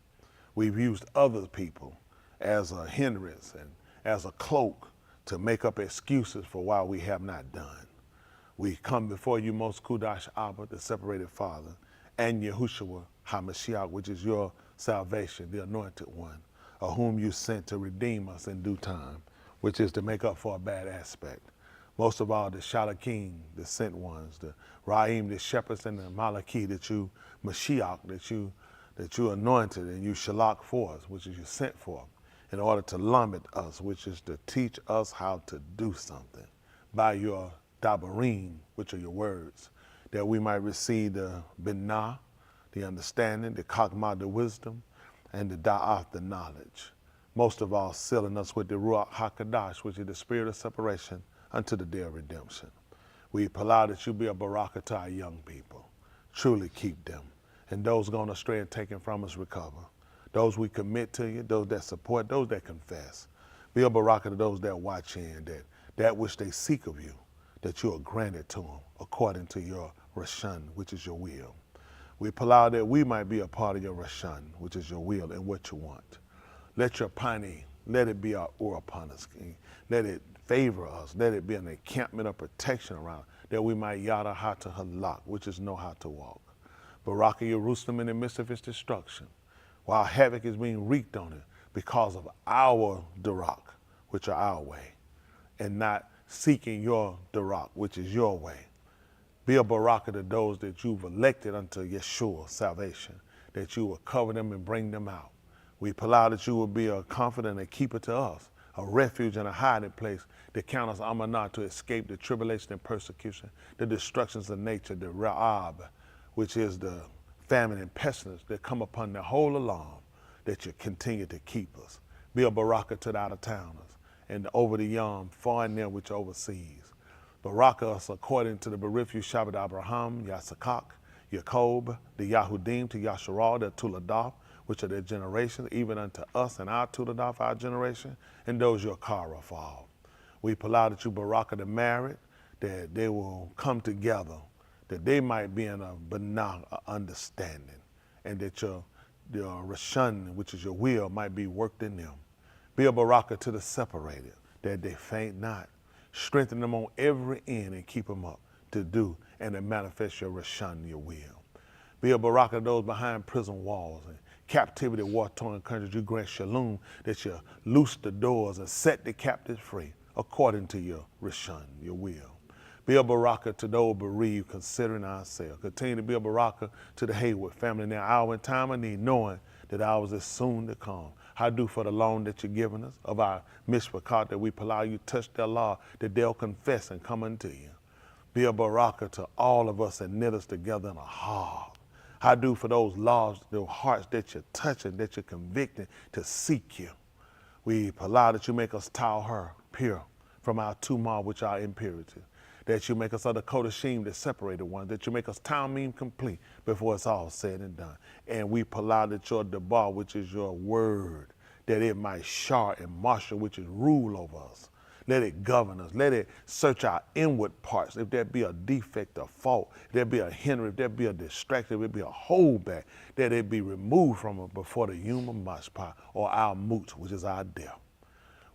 We've used other people as a hindrance and as a cloak to make up excuses for why we have not done. We come before you, most Kudash Abba, the separated Father, and Yahushua HaMashiach, which is your salvation, the anointed one, of whom you sent to redeem us in due time, which is to make up for a bad aspect. Most of all, the Shalakim, the sent ones, the Ra'im, the shepherds, and the Malachi that you, Mashiach, that you anointed and you shalak for us, which is you sent for, in order to limit us, which is to teach us how to do something by your dabarim, which are your words, that we might receive the binah, the understanding, the chakmah, the wisdom, and the da'ath, the knowledge. Most of all, sealing us with the Ruach HaKadosh, which is the spirit of separation, unto the day of redemption. We allow that you be a barakah to our young people. Truly keep them. And those gone astray and taken from us, recover. Those we commit to you, those that support, those that confess. Be a barakah to those that watch in, that which they seek of you, that you are granted to them according to your Rashan, which is your will. We allow that we might be a part of your Rashan, which is your will and what you want. Let your pani, let it be our ur upon us. Let it favor us. Let it be an encampment of protection around, that we might yada how to halak, which is know how to walk. Baraka Jerusalem in the midst of its destruction, while havoc is being wreaked on it because of our Darak, which are our way, and not seeking your Darak, which is your way. Be a baraka to those that you've elected unto Yeshua salvation, that you will cover them and bring them out. We allow that you will be a comfort and a keeper to us, a refuge and a hiding place that count us amanah to escape the tribulation and persecution, the destructions of nature, the ra'ab, which is the famine and pestilence that come upon the whole alarm, that you continue to keep us. Be a baraka to the out-of-towners and over the yam, far and near which overseas. Baraka us according to the Barifu Shabbat Abraham, Yasakak, Yacob, the Yahudim, to Yasharal, the Tuladaf, which are their generations, even unto us and our Tuladaf, our generation, and those your Kara fall. We allow that you baraka the married, that they will come together, that they might be in a benah understanding, and that your Rashan, which is your will, might be worked in them. Be a baraka to the separated, that they faint not. Strengthen them on every end and keep them up to do and to manifest your Rashan, your will. Be a baraka to those behind prison walls and captivity, war-torn countries. You grant shalom, that you loose the doors and set the captives free according to your Rashan, your will. Be a baraka to those bereaved, considering ourselves. Continue to be a baraka to the Hayward family in their hour and time of need, knowing that ours is soon to come. I do for the loan that you're giving us, of our mishpakat, that we allow you touch their law, that they'll confess and come unto you. Be a baraka to all of us and knit us together in a heart. I do for those laws, those hearts that you're touching, that you're convicting to seek you. We allow that you make us tahor, pure, from our tumah, which are impurity. That you make us of the kodashim, the separated one. That you make us tamim complete before it's all said and done. And we allow that your debar, which is your word, that it might shar and marshal, which is rule over us. Let it govern us. Let it search our inward parts. If there be a defect, a fault, if there be a hindrance, if there be a distraction, if there be a holdback, that it be removed from us before the human mashpah, or our moot, which is our death.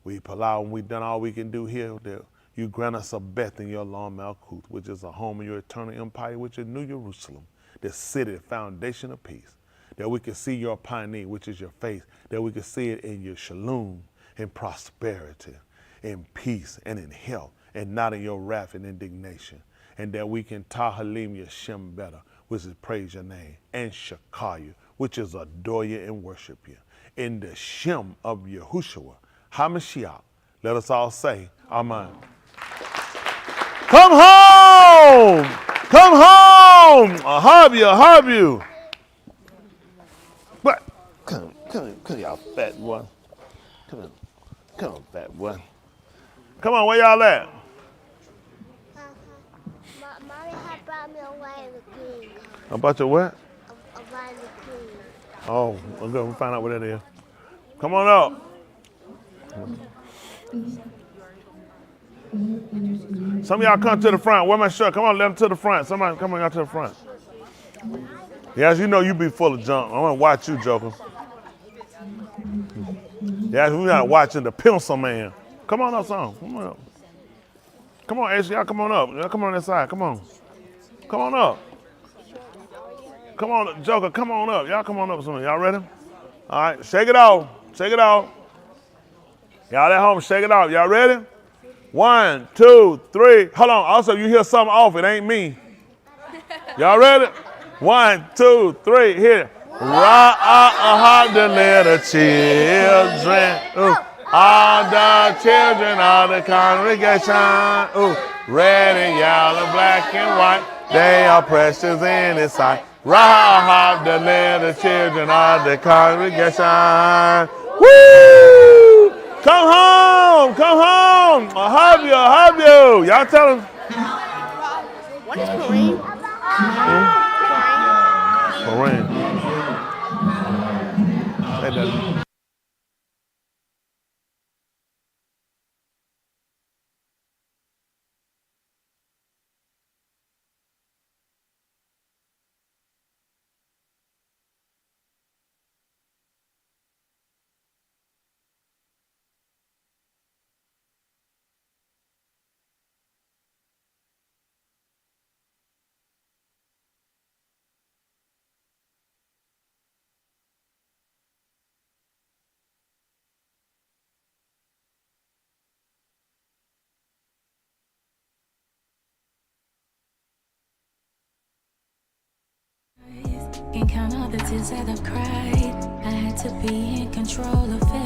We allow, when we've done all we can do here, that you grant us a beth in your Lom Malkuth, which is a home of your eternal empire, which is New Jerusalem, the city, the foundation of peace. That we can see your pioneer, which is your face, that we can see it in your shalom, in prosperity, in peace, and in health, and not in your wrath and indignation. And that we can tahalim Yashem better, which is praise your name, and shakar you, which is adore you and worship you. In the Shem of Yahushua, HaMashiach, let us all say, Amen. Come home! Come home! I hug you. What? Come, y'all fat one. Come on, fat one. Come on, where y'all at? Mommy had brought me a Riley Queen. About your what? A Riley Queen. Oh, we'll go and find out what that is. Come on up. Some of y'all come to the front. Where my shirt? Come on, let them to the front. Somebody come on out to the front. Yes, you know you be full of junk. I want to watch you, Joker. Yes, we not watching the pencil man. Come on up, son. Come on up. Come on, Ace, y'all come on up. Y'all come on that side. Come on. Come on up. Come on, Joker, come on up. Y'all come on up. Y'all ready? All right, shake it off. Shake it off. Y'all at home, shake it off. Y'all ready? 1, 2, 3. Hold on. Also, you hear something off. It ain't me. Y'all ready? 1, 2, 3. Here. Ra'ah the little children. All the children of the congregation. Red and yellow, black and white. They are precious in His sight. Ra'ah the little children of the congregation. Woo! Come home, come home. I hug you. Y'all tell them. What is Kareem? Kareem. Can't count all the tears that I've cried. I had to be in control of it.